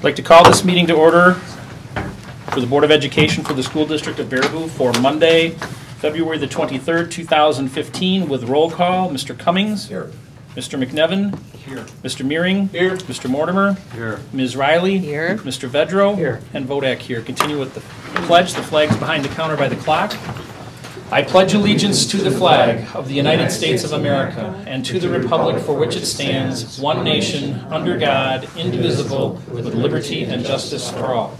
I'd like to call this meeting to order for the Board of Education for the School District of Baraboo for Monday, February the 23rd, 2015, with roll call. Mr. Cummings. Here. Mr. McNevin. Here. Mr. Meering. Here. Mr. Mortimer. Here. Ms. Riley. Here. Mr. Vedro. Here. And Vodak here. Continue with the pledge. The flag's behind the counter by the clock. I pledge allegiance to the flag of the United States of America and to the republic for which it stands, one nation, under God, indivisible, with liberty and justice for all.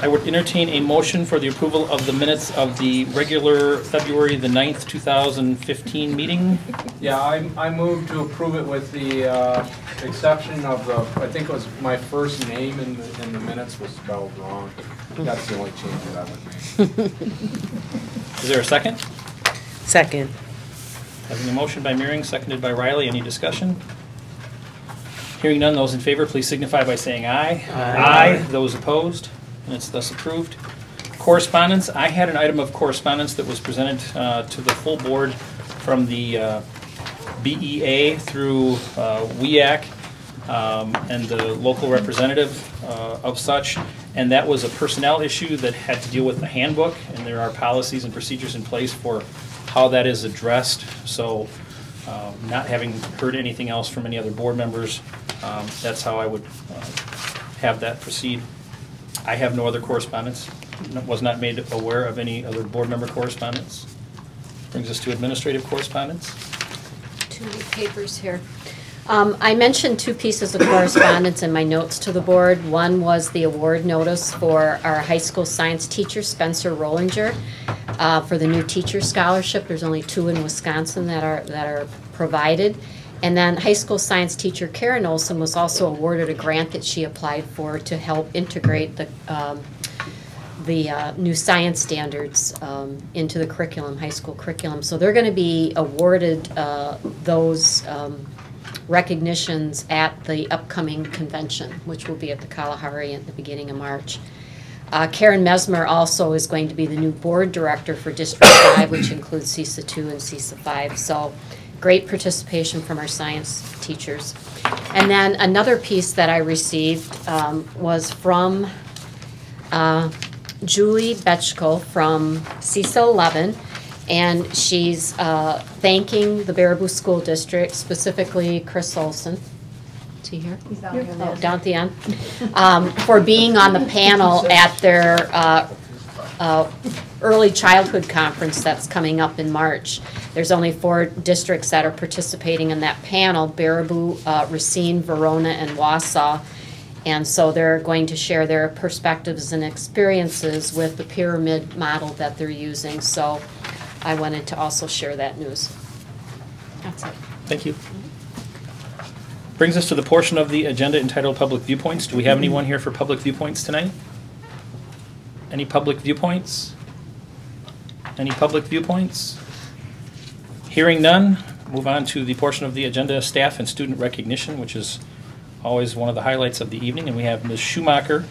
I would entertain a motion for the approval of the minutes of the regular February the 9th, 2015 meeting. Yeah, I move to approve it with the exception of the, I think it was my first name in the minutes was spelled wrong. That's the only change that I would make. Is there a second? Second. Having a motion by Meering, seconded by Riley. Any discussion? Hearing none, those in favor, please signify by saying aye. Aye. Those opposed? And it's thus approved. Correspondence. I had an item of correspondence that was presented to the full board from the BEA through WEAC and the local representative of such. And that was a personnel issue that had to deal with the handbook, and there are policies and procedures in place for how that is addressed. So not having heard anything else from any other board members, that's how I would have that proceed. I have no other correspondence. Was not made aware of any other board member correspondence. Brings us to administrative correspondence. Two papers here. I mentioned two pieces of correspondence in my notes to the board. One was the award notice for our high school science teacher, Spencer Rollinger, for the new teacher scholarship. There's only two in Wisconsin that are provided. And then high school science teacher Karen Olson was also awarded a grant that she applied for to help integrate the new science standards into the curriculum, high school curriculum. So they're going to be awarded those recognitions at the upcoming convention, which will be at the Kalahari at the beginning of March. Karen Mesmer also is going to be the new board director for District 5, which includes CISA 2 and CISA 5. So great participation from our science teachers. And then another piece that I received was from Julie Betchko from CISA 11. And she's thanking the Baraboo School District, specifically Chris Olson. Is he here? He's down here. Oh, down at the end. For being on the panel at their early childhood conference that's coming up in March. There's only 4 districts that are participating in that panel: Baraboo, Racine, Verona, and Wausau. And so they're going to share their perspectives and experiences with the pyramid model that they're using. So I wanted to also share that news. That's it. Thank you. Brings us to the portion of the agenda entitled Public Viewpoints. Do we have anyone here for public viewpoints tonight? Any public viewpoints? Any public viewpoints? Hearing none, move on to the portion of the agenda, staff and student recognition, which is always one of the highlights of the evening. And we have Ms. Schumacher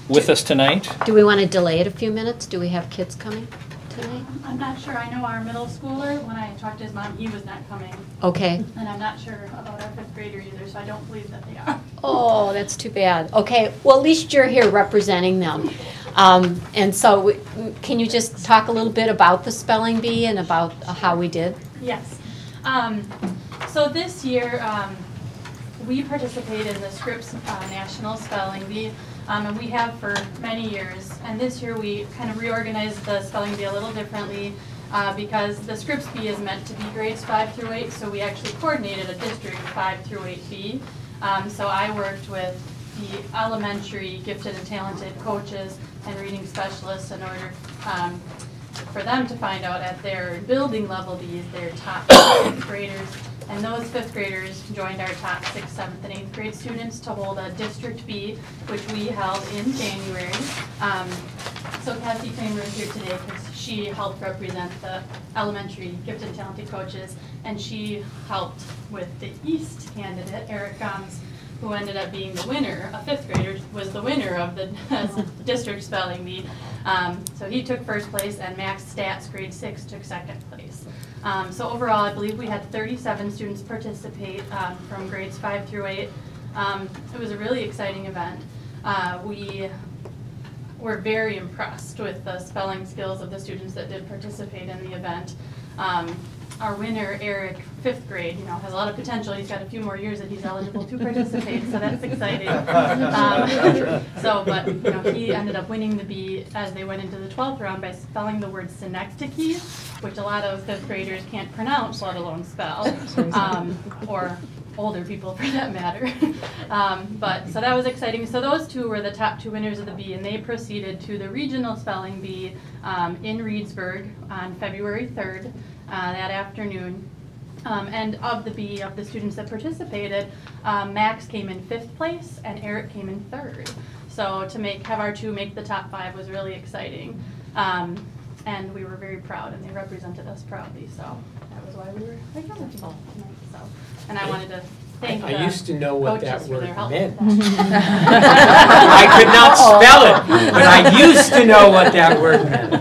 with us tonight. Do we want to delay it a few minutes? Do we have kids coming tonight? I'm not sure. I know our middle schooler, when I talked to his mom, he was not coming. Okay. And I'm not sure about our 5th grader either, so I don't believe that they are. Oh, that's too bad. Okay, well, at least you're here representing them. And so can you just talk a little bit about the spelling bee and about how we did? Yes. So this year, we participated in the Scripps National Spelling Bee, and we have for many years. And this year we kind of reorganized the spelling bee a little differently because the Scripps Bee is meant to be grades 5 through 8, so we actually coordinated a district 5 through 8 bee. So I worked with the elementary gifted and talented coaches and reading specialists in order for them to find out at their building level bees, their top 5th graders. And those 5th graders joined our top 6th, 7th, and 8th grade students to hold a District B, which we held in January. So Kathy Kramer is here today because she helped represent the elementary gifted and talented coaches, and she helped with the East candidate, Eric Gomes, who ended up being the winner, a 5th grader, was the winner of the district spelling bee. So he took 1st place, and Max Stats, grade 6, took 2nd place. So overall, I believe we had 37 students participate from grades 5 through 8. It was a really exciting event. We were very impressed with the spelling skills of the students that did participate in the event. Our winner, Eric, 5th grade, has a lot of potential. He's got a few more years that he's eligible to participate, so that's exciting. But he ended up winning the bee as they went into the 12th round by spelling the word synecdoche, which a lot of 5th graders can't pronounce, let alone spell, or older people for that matter. So that was exciting. So those two were the top 2 winners of the bee, and they proceeded to the regional spelling bee in Reedsburg on February 3rd. That afternoon. And of the students that participated, Max came in 5th place and Eric came in 3rd. So to have our 2 make the top 5 was really exciting. And we were very proud, and they represented us proudly. So that was why we were together tonight. So, and I wanted to thank the I used to know what that coaches for word their help meant. with that. I could not spell it, but I used to know what that word meant.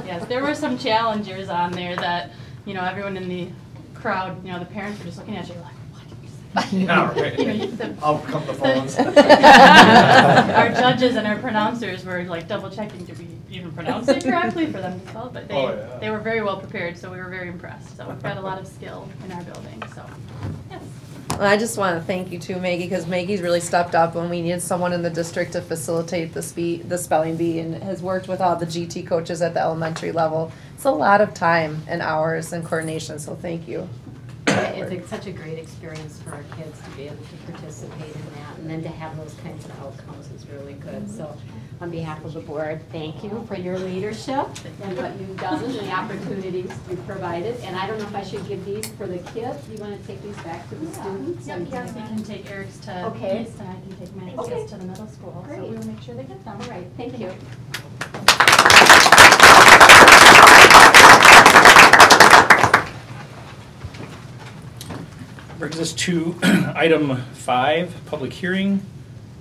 Yes, there were some challengers on there that, everyone in the crowd, the parents were just looking at you like, what did you say? I'll come the phones. Our judges and our pronouncers were like double checking, did we even pronounce it correctly for them to spell, but they were very well prepared, so we were very impressed. So we've got a lot of skill in our building, so yes. Well, I just want to thank you too, Maggie, because Maggie's really stepped up when we needed someone in the district to facilitate the spelling bee, and has worked with all the GT coaches at the elementary level. It's a lot of time and hours and coordination, so thank you. It's such a great experience for our kids to be able to participate in that, and then to have those kinds of outcomes is really good. So on behalf of the board, thank you for your leadership and what you've done and the opportunities you've provided. And I don't know if I should give these for the kids. You want to take these back to the students? Yep, yes, we can take Eric's to East, and I can take Max's to the middle school. Great. So we'll make sure they get them. All right, thank you. Brings us to item 5, public hearing.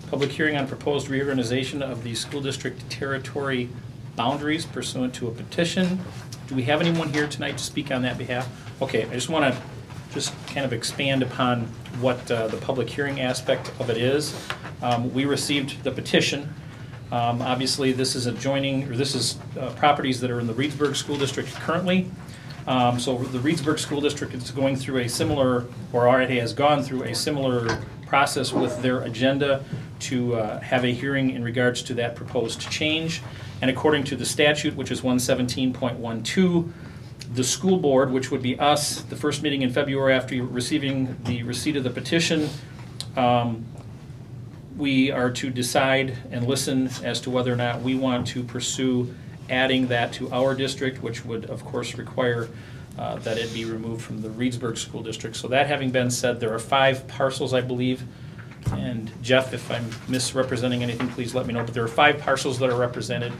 Public hearing on proposed reorganization of the school district territory boundaries pursuant to a petition. Do we have anyone here tonight to speak on that behalf? Okay, I just want to kind of expand upon what the public hearing aspect of it is. We received the petition. Obviously, this is properties that are in the Reedsburg School District currently. So the Reedsburg School District is going through a similar, or already has gone through a similar process with their agenda to have a hearing in regards to that proposed change. And according to the statute, which is 117.12, the school board, which would be us, the first meeting in February after receiving the receipt of the petition, we are to decide and listen as to whether or not we want to pursue adding that to our district, which would of course require that it be removed from the Reedsburg School District. So that having been said, there are 5 parcels, I believe, and Jeff, if I'm misrepresenting anything, please let me know, but there are 5 parcels that are represented,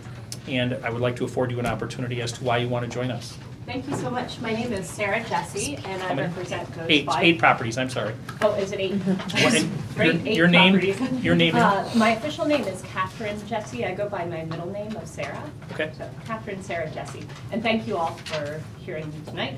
and I would like to afford you an opportunity as to why you want to join us. Thank you so much. My name is Sarah Jesse, and I represent those 8 5. properties, I'm sorry. Oh, is it 8? Great, 8 your name, properties. Your name? My official name is Catherine Jesse. I go by my middle name of Sarah. Okay. So Catherine Sarah Jesse. And thank you all for hearing me tonight.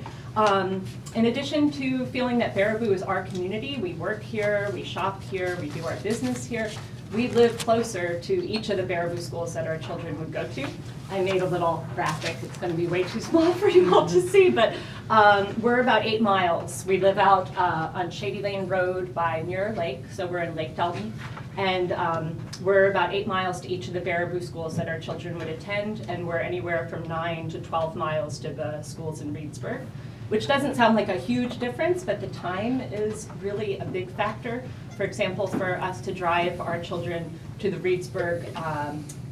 In addition to feeling that Baraboo is our community, we work here, we shop here, we do our business here. We live closer to each of the Baraboo schools that our children would go to. I made a little graphic. It's going to be way too small for you all to see, but we're about 8 miles. We live out on Shady Lane Road by Muir Lake, so we're in Lake Delton. And we're about 8 miles to each of the Baraboo schools that our children would attend, and we're anywhere from 9 to 12 miles to the schools in Reedsburg, which doesn't sound like a huge difference, but the time is really a big factor. For example, for us to drive our children to the Reedsburg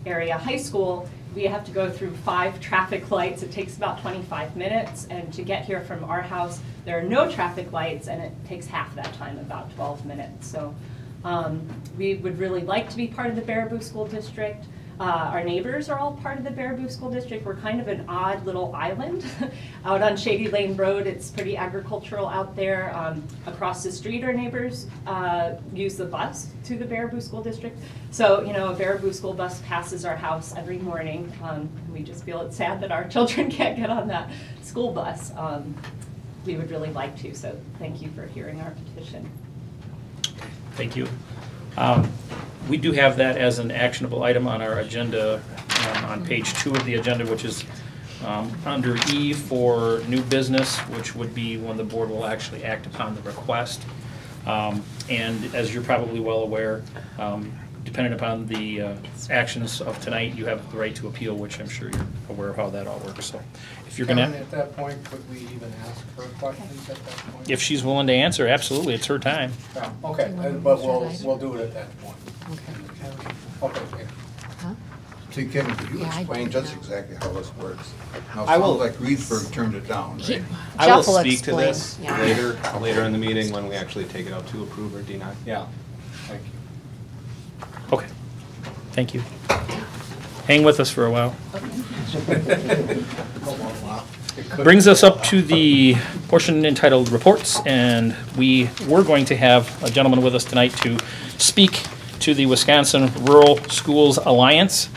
area high school, we have to go through 5 traffic lights. It takes about 25 minutes, and to get here from our house, there are no traffic lights, and it takes half that time, about 12 minutes. So we would really like to be part of the Baraboo School District. Our neighbors are all part of the Baraboo School District. We're kind of an odd little island out on Shady Lane Road. It's pretty agricultural out there. Across the street, our neighbors use the bus to the Baraboo School District. So, you know, a Baraboo school bus passes our house every morning. We just feel it's sad that our children can't get on that school bus. We would really like to, so thank you for hearing our petition. Thank you. We do have that as an actionable item on our agenda, on page 2 of the agenda, which is under E for new business, which would be when the board will actually act upon the request. And as you're probably well aware, depending upon the actions of tonight, you have the right to appeal, which I'm sure you're aware of how that all works. So if you're Kevin, gonna, at that point, could we even ask her questions at that point? if she's willing to answer, absolutely, it's her time. Yeah, okay, Do you want but to we'll, mention we'll do it at that point. Okay. Okay, okay. Huh? See, Kevin, could you Yeah, I explain don't just know. exactly how this works? Now, it I will- sounds like Reedsburg turned it down, He- right? I will Jeff will speak to explain, this yeah. later in the meeting when we actually take it up to approve or deny. Yeah, thank you. Okay, thank you. Hang with us for a while. Brings us up to the portion entitled Reports, and we were going to have a gentleman with us tonight to speak to the Wisconsin Rural Schools Alliance.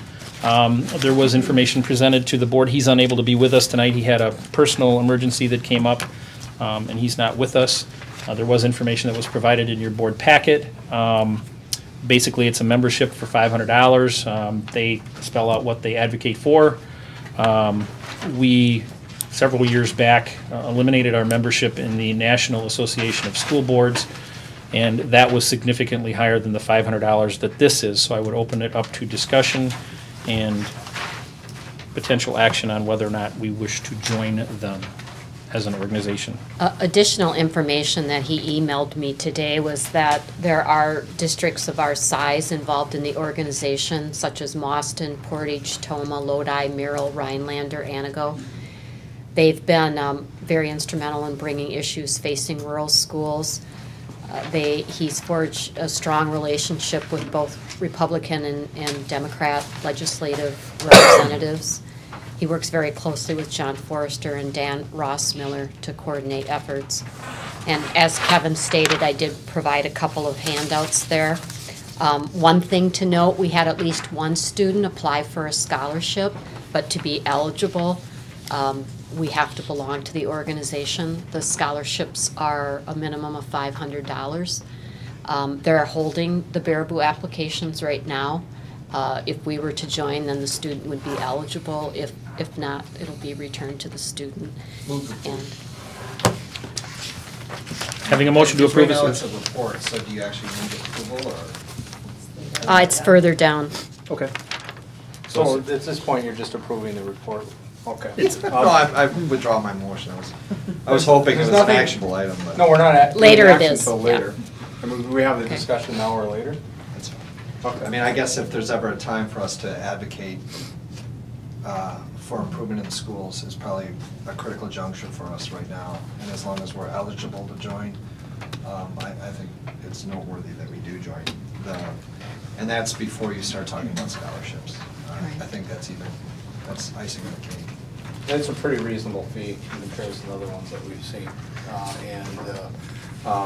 There was information presented to the board. He's unable to be with us tonight. He had a personal emergency that came up, and he's not with us. There was information that was provided in your board packet. Basically, it's a membership for $500. They spell out what they advocate for. We, several years back, eliminated our membership in the National Association of School Boards, and that was significantly higher than the $500 that this is. So I would open it up to discussion and potential action on whether or not we wish to join them as an organization. Additional information that he emailed me today was that there are districts of our size involved in the organization, such as Mauston, Portage, Toma, Lodi, Merrill, Rhinelander, Anago. They've been very instrumental in bringing issues facing rural schools. He's forged a strong relationship with both Republican and Democrat legislative representatives. He works very closely with John Forrester and Dan Rossmiller to coordinate efforts. And as Kevin stated, I did provide a couple of handouts there. One thing to note, we had at least one student apply for a scholarship, but to be eligible, we have to belong to the organization. The scholarships are a minimum of $500. They're holding the Baraboo applications right now. If we were to join, then the student would be eligible. If not, it'll be returned to the student. And Having a motion to approve. Right now it's a report, so do you actually need approval or? it's further down. Okay. So at this point, you're just approving the report? Okay. No, I withdraw my motion. I was hoping it There's was an nothing- actionable item, but. No, we're not at. Later doing it action is, Until yeah. later. I mean, do we have the Okay. discussion now or later? That's fine. Okay. I mean, I guess if there's ever a time for us to advocate for improvement in the schools, is probably a critical juncture for us right now. And as long as we're eligible to join, I think it's noteworthy that we do join. And that's before you start talking about scholarships. Right. I think that's icing on the cake. It's a pretty reasonable fee in comparison to other ones that we've seen. I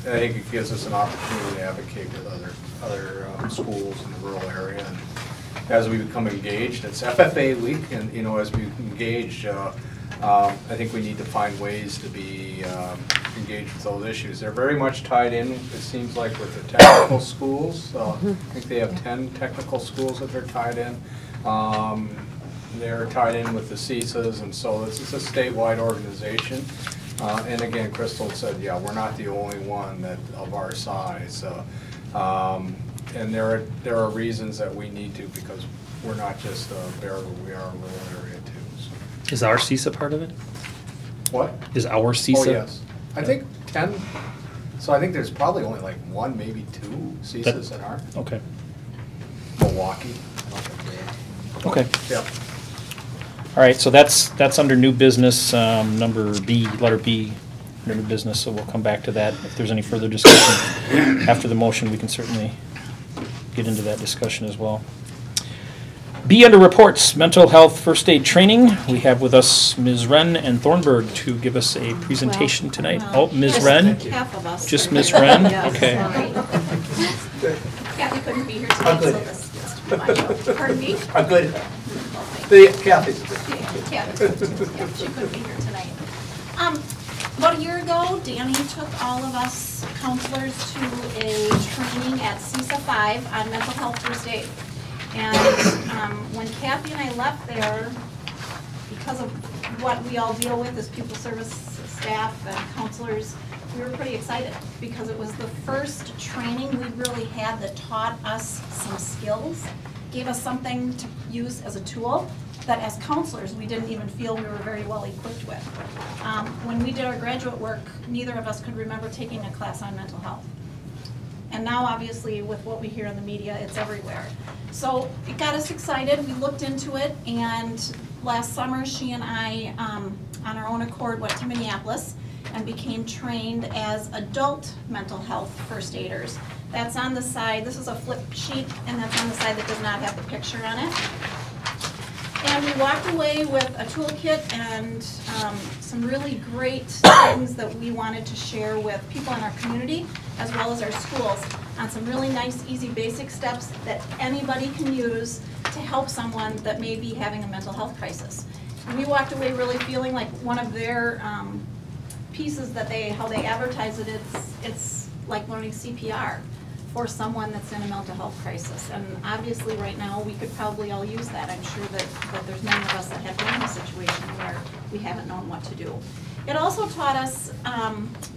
think it gives us an opportunity to advocate with other schools in the rural area. And as we become engaged, it's FFA week, and as we engage, I think we need to find ways to be engaged with those issues. They're very much tied in, it seems like, with the technical schools. I think they have 10 technical schools that they're tied in. They're tied in with the CISAs, and so this is a statewide organization. And again, Crystal said, yeah, we're not the only one of our size. And there are reasons that we need to, because we're not just Baraboo, we are a rural area too. So. Is our CISA part of it? What? Is our CISA? Oh, yes. I think 10, so I think there's probably only like 1, maybe 2 CISAs in our, Okay. Milwaukee. I don't think they are. Okay. Yep. All right, so that's under new business, number B, letter B, under new business, so we'll come back to that. If there's any further discussion after the motion, we can certainly get into that discussion as well. B under reports, mental health first aid training. We have with us Ms. Wren and Thornburg to give us a presentation tonight. Oh, Ms. Wren? Half of us. Just Ms. Wren? Yes, Okay. sorry. Kathy couldn't be here tonight, so this has to be my show. Pardon me? Good. Kathy's Kathy, yeah, she couldn't be here tonight. About a year ago, Danny took all of us counselors to a training at CISA 5 on mental health first aid. And when Kathy and I left there, because of what we all deal with as pupil service staff and counselors, we were pretty excited because it was the first training we really had that taught us some skills, gave us something to use as a tool that as counselors we didn't even feel we were very well equipped with. When we did our graduate work, neither of us could remember taking a class on mental health. And now obviously with what we hear in the media, it's everywhere. So it got us excited, we looked into it, and last summer she and I, on our own accord, went to Minneapolis and became trained as adult mental health first aiders. That's on the side, this is a flip sheet, and that's on the side that does not have the picture on it. And we walked away with a toolkit and some really great things that we wanted to share with people in our community as well as our schools on some really nice, easy, basic steps that anybody can use to help someone that may be having a mental health crisis. And we walked away really feeling like one of their pieces that how they advertise it, it's like learning CPR for someone that's in a mental health crisis. And obviously right now we could probably all use that. I'm sure that there's many of us that have been in a situation where we haven't known what to do. It also taught us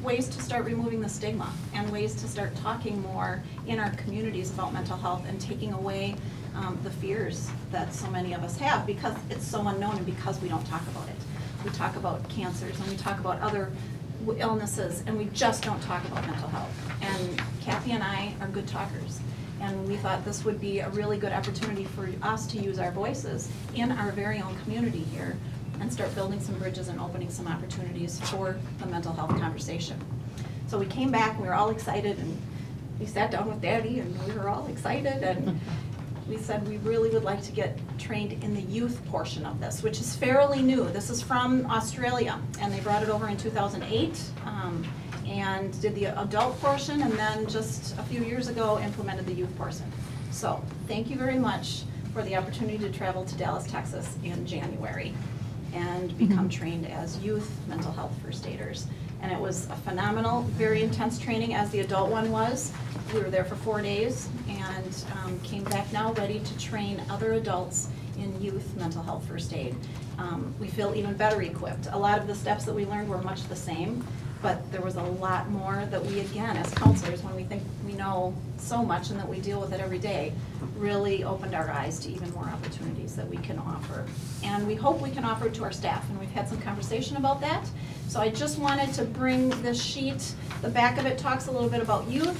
ways to start removing the stigma and ways to start talking more in our communities about mental health and taking away the fears that so many of us have because it's so unknown and because we don't talk about it. We talk about cancers and we talk about other illnesses and we just don't talk about mental health. And Kathy and I are good talkers. And we thought this would be a really good opportunity for us to use our voices in our very own community here and start building some bridges and opening some opportunities for the mental health conversation. So we came back, we were all excited, and we sat down with Daddy and we were all excited, and we said we really would like to get trained in the youth portion of this, which is fairly new. This is from Australia, and they brought it over in 2008 and did the adult portion, and then just a few years ago implemented the youth portion. So thank you very much for the opportunity to travel to Dallas, Texas in January and become trained as youth mental health first aiders. And it was a phenomenal, very intense training as the adult one was. We were there for 4 days and came back now ready to train other adults in youth mental health first aid. We feel even better equipped. A lot of the steps that we learned were much the same, but there was a lot more that we, again, as counselors, when we think we know so much and that we deal with it every day, really opened our eyes to even more opportunities that we can offer. And we hope we can offer it to our staff, and we've had some conversation about that. So I just wanted to bring this sheet. The back of it talks a little bit about youth.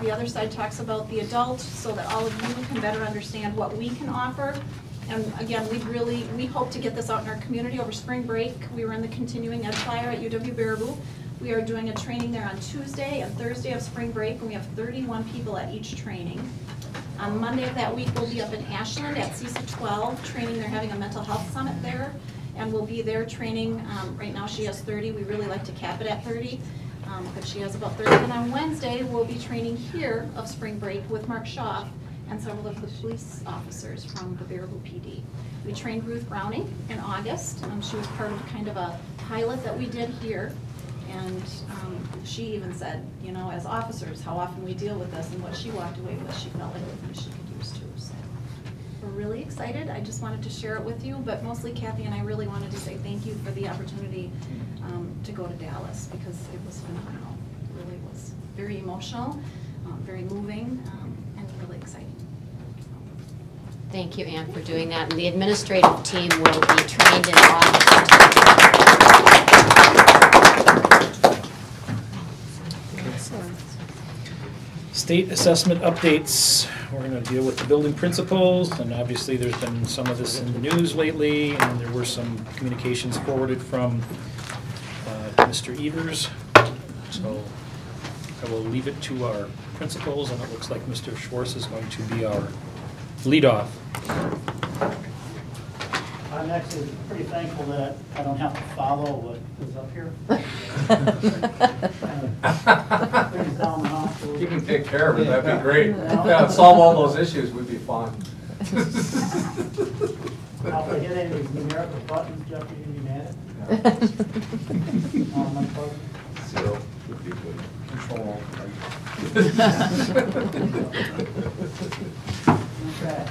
The other side talks about the adult, so that all of you can better understand what we can offer. And again, we hope to get this out in our community over spring break. We were in the continuing ed flyer at UW-Baraboo. We are doing a training there on Tuesday and Thursday of spring break, and we have 31 people at each training. On Monday of that week, we'll be up in Ashland at CISA 12 training. They're having a mental health summit there, and we'll be there training. Right now she has 30. We really like to cap it at 30, but she has about 30. And on Wednesday, we'll be training here of spring break with Mark Shaw and several of the police officers from the Baraboo PD. We trained Ruth Browning in August. She was part of kind of a pilot that we did here. And she even said, you know, as officers, how often we deal with this, and what she walked away with, she felt like it was she could use too. So we're really excited. I just wanted to share it with you, but mostly Kathy and I really wanted to say thank you for the opportunity to go to Dallas, because it was phenomenal. It really was very emotional, very moving, and really exciting. Thank you, Anne, for doing that. And the administrative team will be trained in August. State assessment updates. We're going to deal with the building principals, and obviously there's been some of this in the news lately, and there were some communications forwarded from Mr. Evers. So I will leave it to our principals, and it looks like Mr. Schwartz is going to be our Lead off. I'm actually pretty thankful that I don't have to follow what is up here. Brings down the house a little If you can bit. take care of it, that'd be great. Yeah. Yeah, solve all those issues would be fun. Now, if I hit any of these numerical buttons, Jeff, you're gonna be mad at me. My button. Zero would be good. Control. Okay.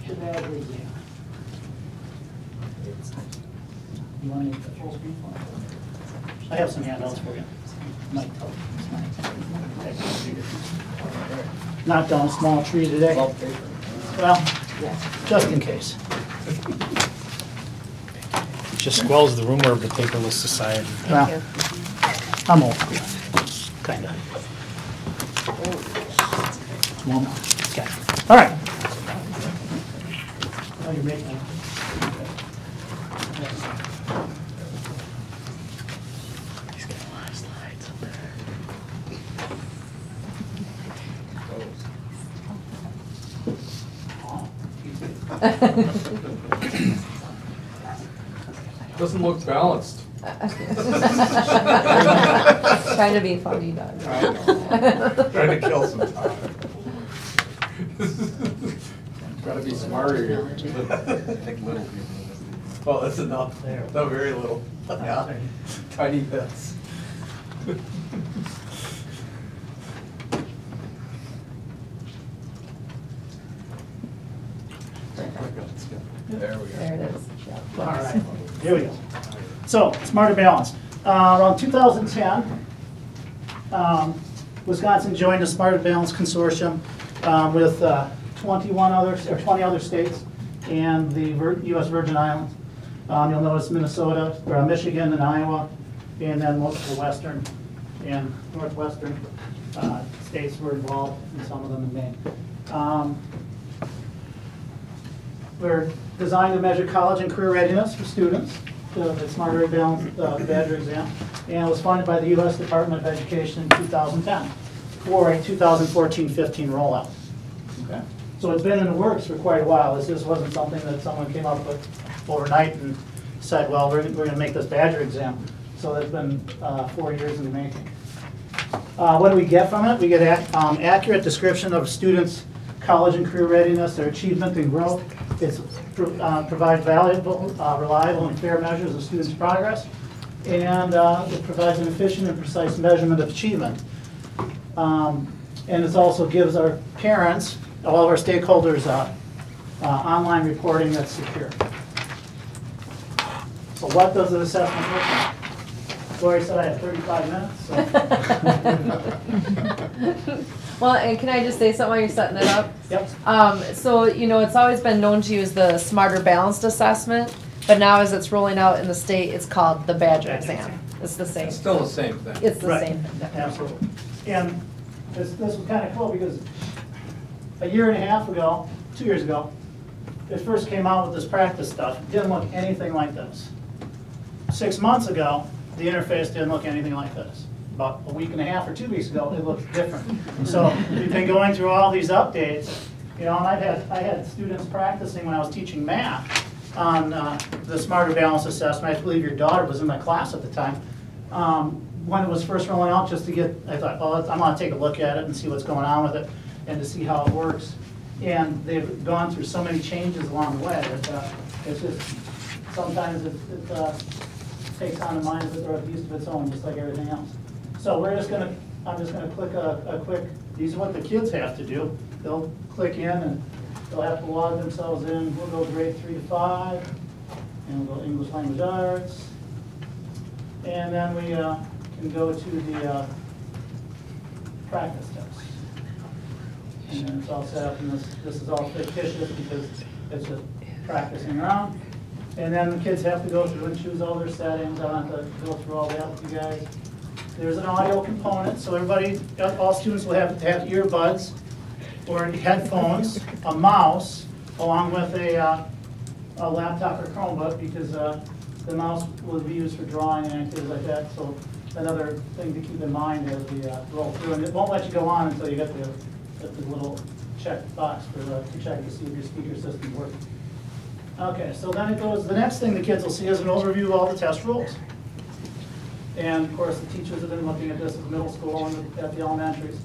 The badge exam. You want to make the full screen for it? I have some handouts for you. Might help. Knocked down a small tree today. Well, just in case. Just squells the rumor of the paperless society. Well, I'm old school, kind of. One more. Okay. All right. Oh, you're making it. He's got a lot of slides up there. Doesn't look balanced. Trying to be funny, Doug. I know. Trying to kill some time. Gotta be smarter here. I think little people. Oh, that's enough. There. No, very little. Yeah, tiny bits. There we go. There it is. All right, here we go. So, Smarter Balance. Around 2010, Wisconsin joined the Smarter Balance Consortium with 20 other states and the U.S. Virgin Islands. You'll notice Minnesota, or Michigan and Iowa, and then most of the western and northwestern states were involved, and some of them in Maine. We're designed to measure college and career readiness for students, the Smarter Balance Badger exam, and it was funded by the U.S. Department of Education in 2010 for a 2014-15 rollout. Okay. So it's been in the works for quite a while. This wasn't something that someone came up with overnight and said, well, we're going to make this Badger exam. So that's been 4 years in the making. What do we get from it? We get accurate description of students' college and career readiness, their achievement and growth. It provides valuable, reliable, and fair measures of students' progress. And it provides an efficient and precise measurement of achievement. And it also gives our parents, all of our stakeholders, online reporting that's secure. So what does the assessment look like? Lori said I had 35 minutes. So. Well, and can I just say something while you're setting it up? Yep. So, you know, it's always been known to use the Smarter Balanced Assessment, but now as it's rolling out in the state, it's called the Badger exam. It's the same. It's still the same thing. It's the Right. same thing. Absolutely. And this was kind of cool because a year and a half ago, 2 years ago, it first came out with this practice stuff. It didn't look anything like this. 6 months ago, the interface didn't look anything like this. About a week and a half or 2 weeks ago, it looked different. So we've been going through all these updates, you know, and I had students practicing when I was teaching math on the Smarter Balance Assessment. I believe your daughter was in my class at the time. When it was first rolling out, just to get, I thought, oh, I'm gonna take a look at it and see what's going on with it and to see how it works. And they've gone through so many changes along the way that it's just, sometimes it takes on a mind of a beast of its own, just like everything else. So I'm just gonna click a quick, these are what the kids have to do. They'll click in and they'll have to log themselves in. We'll go grade 3 to 5, and we'll go English Language Arts. And then we can go to the practice test. And then it's all set up, and this is all fictitious because it's just practicing around. And then the kids have to go through and choose all their settings. I don't have to go through all that with you guys. There's an audio component, so everybody, all students will have to have earbuds or headphones, a mouse, along with a laptop or Chromebook, because the mouse will be used for drawing and activities like that, so another thing to keep in mind as we roll through. And it won't let you go on until you get the little check box to check to see if your speaker system's working. Okay, so then it goes, the next thing the kids will see is an overview of all the test rules. And of course, the teachers have been looking at this at the middle school and at the elementaries.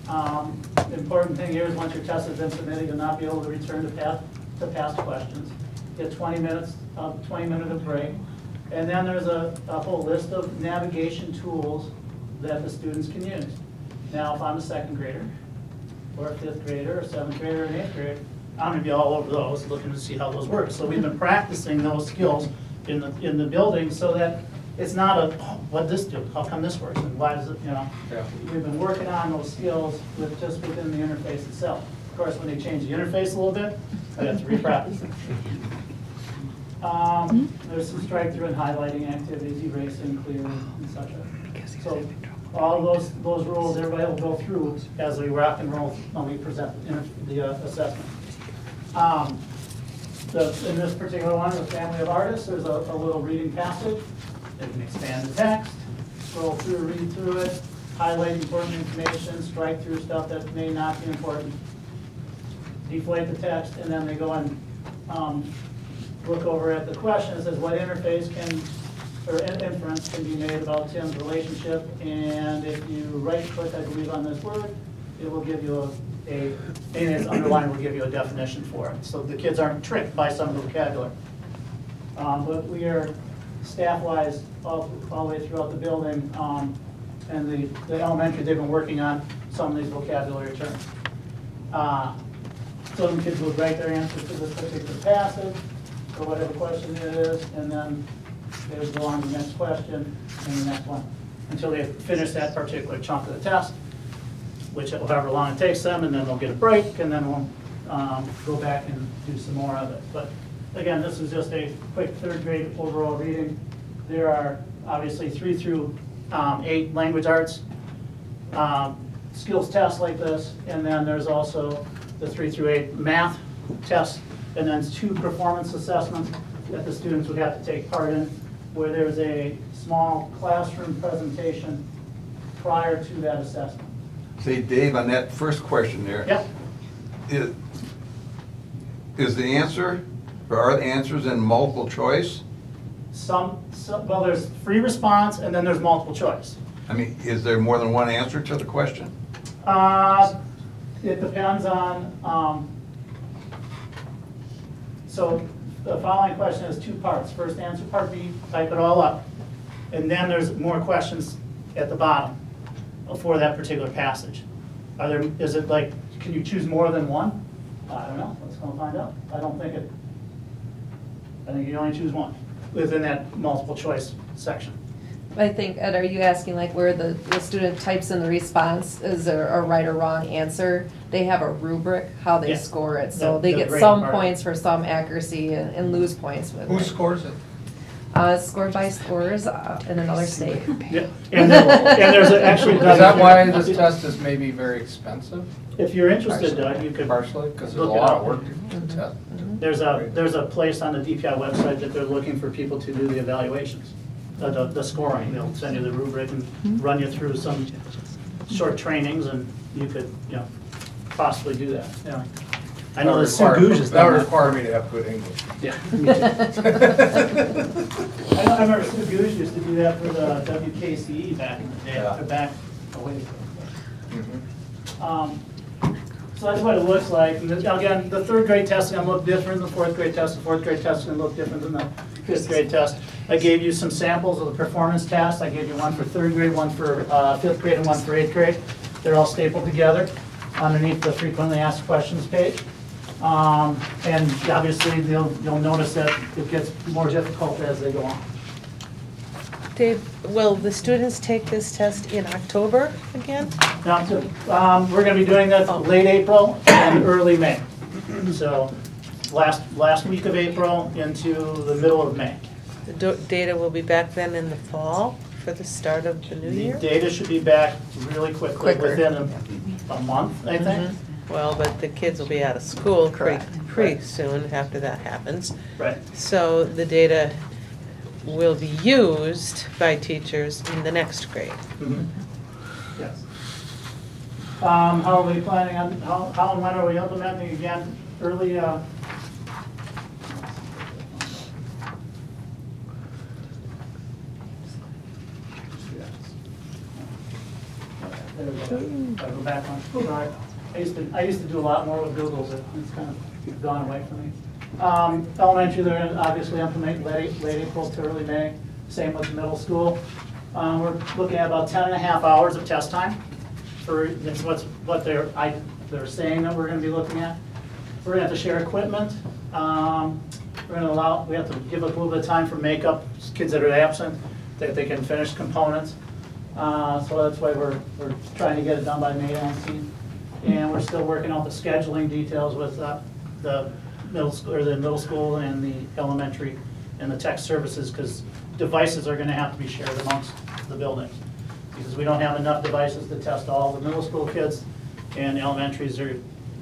The important thing here is once your test has been submitted, you'll not be able to return to past questions. Get 20 minutes of break. And then there's a whole list of navigation tools that the students can use. Now, if I'm a second grader, or a fifth grader, or seventh grader, or an eighth grader, I'm gonna be all over those, looking to see how those work. So we've been practicing those skills in the building so that it's not a, oh, what'd this do? How come this works? And why does it, you know? Yeah. We've been working on those skills just within the interface itself. Of course, when they change the interface a little bit, I have to re-practice it. There's some strike-through and highlighting activities, erasing, clearing, and such. So all those rules, everybody will go through as we rock and roll when we present the assessment. In this particular one, the family of artists, there's a little reading passage. They can expand the text, scroll through, read through it, highlight important information, strike through stuff that may not be important, deflate the text, and then they go and look over at the question. It says what interface or inference can be made about Tim's relationship, and if you right-click, I believe, on this word, it will give you and it's underlined, will give you a definition for it. So the kids aren't tricked by some of the vocabulary. But we are staff-wise all the way throughout the building, and the elementary, they've been working on some of these vocabulary terms. So the kids will write their answers to this particular passage, or whatever question it is, and then they would go on to the next question and the next one, until they finish that particular chunk of the test, which however long it takes them, and then they'll get a break, and then we'll go back and do some more of it. But again, this is just a quick third grade overall reading. There are obviously 3 through 8 language arts skills tests like this, and then there's also the 3 through 8 math tests, and then 2 performance assessments that the students would have to take part in, where there's a small classroom presentation prior to that assessment. Say, Dave, on that first question there. Yep. Is the answer, or are the answers in multiple choice? Well, there's free response and then there's multiple choice. I mean, is there more than one answer to the question? It depends on, so the following question has 2 parts. First answer, part B, type it all up. And then there's more questions at the bottom for that particular passage. Is it like, can you choose more than one? I don't know, let's go find out. I think you only choose one within that multiple choice section. I think, Ed, are you asking like where the student types in the response, is there a right or wrong answer? They have a rubric, how they score it. So they get some points for some accuracy and lose points with it. Who scores it? It's scored by scorers in another state. Yeah, and there's actually. Is that why this test is maybe very expensive? If you're interested, Doug, you could partially because there's a look it lot up. of work to test. There's a place on the DPI website that they're looking for people to do the evaluations, the scoring. They'll send you the rubric and run you through some short trainings, and you could, possibly do that. Yeah. I know the Sue Gouge is that would require me to have good English. Yeah. I remember Sue Gouge used to do that for the WKCE back in the day, or back away from. So that's what it looks like. And again, the 3rd grade test is going to look different than the 4th grade test. The 4th grade test is going to look different than the 5th grade test. I gave you some samples of the performance tasks. I gave you one for 3rd grade, one for 5th grade, and one for 8th grade. They're all stapled together underneath the frequently asked questions page. And obviously, you'll notice that it gets more difficult as they go on. Dave, will the students take this test in October again? Now, we're going to be doing that late April and early May. So last week of April into the middle of May. The data will be back then in the fall for the start of the new year? The data should be back really quickly, within a month, I think. Well, but the kids will be out of school pretty soon after that happens. Right. So the data will be used by teachers in the next grade. Yes. How are we planning on, how and when are we implementing again? Early, there we go. I go back on. Sorry. I used to do a lot more with Google, but it's kind of gone away from me. Elementary, they're going to obviously implement late April to early May. Same with middle school. We're looking at about 10.5 hours of test time. That's what they're saying that we're going to be looking at. We're going to have to share equipment. We have to give a little bit of time for makeup, kids that are absent, that they can finish components. So that's why we're trying to get it done by May 19th. And we're still working out the scheduling details with the middle school and the elementary and the tech services, because devices are going to have to be shared amongst the buildings, because we don't have enough devices to test all the middle school kids, and the elementaries are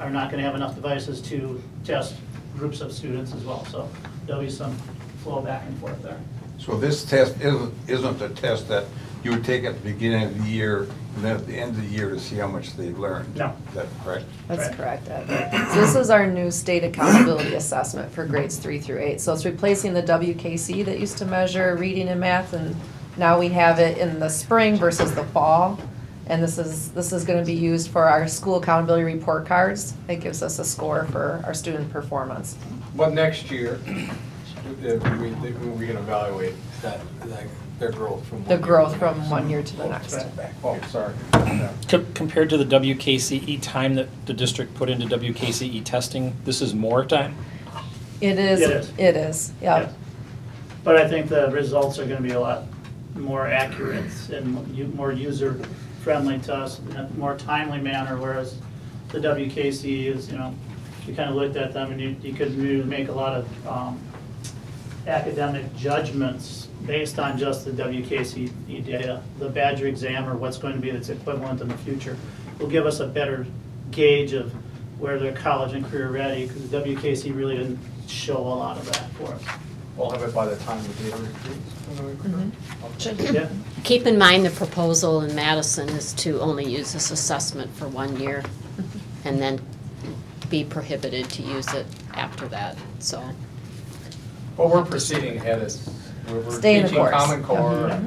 not going to have enough devices to test groups of students as well. So there'll be some flow back and forth there. So this test isn't a test that you would take at the beginning of the year and then at the end of the year to see how much they've learned? No. Is that correct? That's correct, Ed. So this is our new state accountability assessment for grades 3 through 8. So it's replacing the WKC that used to measure reading and math, and now we have it in the spring versus the fall. And this is going to be used for our school accountability report cards. It gives us a score for our student performance. But next year, we can evaluate their growth from The growth from one year to the next. Oh, sorry. Compared to the WKCE time that the district put into WKCE testing, this is more time? It is. It is. Yeah. But I think the results are going to be a lot more accurate and more user-friendly to us in a more timely manner, whereas the WKCE is, you kind of looked at them and you could really make a lot of academic judgments based on just the WKCE data. The Badger exam, or what's going to be its equivalent in the future, will give us a better gauge of where they're college and career ready, because the WKCE really didn't show a lot of that for us. We'll have it by the time the data retreats. Yeah. Keep in mind the proposal in Madison is to only use this assessment for 1 year and then be prohibited to use it after that, so. Well, we're proceeding ahead. We're Stay in the teaching course. Common Core,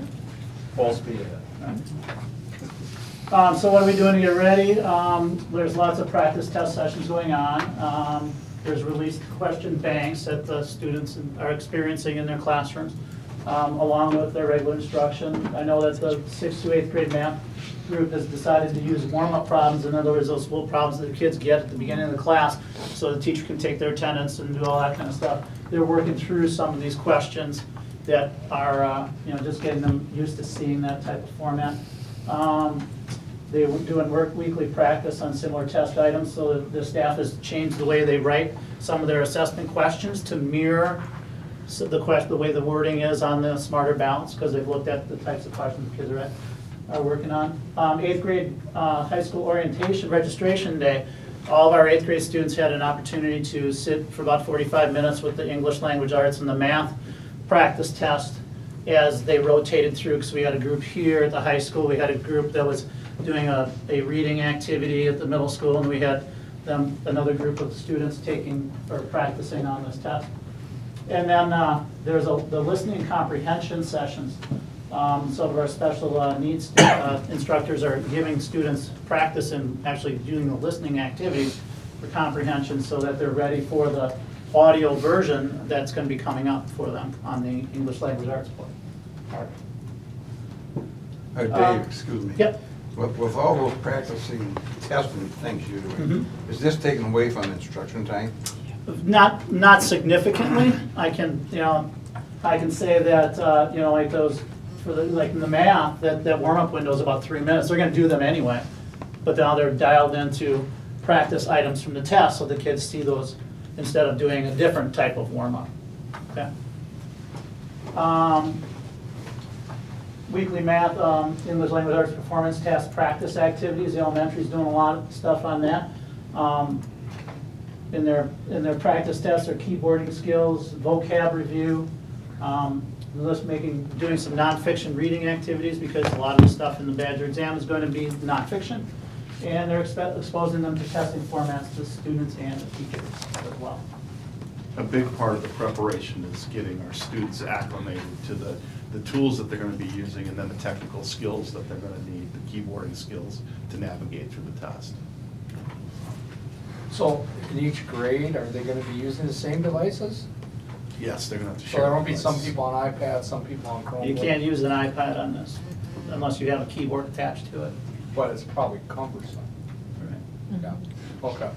full speed ahead. So what are we doing to get ready? There's lots of practice test sessions going on. There's released question banks that the students are experiencing in their classrooms, along with their regular instruction. I know that the 6th to 8th grade math group has decided to use warm-up problems. In other words, those little problems that the kids get at the beginning of the class, so the teacher can take their attendance and do all that kind of stuff. They're working through some of these questions that are, just getting them used to seeing that type of format. They're doing weekly practice on similar test items, so that the staff has changed the way they write some of their assessment questions to mirror the way the wording is on the Smarter Balance, because they've looked at the types of questions the kids are working on. 8th grade high school orientation registration day. All of our 8th grade students had an opportunity to sit for about 45 minutes with the English language arts and the math practice test as they rotated through, because we had a group here at the high school, we had a group that was doing a reading activity at the middle school, and we had another group of students taking or practicing on this test. And then there's the listening comprehension sessions. Some of our special needs instructors are giving students practice in actually doing the listening activities for comprehension, so that they're ready for the audio version that's going to be coming up for them on the English Language Arts part. Dave, excuse me. Yep. With all those practicing testing things you're doing, is this taken away from instruction time? Not significantly. I can say that like those like in the math, that warm-up window is about 3 minutes. They're going to do them anyway, but now they're dialed into practice items from the test, so the kids see those instead of doing a different type of warm-up. Okay. Weekly math, English Language Arts performance test practice activities. The elementary is doing a lot of stuff on that. In their practice tests, their keyboarding skills, vocab review, Doing some nonfiction reading activities, because a lot of the stuff in the Badger exam is going to be nonfiction. And they're exposing them to testing formats to students and the teachers as well. A big part of the preparation is getting our students acclimated to the tools that they're going to be using, and then the technical skills that they're going to need, the keyboarding skills to navigate through the test. So in each grade, are they going to be using the same devices? Yes, they're going to have to So share. there won't be some devices. people on iPads, some people on Chromebook? You can't use an iPad on this unless you have a keyboard attached to it. But it's probably cumbersome. Right. Yeah, okay.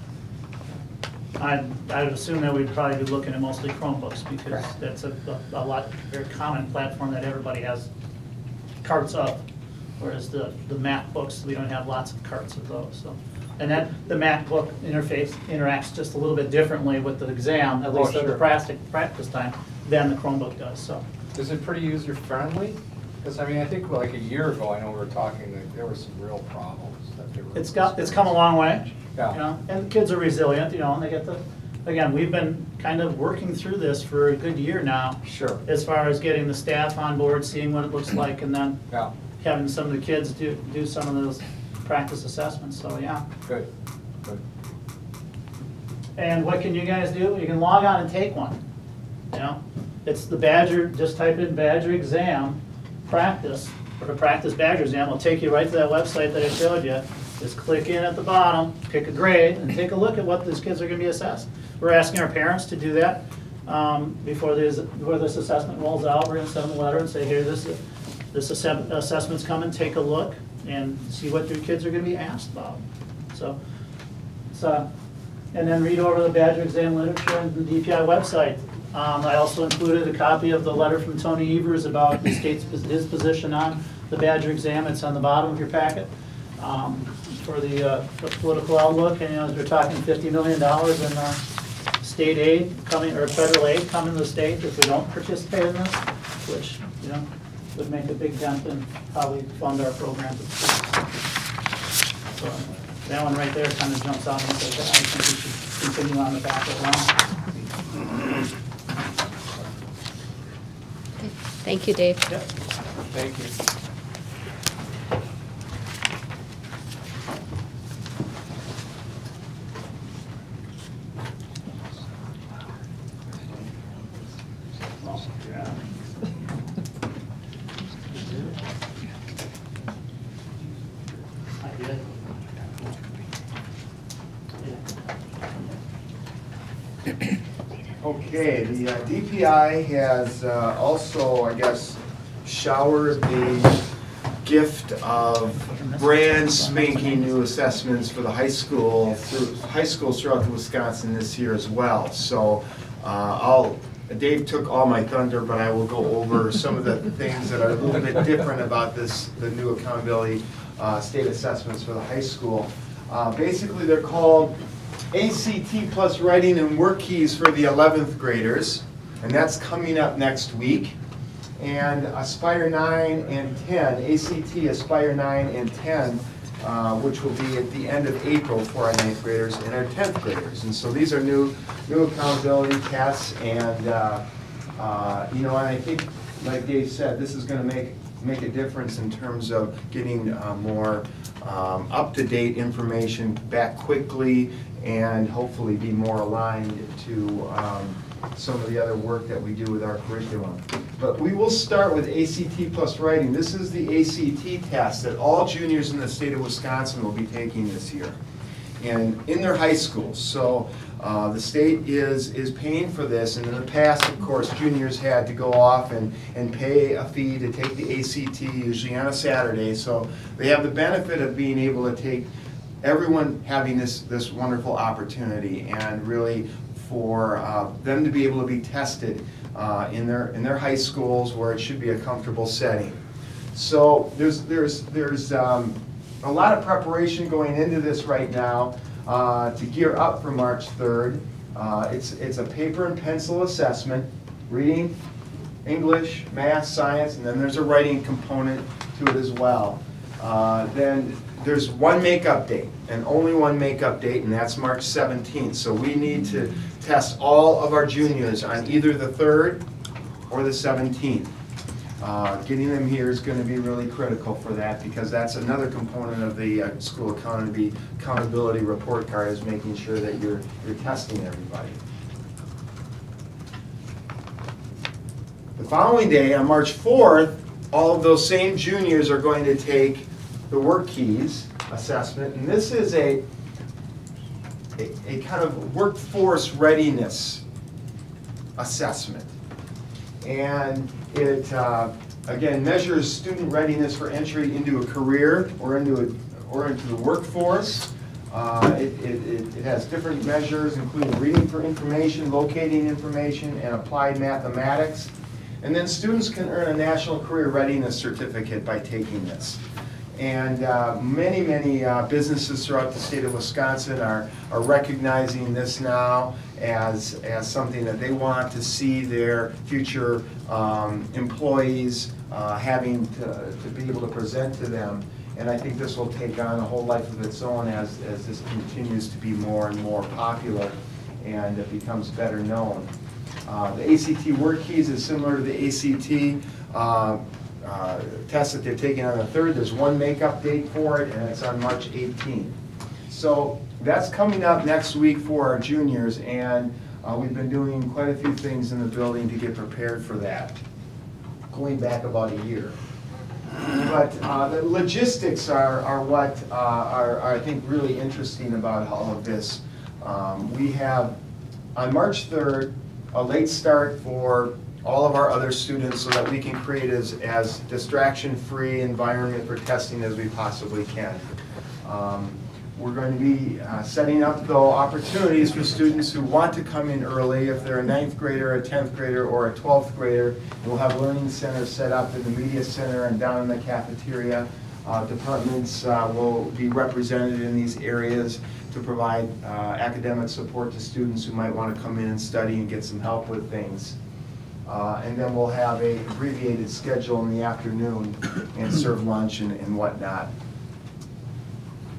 I would assume that we'd probably be looking at mostly Chromebooks, because that's a very common platform that everybody has carts of, whereas the MacBooks, we don't have lots of carts of those. So, and that the MacBook interface interacts just a little bit differently with the exam, at least at the practice time, than the Chromebook does. So, is it pretty user friendly? Because I mean, I think like a year ago, I know we were talking that there were some real problems that they were. it's come a long way. Yeah. You know, and the kids are resilient, you know, and they get the, again, we've been kind of working through this for a good year now. Sure. As far as getting the staff on board, seeing what it looks like, and then Yeah. having some of the kids do some of those practice assessments, so yeah. Good. Good. And what can you guys do? You can log on and take one, you know? It's the Badger, just type in Badger exam practice, or the practice Badger exam, will take you right to that website that I showed you. Just click in at the bottom, pick a grade, and take a look at what these kids are going to be assessed. We're asking our parents to do that before this assessment rolls out. We're going to send them a letter and say, here, this assessment's coming, take a look, and see what your kids are going to be asked about. So, and then read over the Badger exam literature on the DPI website. I also included a copy of the letter from Tony Evers about the state's his position on the Badger exam. It's on the bottom of your packet. For the political outlook, and you know, they're talking $50 million in state aid coming, or federal aid coming to the state if we don't participate in this, which, you know, would make a big dent in how we fund our programs at school. So that one right there kind of jumps out and says, I think we should continue on the back of the line. Thank you, Dave. Yep. Thank you. Okay, the DPI has also, I guess, showered the gift of brand spanking new assessments for the high schools throughout Wisconsin this year as well. So Dave took all my thunder, but I will go over some of the things that are a little bit different about the new accountability state assessments for the high school. Basically, they're called ACT plus writing and work keys for the 11th graders, and that's coming up next week. And Aspire 9 and 10, ACT Aspire 9 and 10, which will be at the end of April for our 9th graders and our 10th graders. And so these are new accountability tests, and you know, and I think, like Dave said, this is going to make a difference in terms of getting more up-to-date information back quickly, and hopefully be more aligned to some of the other work that we do with our curriculum. But we will start with ACT plus writing. This is the ACT test that all juniors in the state of Wisconsin will be taking this year, and in their high schools. So the state is paying for this, and in the past, of course, juniors had to go off and pay a fee to take the ACT, usually on a Saturday. So they have the benefit of being able to take everyone having this wonderful opportunity, and really for them to be able to be tested in their high schools where it should be a comfortable setting. So there's a lot of preparation going into this right now to gear up for March 3rd. It's a paper and pencil assessment, reading, English, math, science, and then there's a writing component to it as well. Then there's one makeup date, and only one makeup date, and that's March 17th. So we need to test all of our juniors on either the 3rd or the 17th. Getting them here is going to be really critical for that, because that's another component of the school accountability report card, is making sure that you're testing everybody. The following day, on March 4th, all of those same juniors are going to take the work keys assessment, and this is a kind of workforce readiness assessment. And it, again, measures student readiness for entry into a career or into the workforce. It has different measures, including reading for information, locating information, and applied mathematics. And then students can earn a National Career Readiness Certificate by taking this. And many businesses throughout the state of Wisconsin are recognizing this now as something that they want to see their future employees having to be able to present to them. And I think this will take on a whole life of its own as this continues to be more and more popular and it becomes better known. The ACT Work Keys is similar to the ACT test that they're taking on the 3rd. There's one makeup date for it, and it's on March 18th. So that's coming up next week for our juniors, and we've been doing quite a few things in the building to get prepared for that, going back about a year. But the logistics are what are, I think, really interesting about all of this. We have, on March 3rd, a late start for all of our other students so that we can create as distraction-free environment for testing as we possibly can. We're going to be setting up, though, opportunities for students who want to come in early. If they're a 9th grader, a 10th grader, or a 12th grader, we'll have learning centers set up in the media center and down in the cafeteria. Departments will be represented in these areas to provide academic support to students who might want to come in and study and get some help with things. And then we'll have an abbreviated schedule in the afternoon and serve lunch and whatnot.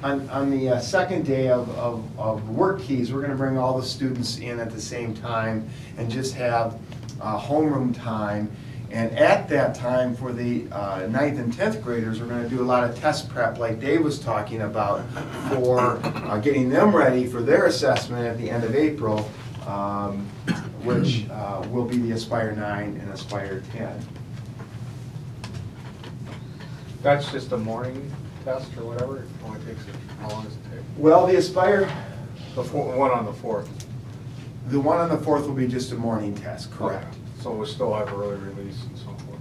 On the second day of work keys, we're going to bring all the students in at the same time and just have homeroom time. And at that time, for the 9th and 10th graders, we're going to do a lot of test prep, like Dave was talking about, for getting them ready for their assessment at the end of April, which will be the Aspire 9 and Aspire 10. That's just a morning test or whatever? It only takes, how long does it take? Well, the Aspire... The one on the 4th. The one on the 4th will be just a morning test, correct. Okay. So we'll still have early release and so forth.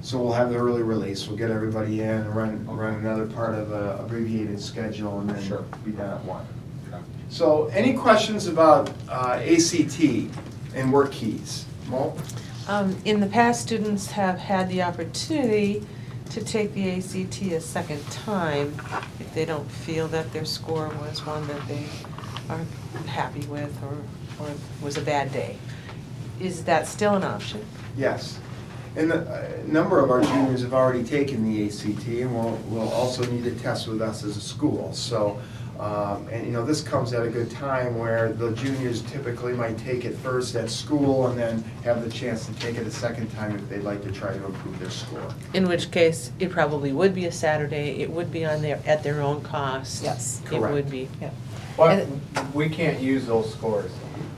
So we'll have the early release. We'll get everybody in and run another part of the abbreviated schedule and then be done at 1. Okay. So any questions about ACT and work keys? Mo? In the past, students have had the opportunity to take the ACT a second time if they don't feel that their score was one that they aren't happy with or was a bad day. Is that still an option? Yes. And a number of our juniors have already taken the ACT and will also need to test with us as a school. So, and you know, this comes at a good time where the juniors typically might take it first at school and then have the chance to take it a second time if they'd like to try to improve their score. In which case, it probably would be a Saturday. It would be on at their own cost. Yes. It Correct. would be. Yeah. But we can't use those scores.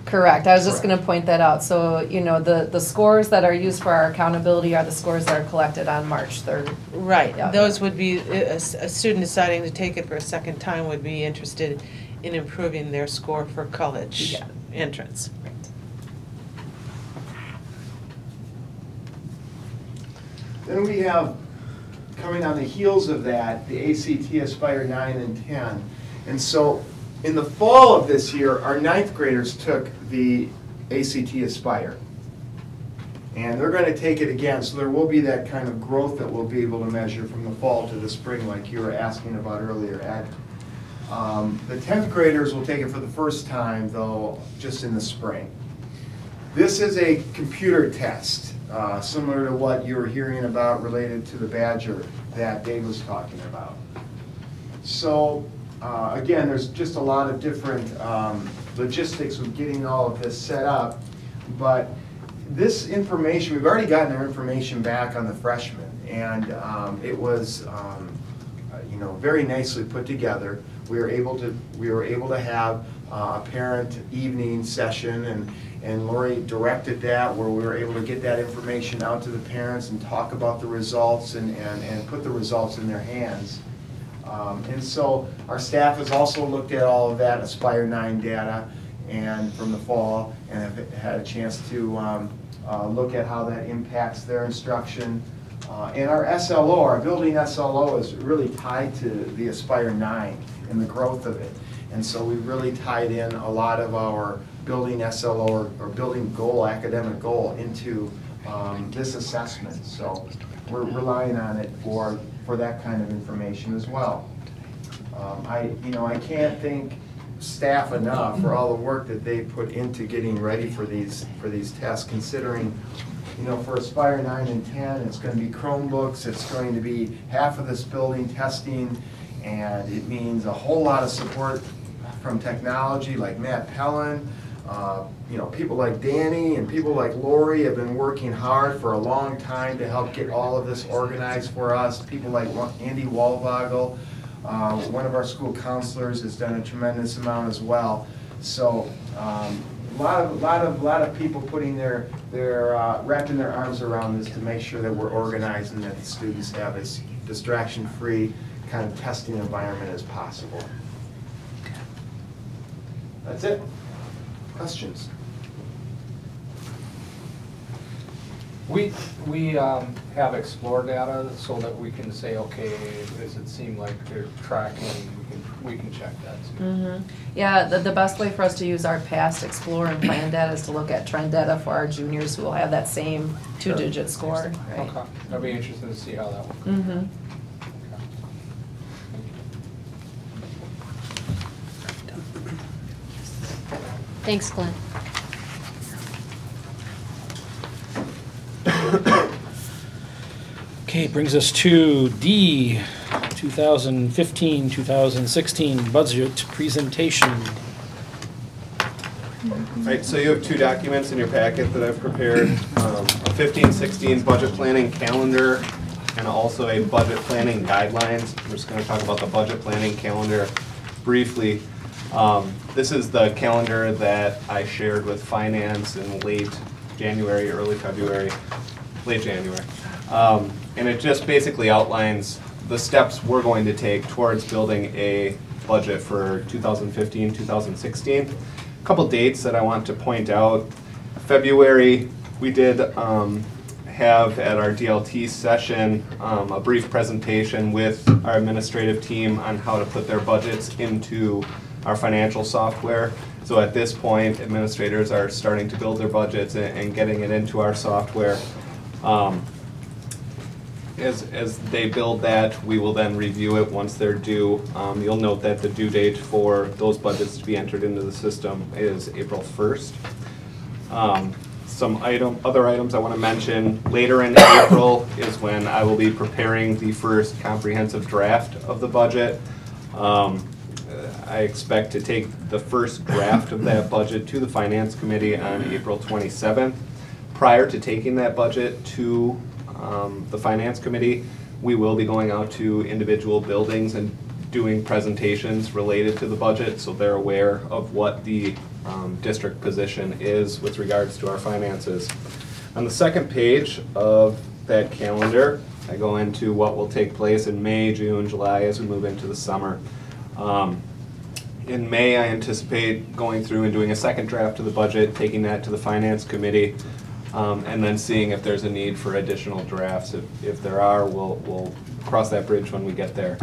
Correct. I was just Correct. going to point that out. So, you know, the scores that are used for our accountability are the scores that are collected on March 3rd. Right. Yeah. Those would be, a student deciding to take it for a second time would be interested in improving their score for college entrance. Then we have, coming on the heels of that, the ACT Aspire 9 and 10. And so in the fall of this year, our 9th graders took the ACT Aspire. And they're going to take it again, so there will be that kind of growth that we'll be able to measure from the fall to the spring, like you were asking about earlier, Ed. The 10th graders will take it for the first time, though, just in the spring. This is a computer test, similar to what you were hearing about related to the Badger that Dave was talking about. So, again, there's just a lot of different logistics with getting all of this set up, but this information, we've already gotten our information back on the freshmen, and it was, you know, very nicely put together. We were able to have a parent evening session, and Lori directed that, where we were able to get that information out to the parents and talk about the results and put the results in their hands. And so our staff has also looked at all of that Aspire 9 data and from the fall, and have had a chance to look at how that impacts their instruction. And our SLO, our building SLO, is really tied to the Aspire 9 and the growth of it. And so we really tied in a lot of our building SLO or building goal, academic goal, into this assessment. So we're relying on it for that kind of information as well. I can't thank staff enough for all the work that they put into getting ready for these tests, considering, you know, for Aspire 9 and 10, it's going to be Chromebooks, it's going to be half of this building testing, and it means a whole lot of support from technology like Matt Pellin. You know, people like Danny and people like Lori have been working hard for a long time to help get all of this organized for us. People like Andy Wallvogel, one of our school counselors, has done a tremendous amount as well. So a lot of people putting their wrapping their arms around this to make sure that we're organized and that the students have as distraction-free kind of testing environment as possible. That's it. Questions? We have Explore data so that we can say, okay, does it seem like they're tracking? We can check that too. Mm-hmm. Yeah, the best way for us to use our past Explore and Plan data is to look at trend data for our juniors who will have that same two-digit score. Right? Okay, that'd be interesting to see how that works. Mm-hmm. Thanks, Glenn. Okay, brings us to D, 2015-2016 budget presentation. Right, so you have two documents in your packet that I've prepared, a 15-16 budget planning calendar and also a budget planning guidelines. I'm just going to talk about the budget planning calendar briefly. This is the calendar that I shared with finance in late January, early February, late January. And it just basically outlines the steps we're going to take towards building a budget for 2015-2016. A couple dates that I want to point out. February, we did have at our DLT session a brief presentation with our administrative team on how to put their budgets into our financial software. So at this point, administrators are starting to build their budgets and getting it into our software. As they build that, we will then review it once they're due. You'll note that the due date for those budgets to be entered into the system is April 1st. Some other items I want to mention, later in April is when I will be preparing the first comprehensive draft of the budget. I expect to take the first draft of that budget to the Finance Committee on April 27th. Prior to taking that budget to the Finance Committee, we will be going out to individual buildings and doing presentations related to the budget so they're aware of what the district position is with regards to our finances. On the second page of that calendar, I go into what will take place in May, June, July as we move into the summer. In May, I anticipate going through and doing a second draft of the budget, taking that to the Finance Committee, and then seeing if there's a need for additional drafts. If there are, we'll cross that bridge when we get there.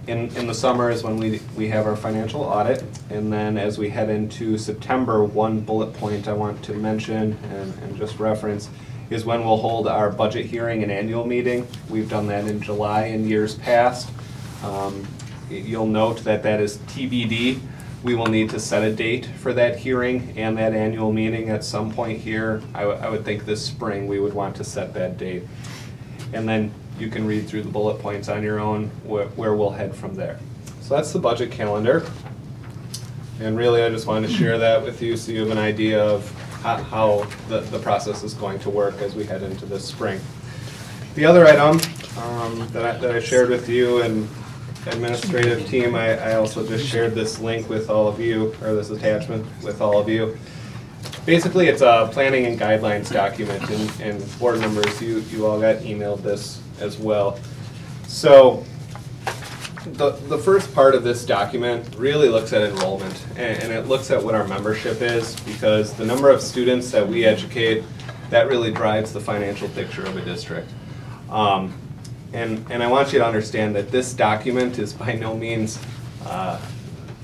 In the summer is when we have our financial audit, and then as we head into September, one bullet point I want to mention and just reference is when we'll hold our budget hearing and annual meeting. We've done that in July in years past. You'll note that that is TBD. We will need to set a date for that hearing and that annual meeting at some point here. I would think this spring we would want to set that date. And then you can read through the bullet points on your own where we'll head from there. So that's the budget calendar. And really I just wanted to share that with you so you have an idea of how the process is going to work as we head into this spring. The other item that I shared with you and administrative team, I also just shared this link with all of you, or this attachment with all of you. Basically, it's a planning and guidelines document, and board members, you all got emailed this as well. So the first part of this document really looks at enrollment, and it looks at what our membership is, because the number of students that we educate, that really drives the financial picture of a district. And I want you to understand that this document is by no means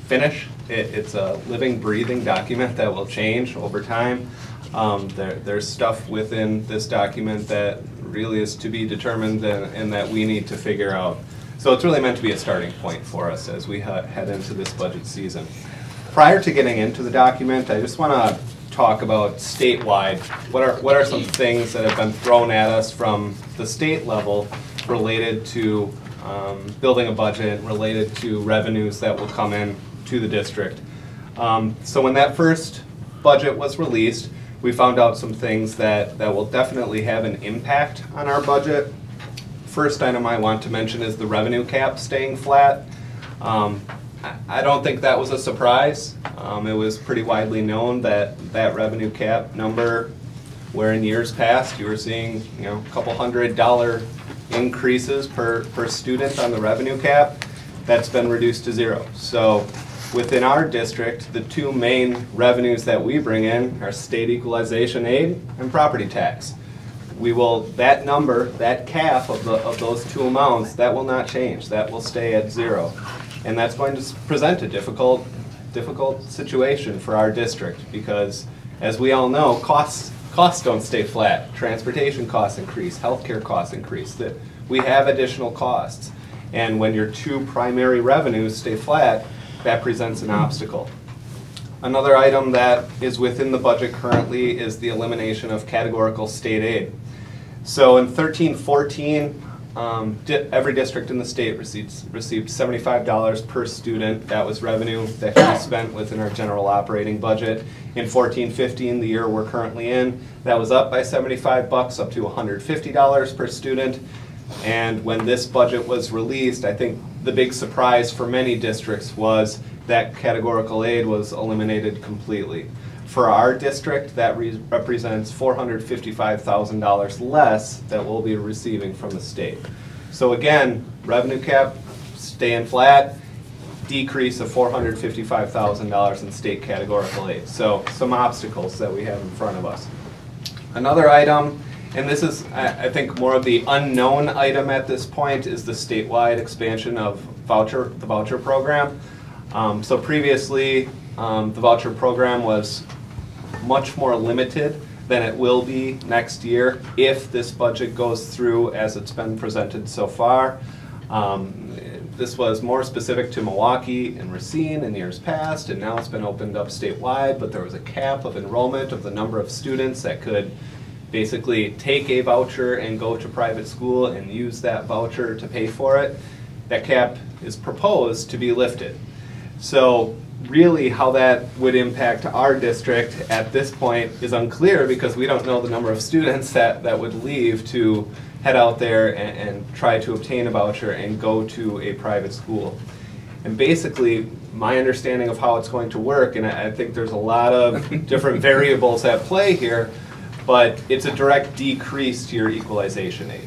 finished. It's a living, breathing document that will change over time. There's stuff within this document that really is to be determined and that we need to figure out. So it's really meant to be a starting point for us as we head into this budget season. Prior to getting into the document, I just want to talk about statewide. What are some things that have been thrown at us from the state level related to building a budget, related to revenues that will come in to the district. So when that first budget was released, we found out some things that will definitely have an impact on our budget. First item I want to mention is the revenue cap staying flat. I don't think that was a surprise. It was pretty widely known that that revenue cap number, where in years past you were seeing a couple $100 increases per student on the revenue cap, that's been reduced to zero. So within our district, the two main revenues that we bring in are state equalization aid and property tax. That number, that cap of those two amounts, that will not change. That will stay at zero. And that's going to present a difficult situation for our district, because as we all know, costs don't stay flat. Transportation costs increase, healthcare costs increase. We have additional costs. And when your two primary revenues stay flat, that presents an obstacle. Another item that is within the budget currently is the elimination of categorical state aid. So in 13-14, every district in the state received $75 per student. That was revenue that could be spent within our general operating budget. In 14-15, the year we're currently in, that was up by $75 up to $150 per student. And when this budget was released, I think the big surprise for many districts was that categorical aid was eliminated completely. For our district, that represents $455,000 less that we'll be receiving from the state. So again, revenue cap staying flat, decrease of $455,000 in state categorical aid. So some obstacles that we have in front of us. Another item, and this is, I think, more of the unknown item at this point, is the statewide expansion of the voucher program. So previously, the voucher program was much more limited than it will be next year if this budget goes through as it's been presented so far. This was more specific to Milwaukee and Racine in years past, and now it's been opened up statewide, but there was a cap of enrollment of the number of students that could basically take a voucher and go to private school and use that voucher to pay for it. That cap is proposed to be lifted. So really how that would impact our district at this point is unclear, because we don't know the number of students that would leave to head out there and try to obtain a voucher and go to a private school. And basically, my understanding of how it's going to work, and I think there's a lot of different variables at play here, but it's a direct decrease to your equalization aid.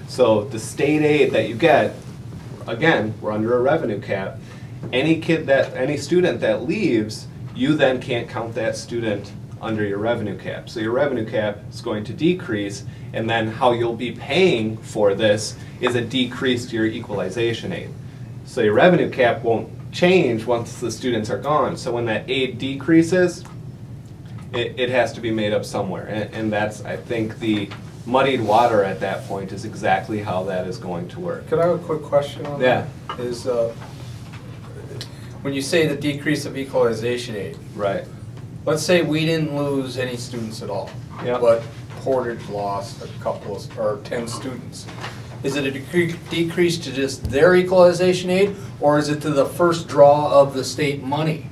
So the state aid that you get, again, we're under a revenue cap. Any student that leaves, you then can't count that student under your revenue cap. So your revenue cap is going to decrease, and then how you'll be paying for this is a decrease to your equalization aid. So your revenue cap won't change once the students are gone. So when that aid decreases, it has to be made up somewhere. And that's, I think, the muddied water at that point is exactly how that is going to work. Could I have a quick question on that? Is when you say the decrease of equalization aid, right? Let's say we didn't lose any students at all, but Portage lost a couple of, or 10 students. Is it a decrease to just their equalization aid, or is it to the first draw of the state money?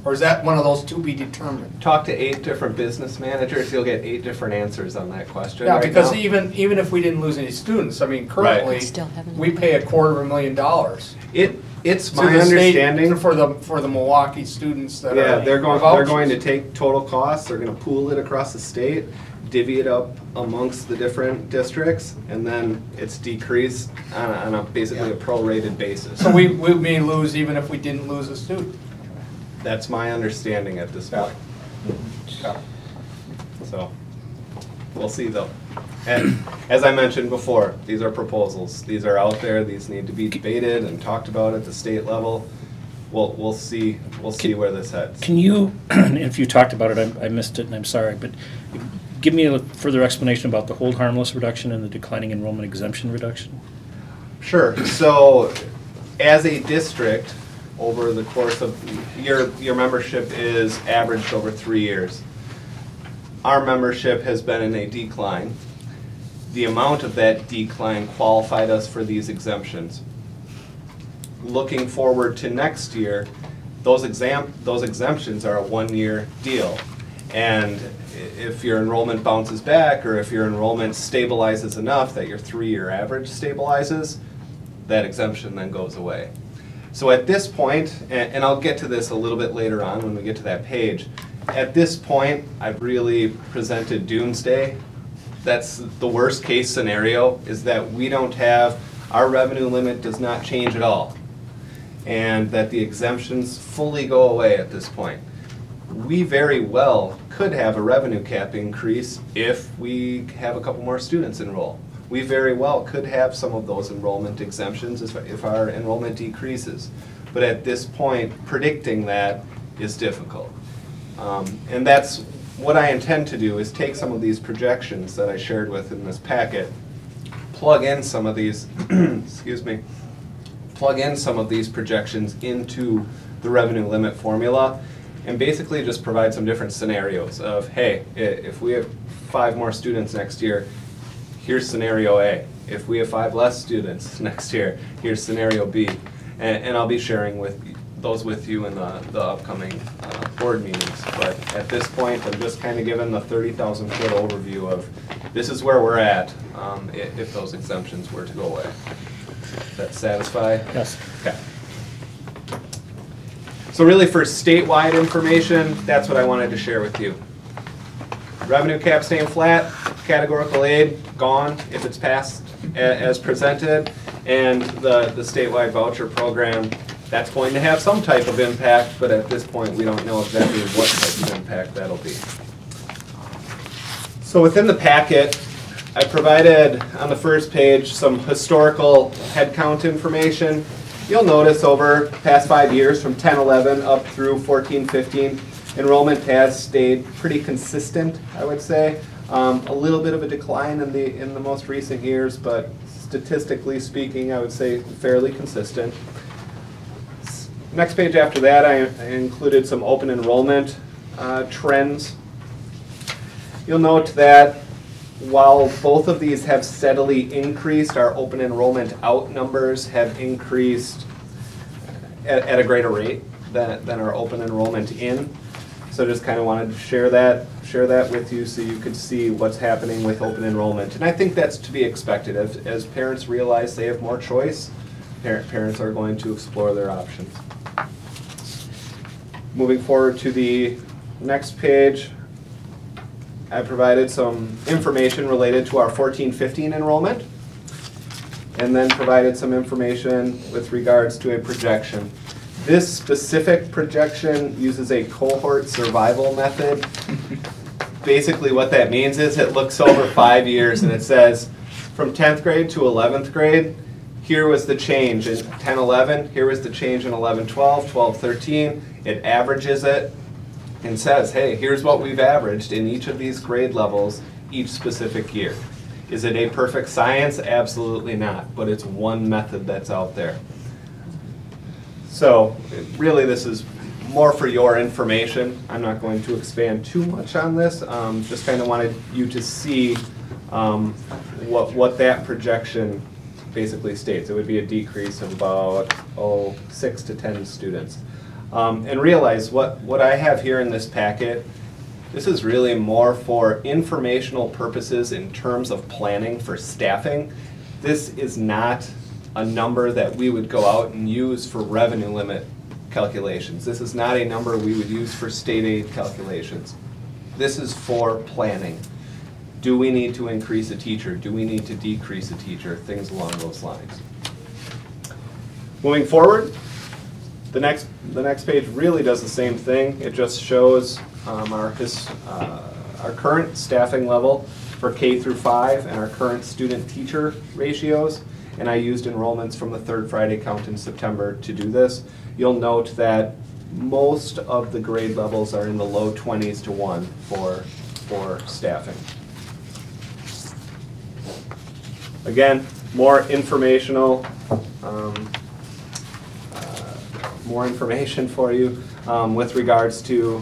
Or is that one of those to be determined? Talk to 8 different business managers, you'll get 8 different answers on that question. Yeah, right because now. even if we didn't lose any students, I mean, currently, Still haven't- we pay $250,000. It's to my the state understanding. For the Milwaukee students that are. Yeah, they're vouchers. going to take total costs, they're gonna pool it across the state, divvy it up amongst the different districts, and then it's decreased on a basically a prorated basis. So we may lose even if we didn't lose a student. That's my understanding at this point. Yeah. So, we'll see though. And as I mentioned before, these are proposals. These are out there, these need to be debated and talked about at the state level. We'll see where this heads. Can you, if you talked about it, I missed it and I'm sorry, but give me a further explanation about the hold harmless reduction and the declining enrollment exemption reduction? Sure, so as a district, over the course of, your membership is averaged over 3 years. Our membership has been in a decline. The amount of that decline qualified us for these exemptions. Looking forward to next year, those exemptions are a 1-year deal. And if your enrollment bounces back, or if your enrollment stabilizes enough that your 3-year average stabilizes, that exemption then goes away. So at this point, and I'll get to this a little bit later on when we get to that page, at this point, I've really presented doomsday. That's the worst case scenario, is that we don't have, our revenue limit does not change at all, and that the exemptions fully go away at this point. We very well could have a revenue cap increase if we have a couple more students enroll. We very well could have some of those enrollment exemptions if our enrollment decreases. But at this point, predicting that is difficult. And that's what I intend to do, is take some of these projections that I shared with in this packet, plug in some of these, excuse me, plug in some of these projections into the revenue limit formula, and basically just provide some different scenarios of, hey, if we have 5 more students next year, here's scenario A. If we have 5 less students next year, here's scenario B. And I'll be sharing those with you in the upcoming board meetings. But at this point, I'm just kind of giving the 30,000 foot overview of this is where we're at if those exemptions were to go away. Does that satisfy? Yes. Okay. So really for statewide information, that's what I wanted to share with you. Revenue cap staying flat, categorical aid gone if it's passed as presented, and the statewide voucher program, that's going to have some type of impact, but at this point we don't know exactly what type of impact that'll be. So within the packet, I provided on the first page some historical headcount information. You'll notice over the past 5 years, from 10-11 up through 14-15, enrollment has stayed pretty consistent, I would say. A little bit of a decline in the most recent years, but statistically speaking, I would say fairly consistent. Next page after that, I included some open enrollment trends. You'll note that while both of these have steadily increased, our open enrollment out numbers have increased at a greater rate than our open enrollment in. So just kind of wanted to share that with you so you could see what's happening with open enrollment. And I think that's to be expected. As parents realize they have more choice, parents are going to explore their options. Moving forward to the next page, I provided some information related to our 14-15 enrollment, and then provided some information with regards to a projection. This specific projection uses a cohort survival method. Basically what that means is it looks over 5 years and it says from 10th grade to 11th grade, here was the change in 10-11, here was the change in 11-12, 12-13. It averages it and says, hey, here's what we've averaged in each of these grade levels each specific year. Is it a perfect science? Absolutely not, but it's one method that's out there. So really this is more for your information. I'm not going to expand too much on this. Just kind of wanted you to see what that projection basically states. It would be a decrease of about 6 to 10 students. And realize what I have here in this packet, this is really more for informational purposes in terms of planning for staffing. This is not a number that we would go out and use for revenue limit calculations. This is not a number we would use for state aid calculations. This is for planning. Do we need to increase a teacher? Do we need to decrease a teacher? Things along those lines. Moving forward, the next page really does the same thing. It just shows our current staffing level for K through 5 and our current student-teacher ratios. And I used enrollments from the third Friday count in September to do this. You'll note that most of the grade levels are in the low 20s to 1 for staffing. Again, more informational, more information for you with regards to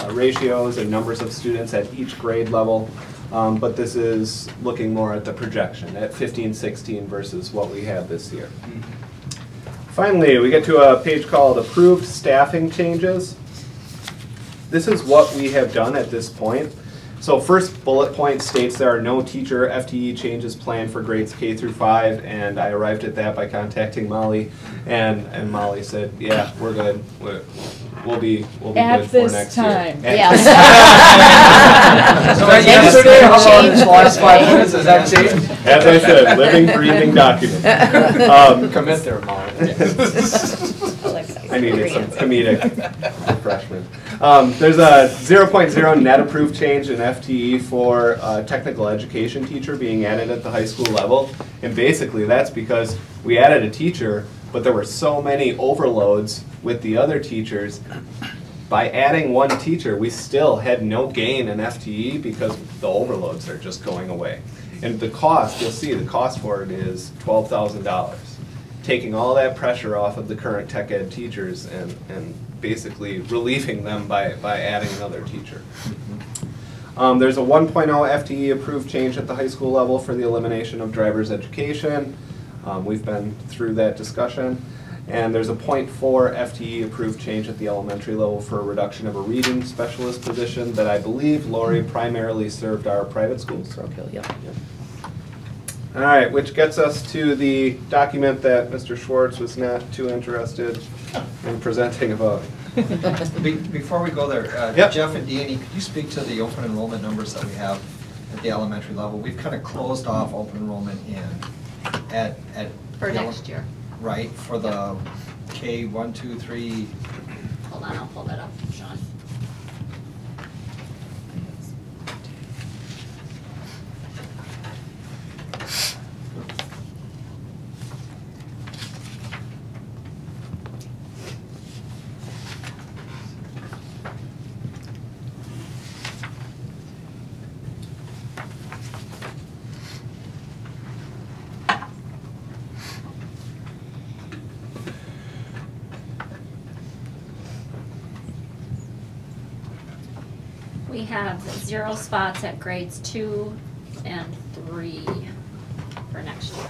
ratios and numbers of students at each grade level. But this is looking more at the projection at 15-16 versus what we had this year. Finally, we get to a page called Approved Staffing Changes. This is what we have done at this point. So first bullet point states there are no teacher FTE changes planned for grades K through 5, and I arrived at that by contacting Molly, and Molly said, yeah, we're good. We'll be good for next year. Yes. So yesterday, how about in the last 5 minutes, has that changed? As I said, living, breathing document. Commit there, Molly. I needed some comedic refreshment. There's a 0.0 net approved change in FTE for a technical education teacher being added at the high school level. And basically that's because we added a teacher, but there were so many overloads with the other teachers. By adding one teacher, we still had no gain in FTE because the overloads are just going away. And the cost, you'll see the cost for it is $12,000. Taking all that pressure off of the current tech ed teachers and basically relieving them by adding another teacher. There's a 1.0 FTE approved change at the high school level for the elimination of driver's education. We've been through that discussion. And there's a 0.4 FTE approved change at the elementary level for a reduction of a reading specialist position that I believe Lori primarily served our private schools. Okay, yeah. All right, which gets us to the document that Mr. Schwartz was not too interested in presenting about. Before we go there, Yep. Jeff and Deanne, could you speak to the open enrollment numbers that we have at the elementary level? We've kind of closed off open enrollment at For the next year. Right, for the K 1, 2, 3. Hold on, I'll pull that up, Sean. We have 0 spots at grades 2 and 3 for next year.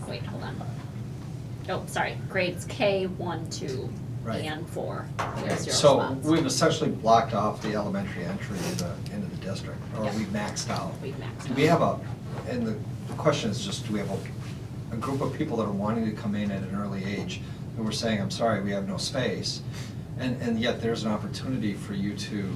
Wait, hold on. Oh, sorry, grades K, 1, 2, Right. and 4. There's 0 So spots. we've essentially blocked off the elementary entry into the district, or Yep. we've maxed out. We've maxed Do out. we have and the question is just, do we have a group of people that are wanting to come in at an early age, and we're saying, I'm sorry, we have no space, and yet there's an opportunity for you to,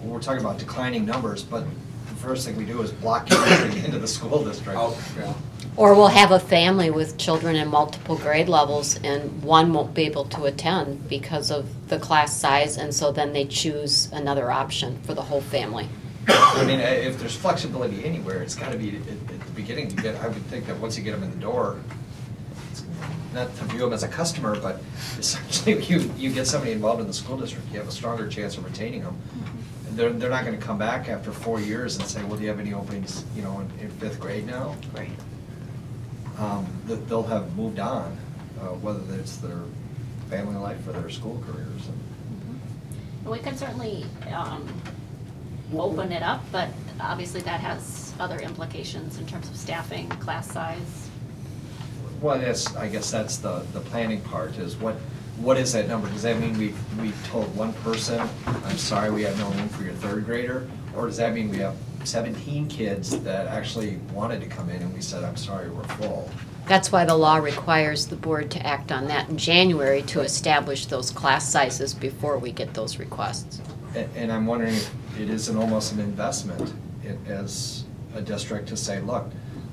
we're talking about declining numbers, but the first thing we do is block you into the school district. Oh, yeah. Or we'll have a family with children in multiple grade levels and one won't be able to attend because of the class size, and so then they choose another option for the whole family. I mean, if there's flexibility anywhere, it's gotta be at the beginning. I would think that once you get them in the door, it's not to view them as a customer, but essentially you get somebody involved in the school district, you have a stronger chance of retaining them. And they're not gonna come back after 4 years and say, well, do you have any openings, you know, in 5th grade now? Right. They'll have moved on, whether it's their family life or their school careers. And we could certainly open it up, but obviously that has other implications in terms of staffing, class size. Well, yes, I guess that's the planning part, is what is that number? Does that mean we told one person, I'm sorry, we have no room for your third grader? Or does that mean we have 17 kids that actually wanted to come in and we said, I'm sorry, we're full? That's why the law requires the board to act on that in January to establish those class sizes before we get those requests. And I'm wondering if it isn't almost an investment as a district to say, look,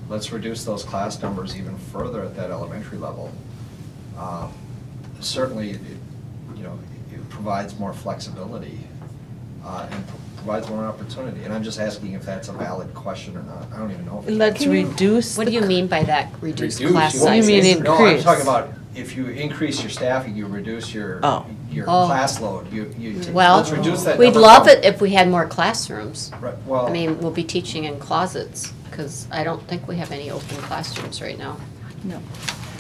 let's reduce those class numbers even further at that elementary level. Certainly, it provides more flexibility and provides more opportunity. And I'm just asking if that's a valid question or not. I don't even know if it's. Let's reduce. What do you mean by that, reduce Reduce, class you sizes? mean increase? No, I'm talking about if you increase your staffing, you reduce your class load. Well, let's reduce that we'd number love from- it if we had more classrooms. Right, well. I mean, we'll be teaching in closets, because I don't think we have any open classrooms right now. No.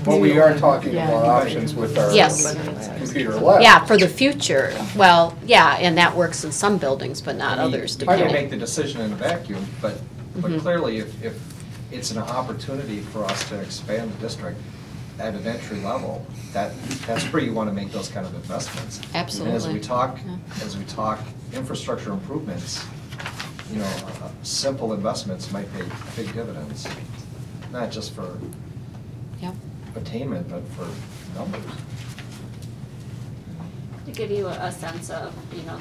But we are talking about options with our Yes. computer lab. Yeah, for the future. Well, yeah, and that works in some buildings, but not I mean, others, you can't depending. make the decision in a vacuum, but Mhm. clearly if it's an opportunity for us to expand the district at an entry level, that's where you want to make those kind of investments. Absolutely. And as we talk infrastructure improvements, simple investments might pay big dividends, not just for Yep. attainment, but for numbers. To give you a sense of,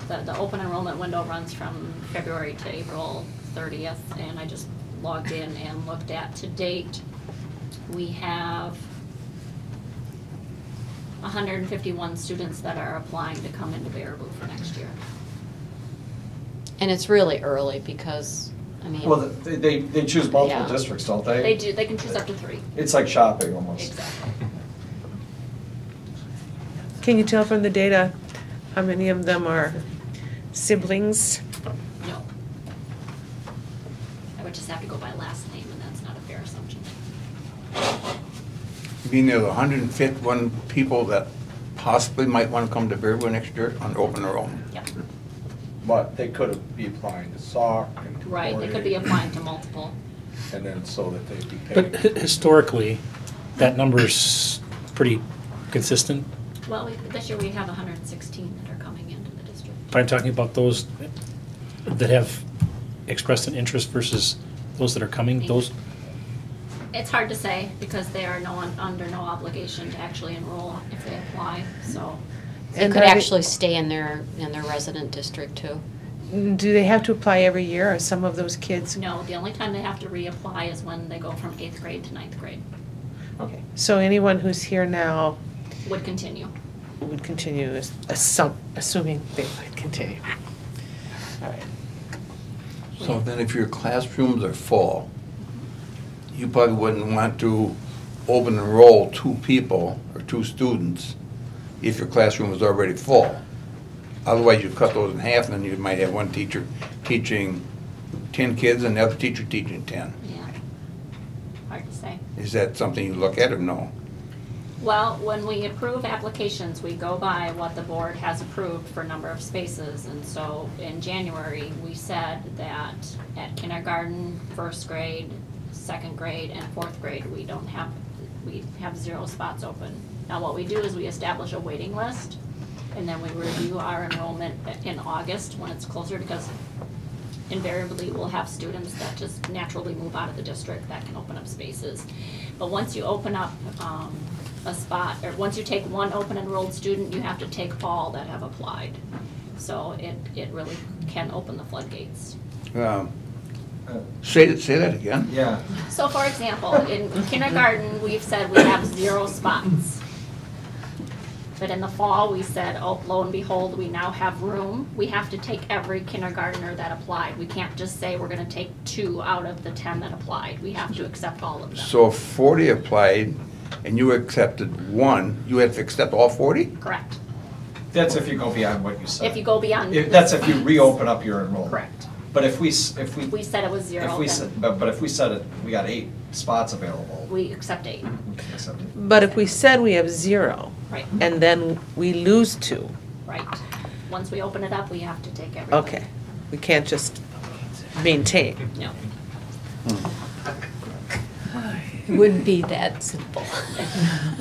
the open enrollment window runs from February to April 30th, and I just logged in and looked at to date, we have 151 students that are applying to come into Baraboo for next year. And it's really early because, I mean. Well, they choose multiple Yeah. districts, don't they? They do, they can choose up to 3. It's like shopping almost. Exactly. Can you tell from the data how many of them are siblings? No. I would just have to go by last name, and that's not a fair assumption. You mean there's 151 people that possibly might want to come to Baraboo next year on open enrollment? Yep. But they could be applying to SOC and to Right, they could be boarding, applying to multiple. and then so that they'd be But paid. historically, that number's pretty consistent. Well, this year we have 116 that are coming into the district. But I'm talking about those that have expressed an interest versus those that are coming, those. It's hard to say because they are under no obligation to actually enroll if they apply, so. They could actually stay in their resident district too. Do they have to apply every year, or some of those kids? No, the only time they have to reapply is when they go from 8th grade to 9th grade. Okay, so anyone who's here now Would continue. would continue, assuming they would continue. All right. So then if your classrooms are full, you probably wouldn't want to open enroll 2 people or 2 students if your classroom was already full. Otherwise, you cut those in half, and then you might have one teacher teaching 10 kids and the other teacher teaching 10. Yeah, hard to say. Is that something you look at or no? Well, when we approve applications, we go by what the board has approved for number of spaces. And so in January, we said that at kindergarten, 1st grade, 2nd grade, and 4th grade, we have 0 spots open. Now, what we do is we establish a waiting list, and then we review our enrollment in August when it's closer, because invariably we'll have students that just naturally move out of the district that can open up spaces. But once you open up a spot, or once you take one open enrolled student, you have to take all that have applied. So it really can open the floodgates. Say that again? Yeah. So for example, in kindergarten, we've said we have 0 spots. But in the fall, we said, oh, lo and behold, we now have room. We have to take every kindergartner that applied. We can't just say we're gonna take 2 out of the 10 that applied. We have to accept all of them. So if 40 applied and you accepted 1, you have to accept all 40? Correct. That's if you go beyond what you said. If you go beyond. That's if you reopen up your enrollment. Correct. But if we We said it was 0, If we then said, but if we said it, we got 8 spots available. we accept 8. We can accept it. But if we said we have 0, Right. and then we lose 2, Right. Once we open it up, we have to take everybody. okay, we can't just maintain. No. Would be that simple.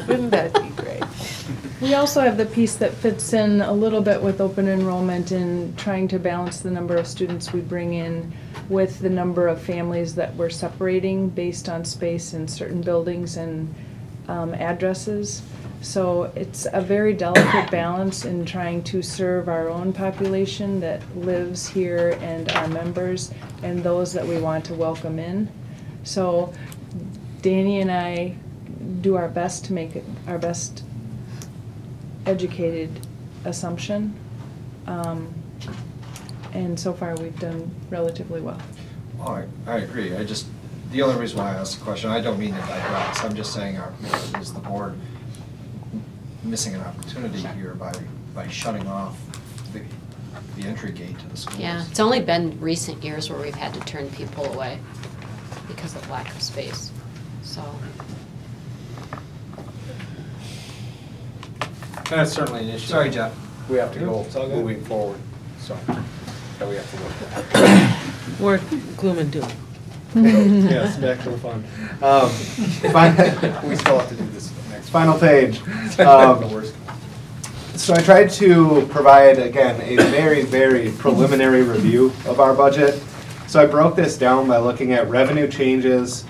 Wouldn't that be great? We also have the piece that fits in a little bit with open enrollment and trying to balance the number of students we bring in with the number of families that we're separating based on space in certain buildings and addresses. So it's a very delicate balance in trying to serve our own population that lives here and our members and those that we want to welcome in. So Danny and I do our best to make it our best educated assumption. And so far we've done relatively well. Oh, I agree. The only reason why I asked the question, I don't mean to digress, I'm just saying, is the board missing an opportunity here by shutting off the entry gate to the schools? Yeah, it's only been recent years where we've had to turn people away because of lack of space, so. That's certainly an issue. Sorry, Jeff. We have to go moving forward, so that we have to look at. More gloom and doom. Yes, back to the fun. We still have to do this next. Final page. So I tried to provide, again, a very, very preliminary review of our budget. So I broke this down by looking at revenue changes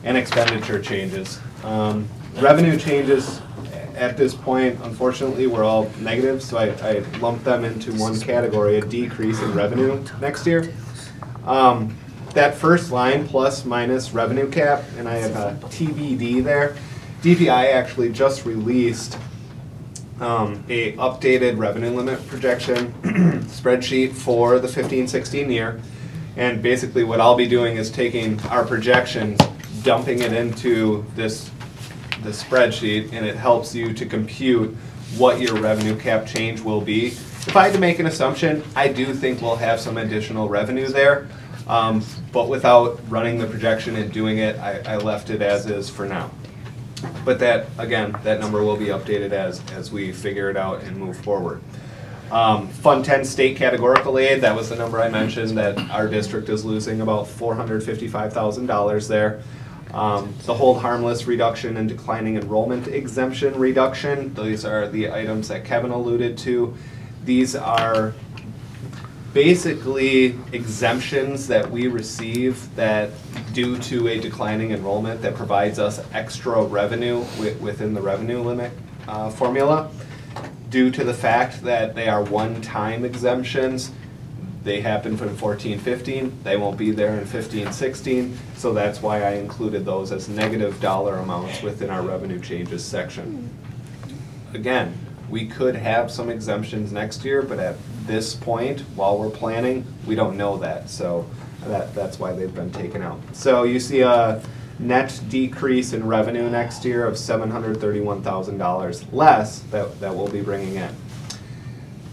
and expenditure changes. Revenue changes at this point, unfortunately, were all negative, so I lumped them into one category, a decrease in revenue next year. That first line, plus minus revenue cap, and I have a TBD there. DPI actually just released a updated revenue limit projection spreadsheet for the 15-16 year. And basically what I'll be doing is taking our projections, dumping it into the spreadsheet, and it helps you to compute what your revenue cap change will be. If I had to make an assumption, I do think we'll have some additional revenue there. But without running the projection and doing it, I left it as is for now. But that, again, that number will be updated as we figure it out and move forward. Fund 10 state categorical aid, that was the number I mentioned, that our district is losing about $455,000 there. The hold harmless reduction and declining enrollment exemption reduction, these are the items that Kevin alluded to. These are basically exemptions that we receive that due to a declining enrollment that provides us extra revenue within the revenue limit formula. Due to the fact that they are one-time exemptions, they happen from 14-15, they won't be there in 15-16, so that's why I included those as negative dollar amounts within our revenue changes section. Again, we could have some exemptions next year, but at this point, while we're planning, we don't know that, so that's why they've been taken out. So you see a net decrease in revenue next year of $731,000 less that we'll be bringing in.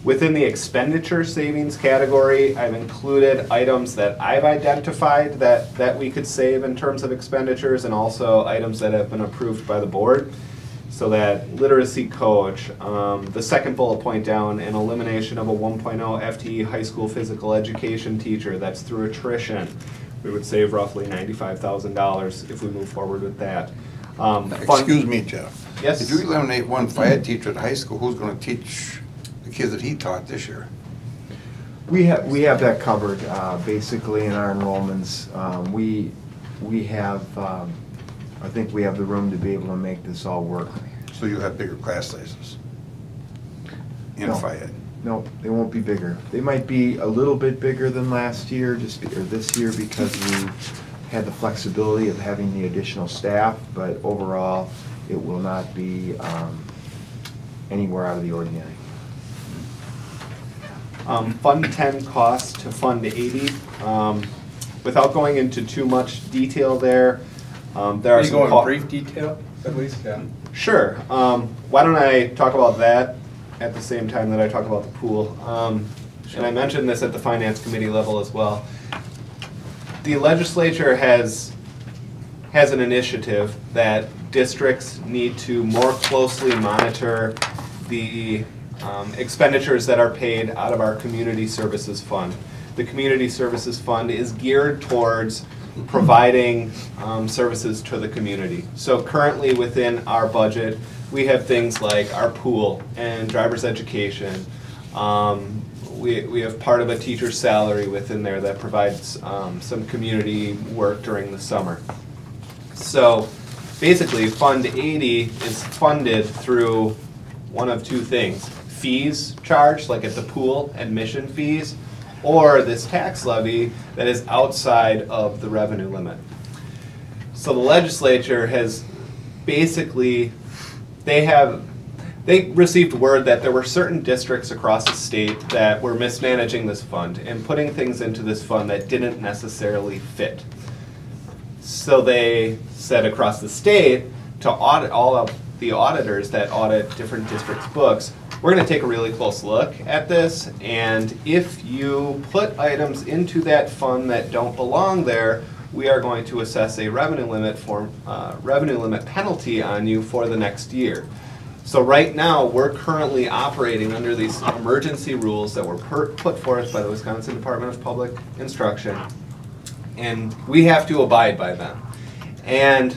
Within the expenditure savings category, I've included items that I've identified that we could save in terms of expenditures, and also items that have been approved by the board. So that literacy coach, the second bullet point down, an elimination of a 1.0 FTE high school physical education teacher, that's through attrition. We would save roughly $95,000 if we move forward with that. Excuse me, Jeff. Yes? If you eliminate one FIAD teacher at high school, who's going to teach the kids that he taught this year? We have that covered, basically in our enrollments. We have, I think we have the room to be able to make this all work. So you have bigger class sizes in FIAD? No, they won't be bigger. They might be a little bit bigger than last year, or this year, because we had the flexibility of having the additional staff, but overall, it will not be anywhere out of the ordinary. Fund 10 costs to Fund 80. Without going into too much detail there, there are some... Can you go in brief detail, at least? Yeah. Sure. Why don't I talk about that at the same time that I talk about the pool? And I mentioned this at the Finance Committee level as well. The legislature has an initiative that districts need to more closely monitor the expenditures that are paid out of our Community Services Fund. The Community Services Fund is geared towards providing services to the community. So currently within our budget, we have things like our pool and driver's education. We have part of a teacher's salary within there that provides some community work during the summer. So basically, Fund 80 is funded through one of two things: fees charged, like at the pool, admission fees, or this tax levy that is outside of the revenue limit. So the legislature has basically, they received word that there were certain districts across the state that were mismanaging this fund and putting things into this fund that didn't necessarily fit. So they said across the state to audit all of the auditors that audit different districts' books, we're going to take a really close look at this, and if you put items into that fund that don't belong there, we are going to assess a revenue limit penalty on you for the next year. So right now, we're currently operating under these emergency rules that were put forth by the Wisconsin Department of Public Instruction, and we have to abide by them. And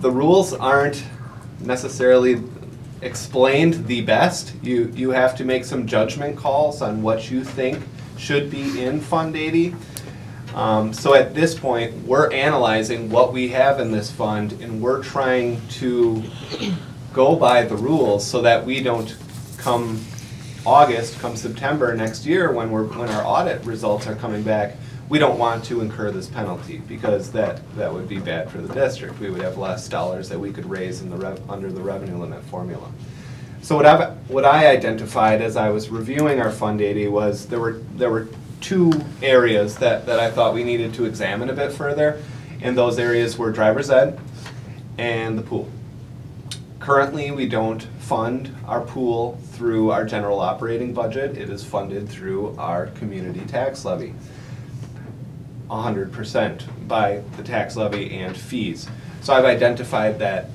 the rules aren't necessarily explained the best. You have to make some judgment calls on what you think should be in Fund 80. So at this point, we're analyzing what we have in this fund, and we're trying to go by the rules so that we don't come August, come September next year when our audit results are coming back, we don't want to incur this penalty, because that would be bad for the district. We would have less dollars that we could raise in under the revenue limit formula. So what I identified as I was reviewing our Fund 80 was there were two areas that I thought we needed to examine a bit further, and those areas were driver's ed and the pool. Currently, we don't fund our pool through our general operating budget. It is funded through our community tax levy, 100% by the tax levy and fees. So I've identified that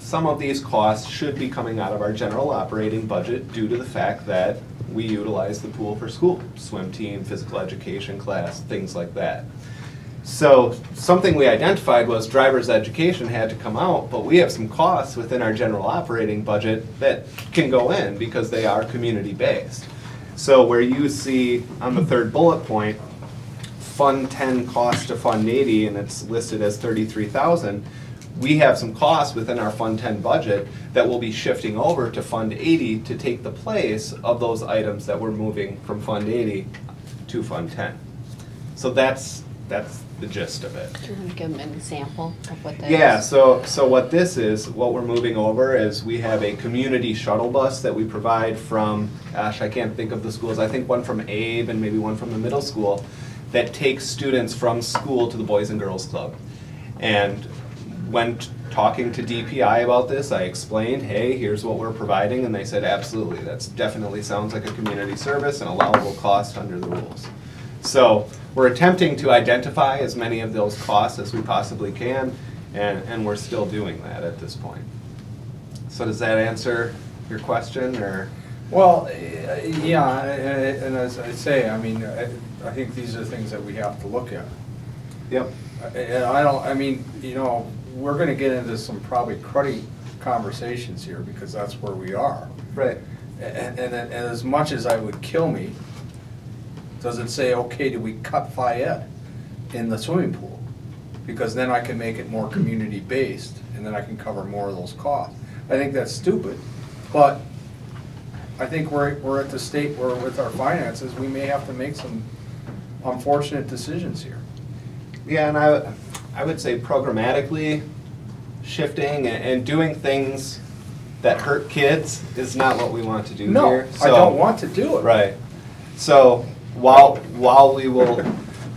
some of these costs should be coming out of our general operating budget due to the fact that we utilize the pool for school, swim team, physical education class, things like that. So something we identified was driver's education had to come out, but we have some costs within our general operating budget that can go in because they are community-based. So where you see on the third bullet point, Fund 10 cost to Fund 80, and it's listed as $33,000, we have some costs within our Fund 10 budget that will be shifting over to Fund 80 to take the place of those items that we're moving from Fund 80 to Fund 10. So that's the gist of it. Do you want to give them an example of what that is? Yeah, so what this is, what we're moving over is we have a community shuttle bus that we provide from, gosh, I can't think of the schools, I think one from Abe and maybe one from the middle school, that takes students from school to the Boys and Girls Club. And when talking to DPI about this, I explained, hey, here's what we're providing, and they said, absolutely, that definitely sounds like a community service and allowable cost under the rules. So we're attempting to identify as many of those costs as we possibly can, and we're still doing that at this point. So does that answer your question, or? Well, yeah, and as I say, I mean, I think these are things that we have to look at. Yep. And we're gonna get into some probably cruddy conversations here because that's where we are. Right. And as much as I would kill me, does it say, okay, do we cut Phi Ed in the swimming pool? Because then I can make it more community-based, and then I can cover more of those costs. I think that's stupid, but I think we're at the state where with our finances, we may have to make some unfortunate decisions here. Yeah, and I would say programmatically shifting and doing things that hurt kids is not what we want to do here. No, I don't want to do it. Right. So while we will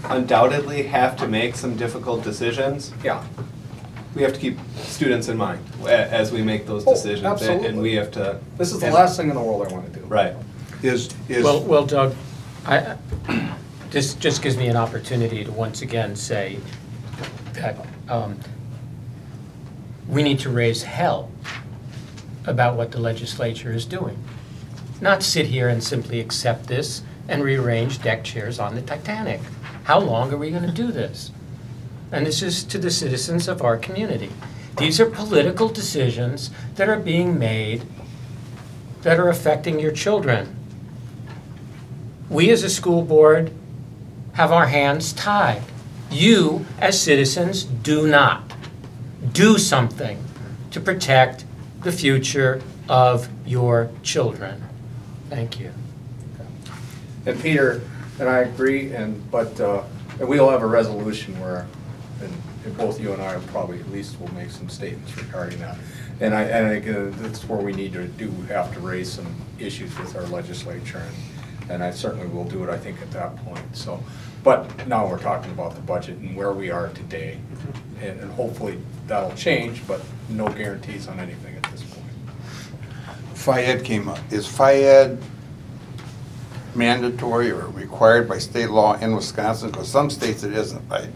undoubtedly have to make some difficult decisions, yeah, we have to keep students in mind as we make those decisions. Absolutely. And we have to. This is the last thing in the world I want to do. Right. Well, Doug, this just gives me an opportunity to once again say that we need to raise hell about what the legislature is doing. Not sit here and simply accept this and rearrange deck chairs on the Titanic. How long are we going to do this? And this is to the citizens of our community. These are political decisions that are being made that are affecting your children. We as a school board have our hands tied. You, as citizens, do not. Do something to protect the future of your children. Thank you. And Peter, and I agree, but we'll have a resolution where, and both you and I probably at least will make some statements regarding that. And I think that's where we need to have to raise some issues with our legislature, and I certainly will do it, I think, at that point. So, but now we're talking about the budget and where we are today, and hopefully that'll change, but no guarantees on anything at this point. FIAD came up. Is FIAD mandatory or required by state law in Wisconsin? Because some states it isn't. I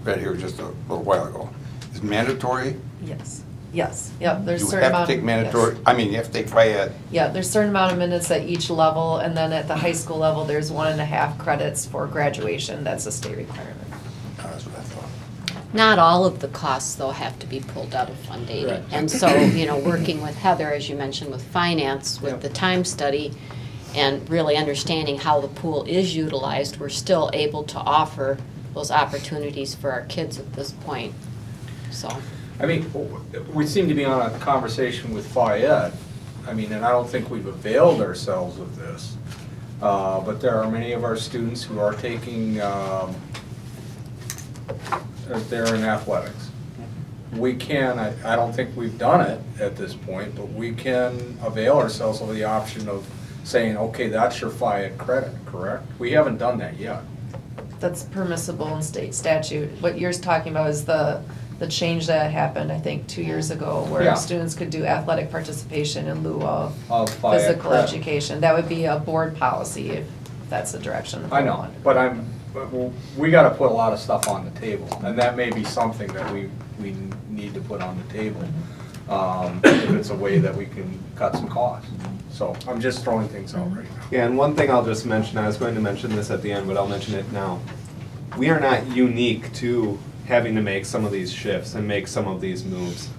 read here just a little while ago. Is it mandatory? Yes. Yes. Yep. There's You certain have amount. to take mandatory. Yes. I mean, you have to take FIAD. Yeah, there's a certain amount of minutes at each level, and then at the high school level, there's 1.5 credits for graduation. That's a state requirement. That's what I thought. Not all of the costs, though, have to be pulled out of Fund 80. Right. And so, working with Heather, as you mentioned, with finance, with the time study, and really understanding how the pool is utilized, we're still able to offer those opportunities for our kids at this point. So. I mean, we seem to be on a conversation with FIAD. I mean, and I don't think we've availed ourselves of this. But there are many of our students who are taking, they're in athletics. We can, I don't think we've done it at this point, but we can avail ourselves of the option of saying, okay, that's your FIAD credit, correct? We haven't done that yet. That's permissible in state statute. What you're talking about is the change that happened, I think, 2 years ago, where Yeah. students could do athletic participation in lieu of FIAD physical credit. education. That would be a board policy if that's the direction the I board know, wanted. but we gotta put a lot of stuff on the table, and that may be something that we need to put on the table. If it's a way that we can cut some costs. So I'm just throwing things out right now. Yeah, and one thing I'll just mention, I was going to mention this at the end, but I'll mention it now. We are not unique to having to make some of these shifts and make some of these moves.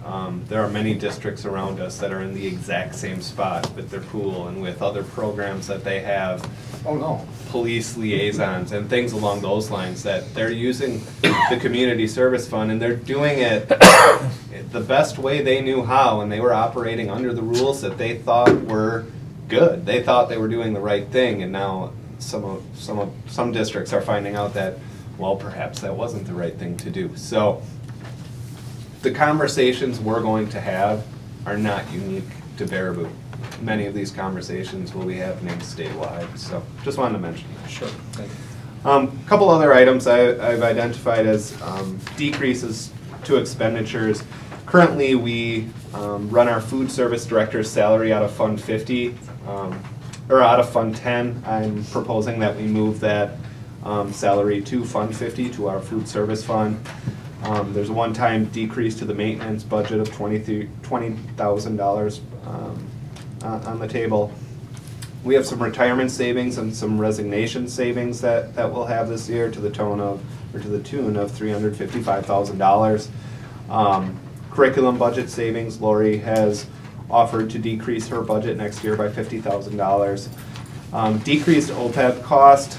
There are many districts around us that are in the exact same spot with their pool and with other programs that they have. Oh, no. Police liaisons and things along those lines, that they're using the community service fund and they're doing it the best way they knew how, and they were operating under the rules that they thought were good. They thought they were doing the right thing, and now some districts are finding out that, well, perhaps that wasn't the right thing to do. So the conversations we're going to have are not unique to Baraboo. Many of these conversations will be happening statewide, so just wanted to mention that. Sure, thank you. Couple other items I've identified as decreases to expenditures. Currently, we run our food service director's salary out of Fund 50, or out of Fund 10. I'm proposing that we move that salary to Fund 50, to our food service fund. There's a one-time decrease to the maintenance budget of $20,000 on the table. We have some retirement savings and some resignation savings that we'll have this year to the tune of $355,000. Curriculum budget savings, Lori has offered to decrease her budget next year by $50,000. Decreased OPEB cost,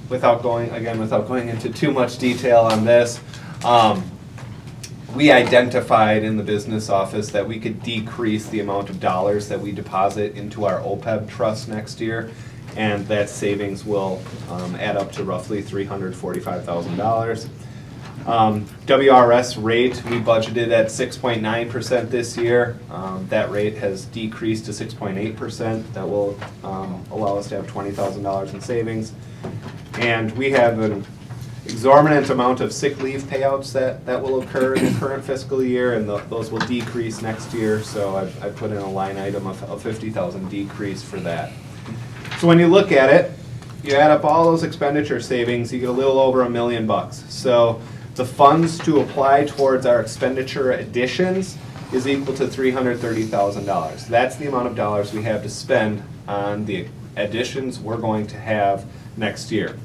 without going into too much detail on this, we identified in the business office that we could decrease the amount of dollars that we deposit into our OPEB trust next year, and that savings will add up to roughly $345,000. WRS rate, we budgeted at 6.9% this year. That rate has decreased to 6.8%. That will allow us to have $20,000 in savings. And we have an exorbitant amount of sick leave payouts that will occur in the current fiscal year, and those will decrease next year. So I put in a line item of $50,000 decrease for that. So when you look at it, you add up all those expenditure savings, you get a little over $1 million. So the funds to apply towards our expenditure additions is equal to $330,000. That's the amount of dollars we have to spend on the additions we're going to have next year.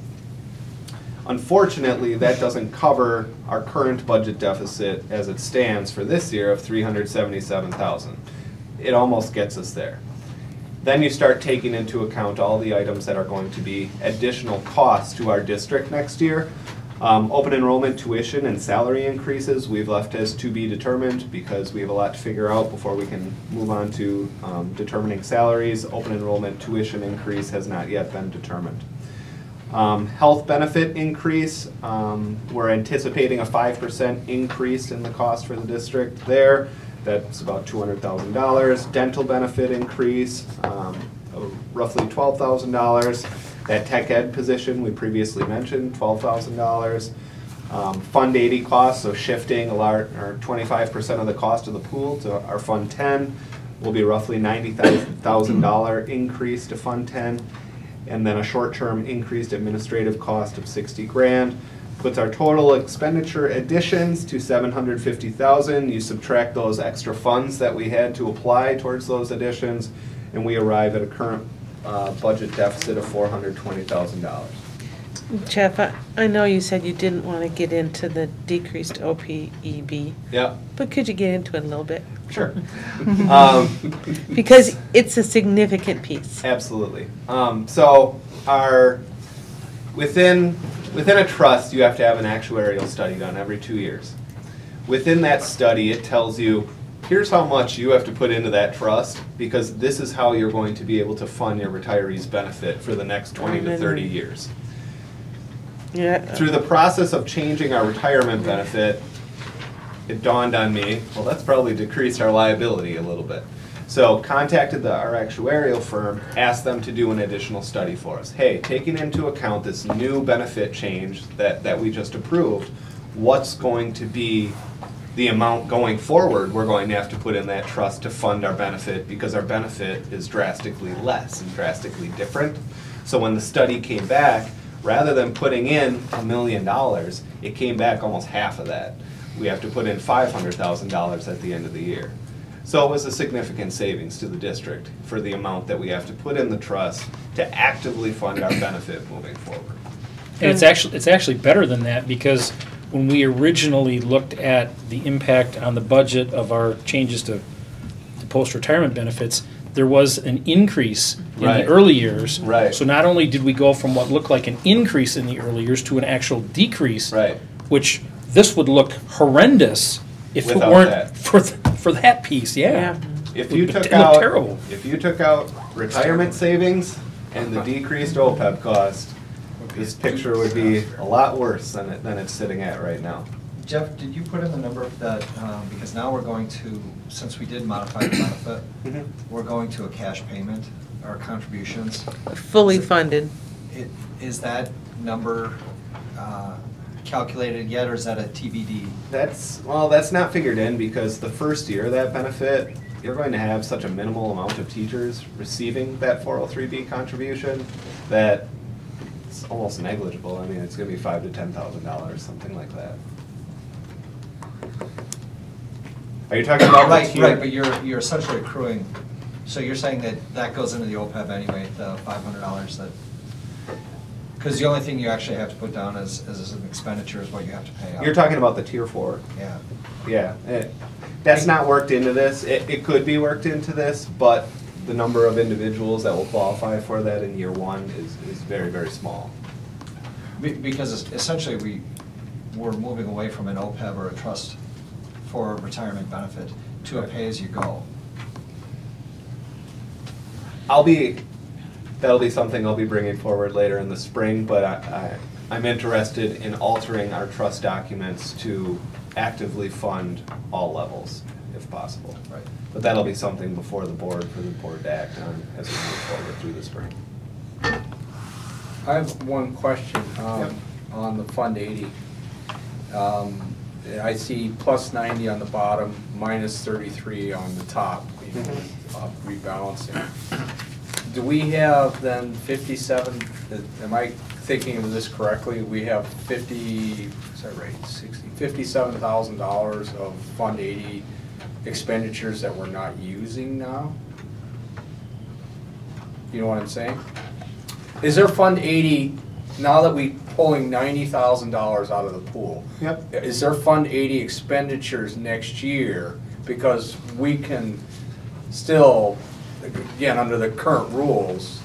Unfortunately, that doesn't cover our current budget deficit as it stands for this year of $377,000. It almost gets us there. Then you start taking into account all the items that are going to be additional costs to our district next year. Open enrollment tuition and salary increases we've left as to be determined because we have a lot to figure out before we can move on to determining salaries. Open enrollment tuition increase has not yet been determined. Health benefit increase, we're anticipating a 5% increase in the cost for the district there. That's about $200,000. Dental benefit increase, roughly $12,000. That tech ed position we previously mentioned, $12,000. Fund 80 costs, so shifting or 25% of the cost of the pool to our Fund 10 will be roughly $90,000 increase to Fund 10. And then a short-term increased administrative cost of $60,000. Puts our total expenditure additions to $750,000. You subtract those extra funds that we had to apply towards those additions, and we arrive at a current budget deficit of $420,000. Jeff, I know you said you didn't want to get into the decreased OPEB. Yeah. But could you get into it a little bit? Sure. Because it's a significant piece. Absolutely. So within a trust, you have to have an actuarial study done every 2 years. Within that study, it tells you, here's how much you have to put into that trust because this is how you're going to be able to fund your retirees' benefit for the next 20 to 30 years. Yeah. Through the process of changing our retirement benefit, it dawned on me, well, that's probably decreased our liability a little bit. So contacted our actuarial firm, asked them to do an additional study for us. Hey, taking into account this new benefit change that we just approved, what's going to be the amount going forward we're going to have to put in that trust to fund our benefit because our benefit is drastically less and drastically different. So when the study came back, rather than putting in $1 million, it came back almost half of that. We have to put in $500,000 at the end of the year. So it was a significant savings to the district for the amount that we have to put in the trust to actively fund our benefit moving forward. And it's actually better than that because when we originally looked at the impact on the budget of our changes to post-retirement benefits, there was an increase in the early years. Right. So not only did we go from what looked like an increase in the early years to an actual decrease, which this would look horrendous if Without it weren't that. for that piece. Yeah. If you It would took look out terrible. if you took out retirement savings and the decreased OPEB cost, this picture would be a lot worse than it's sitting at right now. Jeff, did you put in the number that, because now we're going to, since we did modify the benefit, we're going to a cash payment, or contributions. Fully funded. Is that number calculated yet, or is that a TBD? That's not figured in because the first year of that benefit, you're going to have such a minimal amount of teachers receiving that 403B contribution that it's almost negligible. I mean, it's going to be $5,000 to $10,000, something like that. Are you talking about right? But you're essentially accruing. So you're saying that goes into the OPEB anyway, the $500 that. Because the only thing you actually have to put down as an expenditure is what you have to pay out. You're talking about the Tier 4. Yeah. Yeah. That's not worked into this. It could be worked into this, but the number of individuals that will qualify for that in year one is very, very small. Because essentially we're moving away from an OPEB or a trust for retirement benefit to a pay-as-you-go. That'll be something I'll be bringing forward later in the spring, but I'm interested in altering our trust documents to actively fund all levels, if possible. Right. But that'll be something for the board to act on as we move forward through the spring. I have one question on the Fund 80. I see plus 90 on the bottom, minus 33 on the top, rebalancing. Do we have then 57, am I thinking of this correctly? We have 50, is that right, 60, $57,000 of Fund 80 expenditures that we're not using now? You know what I'm saying? is there Fund 80, now that we pulling $90,000 out of the pool? Yep. Is there Fund 80 expenditures next year? Because we can still, again, under the current rules.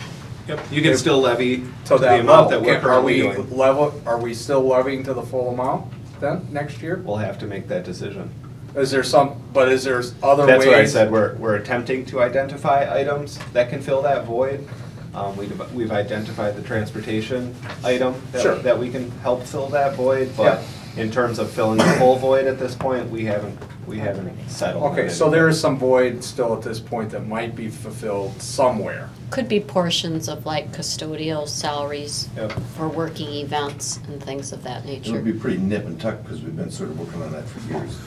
Yep, you can still levy to the amount that we're Are currently we doing. are we still levying to the full amount then, next year? We'll have to make that decision. Is there is there other ways? That's what I said, we're attempting to identify items that can fill that void. We've identified the transportation item that we can help fill that void, but in terms of filling the full void at this point, we haven't settled. on Okay, it. so there is some void still at this point that might be fulfilled somewhere. Could be portions of like custodial salaries for working events and things of that It nature. would be pretty nip and tuck because we've been sort of working on that for years.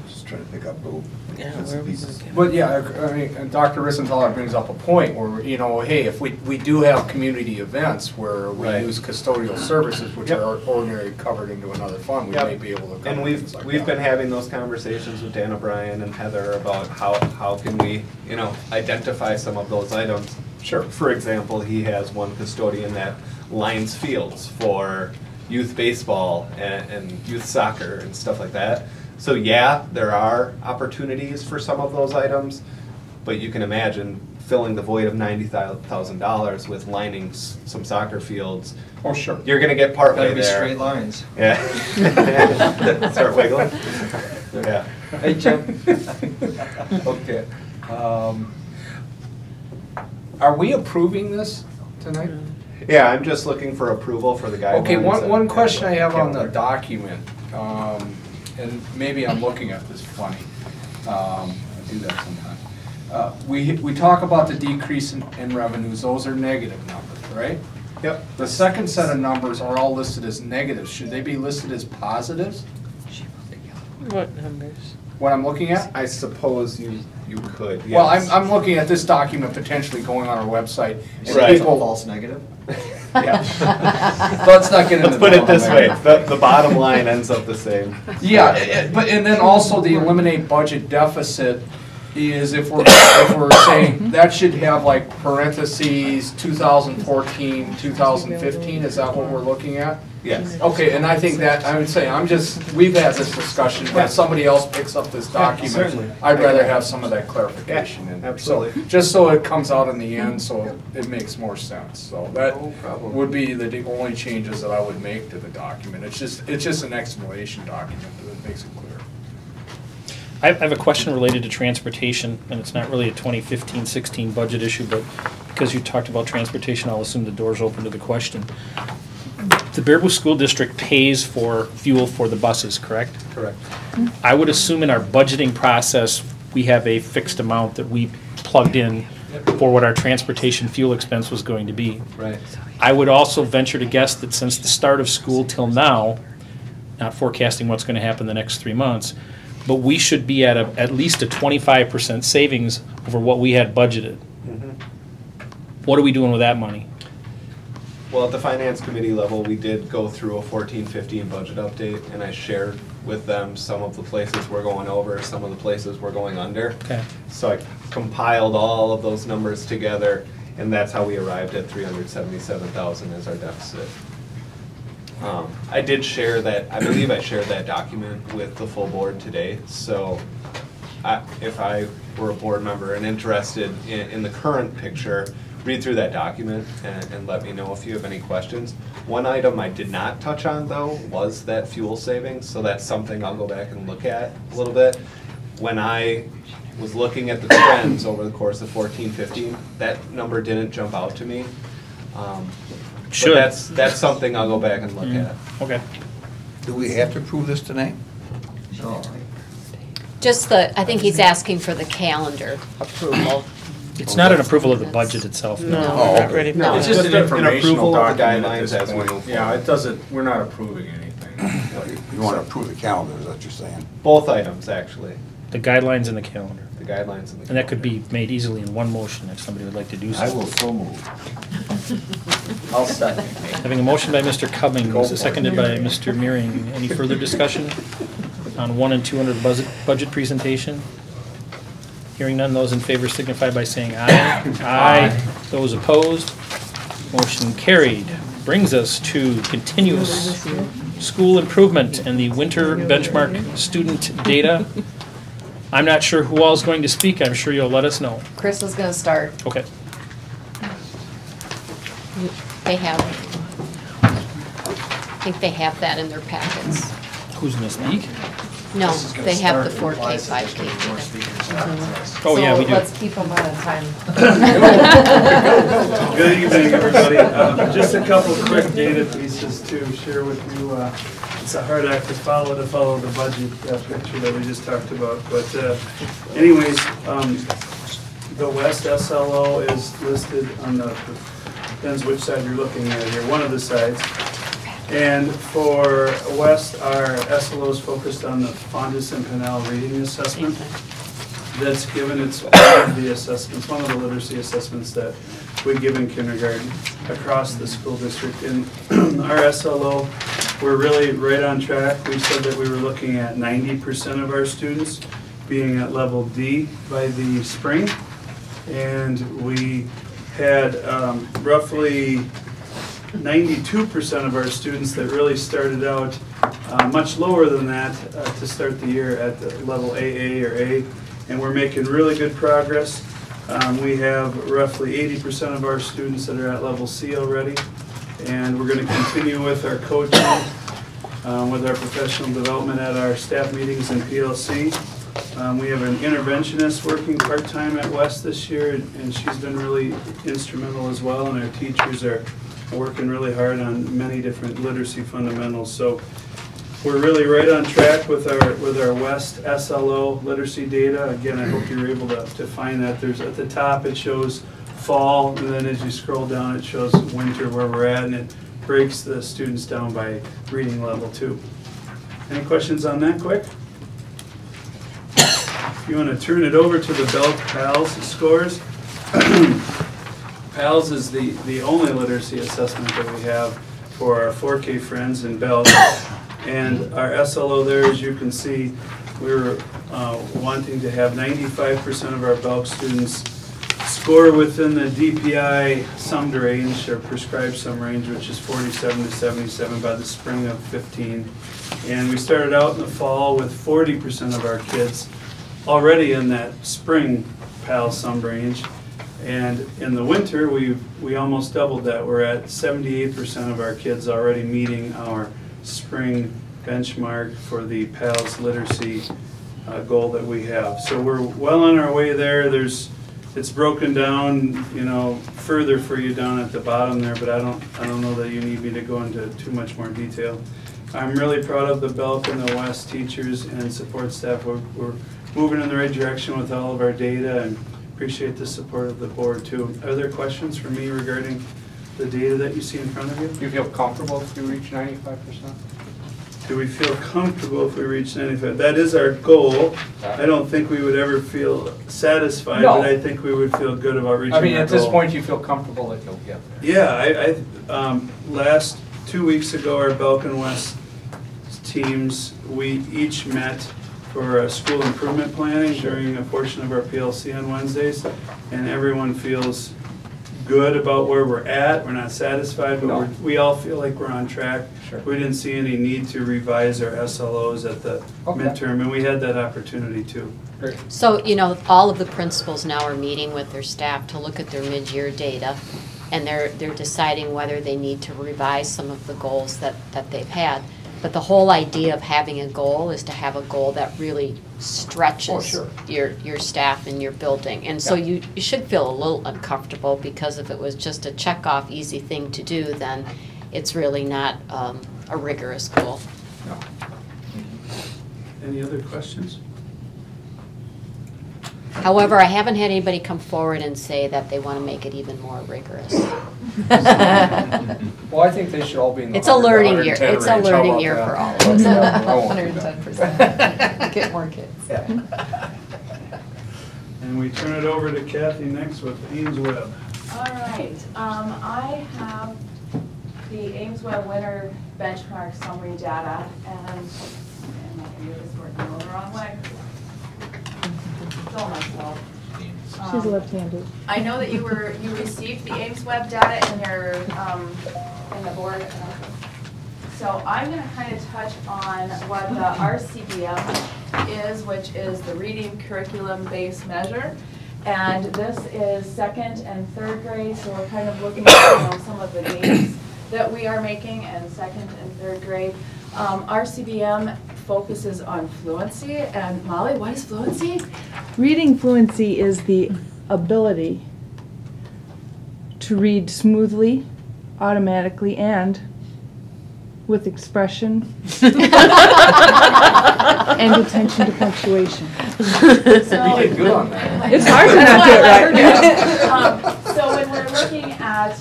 Just trying to pick up little bits and pieces. But yeah, I mean, and Dr. Rissenthaler brings up a point where, you know, hey, if we do have community events where we use custodial services, which are ordinarily covered into another fund, we may be able to cover And things like we've that. been having those conversations with Dan O'Brien and Heather about how can we, you know, identify some of those items. Sure. For example, he has one custodian that lines fields for youth baseball and youth soccer and stuff like that. So yeah, there are opportunities for some of those items, but you can imagine filling the void of $90,000 with lining some soccer fields. Oh, sure. You're gonna get partway Gotta be there. straight lines. Yeah. Start wiggling. Yeah. Hey, Jim. Okay. Are we approving this tonight? Yeah, I'm just looking for approval for the guidelines. Okay, one and- question I have on the calendar. document, and maybe I'm looking at this funny. I do that sometimes. We talk about the decrease in revenues, those are negative numbers, right? Yep. The second set of numbers are all listed as negatives. Should they be listed as positives? What numbers? What I'm looking at? I suppose you could, yes. Well, I'm looking at this document potentially going on our website. And Right. people, False negative? yeah. Let's not get into Let's put it this way, the the bottom line ends up the same. Yeah, and then also the eliminate budget deficit is if we're saying that should have like parentheses 2014, 2015, is that what we're looking at? Yes. Okay, and I think that, I would say, we've had this discussion, but if somebody else picks up this document, certainly. I'd rather have some of that clarification in there. absolutely. So, just so it comes out in the end, so it makes more sense. So that would be the only changes that I would make to the document. It's just an explanation document that makes it clear. I have a question related to transportation, and it's not really a 2015-16 budget issue, but because you talked about transportation, I'll assume the door's open to the question. The Baraboo School District pays for fuel for the buses, correct? Correct. I would assume in our budgeting process, we have a fixed amount that we plugged in for what our transportation fuel expense was going to be. Right. I would also venture to guess that since the start of school till now, not forecasting what's going to happen the next 3 months, but we should be at least a 25% savings over what we had budgeted. Mhm. What are we doing with that money? Well, at the finance committee level, we did go through a 14-15 budget update, and I shared with them some of the places we're going over, some of the places we're going under. Okay. So I compiled all of those numbers together, and that's how we arrived at 377,000 as our deficit. I did share that, I believe I shared that document with the full board today, so if I were a board member and interested in the current picture, read through that document and let me know if you have any questions. One item I did not touch on though was that fuel savings, so that's something I'll go back and look at a little bit. When I was looking at the trends over the course of 14-15, that number didn't jump out to me. Should. But that's something I'll go back and look at. Okay. Do we have to approve this tonight? No. Just I think he's asking for the calendar approval. It's not an approval of the budget itself. No. Oh, Not ready. No, it's just an an informational approval of the document at guidelines this as we point. move Yeah, it doesn't, we're not approving anything. You want to approve the calendar, is that what you're saying? Both items, actually, The guidelines and the calendar. the guidelines and the. And that could be made easily in one motion if somebody would like to do so. I will so move. I'll second. Having a motion by Mr. Go Cummings, for it. seconded by Mr. Mearing. Any further discussion on 1 and 2 under the budget presentation? Hearing none, those in favor signify by saying aye. Aye. Those opposed? Motion carried. Brings us to continuous school improvement and the winter benchmark student data. I'm not sure who all is going to speak. I'm sure you'll let us know. Chris is gonna start. Okay. They have, I think they have that in their packets. Who's going to speak? No, they have the 4K, 5K. Oh, yeah, we do. So let's keep them on time. Good evening, everybody. Just a couple quick data pieces to share with you. It's a hard act to follow the budget picture that we just talked about. But anyways, the West SLO is listed on the, depends which side you're looking at here, one of the sides. And for West, our SLO is focused on the Fondas and Pinnell reading assessment. That's given, it's one of the assessments, one of the literacy assessments that we give in kindergarten across the school district. In our SLO, we're really right on track. We said that we were looking at 90% of our students being at level D by the spring. And we had roughly 92% of our students that really started out much lower than that to start the year at the level AA or A, and we're making really good progress. We have roughly 80% of our students that are at level C already, and we're going to continue with our coaching, with our professional development at our staff meetings in PLC. We have an interventionist working part-time at West this year, and she's been really instrumental as well, and our teachers are working really hard on many different literacy fundamentals. So we're really right on track with our West SLO literacy data. Again, I hope you were able to find that. There's at the top it shows fall, and then as you scroll down it shows winter where we're at, and it breaks the students down by reading level too. Any questions on that quick? If you want to turn it over to the Belk PALS scores. PALS is the only literacy assessment that we have for our 4K friends in Belk. And our SLO there, as you can see, we were wanting to have 95% of our Belk students score within the DPI summed range, or prescribed sum range, which is 47 to 77 by the spring of 15. And we started out in the fall with 40% of our kids already in that spring PALS sum range. And in the winter, we almost doubled that. We're at 78% of our kids already meeting our spring benchmark for the PALS literacy goal that we have. So we're well on our way there. It's broken down, further for you down at the bottom there, but I don't know that you need me to go into too much more detail. I'm really proud of the Belk and the West teachers and support staff. We're moving in the right direction with all of our data, and appreciate the support of the board too. Are there questions for me regarding the data that you see in front of you? Do you feel comfortable if you reach 95%? Do we feel comfortable if we reach 95? That is our goal. I don't think we would ever feel satisfied, No. but I think we would feel good about reaching our goal. At this point, you feel comfortable that you'll get there? Yeah, last 2 weeks ago, our Belk and West teams, we each met for school improvement planning during a portion of our PLC on Wednesdays, and everyone feels good about where we're at. We're not satisfied, but we all feel like we're on track. Sure. We didn't see any need to revise our SLOs at the midterm, and we had that opportunity too. Great. So, all of the principals now are meeting with their staff to look at their mid-year data, and they're deciding whether they need to revise some of the goals that they've had. But the whole idea of having a goal is to have a goal that really stretches your staff and your building. And so you should feel a little uncomfortable, because if it was just a check-off easy thing to do, then it's really not a rigorous goal. No. Any other questions? However, I haven't had anybody come forward and say that they want to make it even more rigorous. Well, I think they should all be in the It's a learning year. 110 It's a range. How learning about year that? for all of us. I won't do that. 110%. Get more kids. And we turn it over to Kathy next with Ames Web. All right, I have the Ames Web winter benchmark summary data, and my computer's working all the wrong way. It's all my fault. She's left-handed. I know that you received the Ames Web data in your, in the board. So I'm gonna kind of touch on what the RCBM is, which is the Reading Curriculum-Based Measure. And this is 2nd and 3rd grade, so we're kind of looking at some of the gains that we are making in 2nd and 3rd grade. RCBM focuses on fluency, and Molly, what is fluency? Reading fluency is the ability to read smoothly, automatically, and with expression and attention to punctuation. So, You did good on that. It's hard to not do it right. So when we're looking at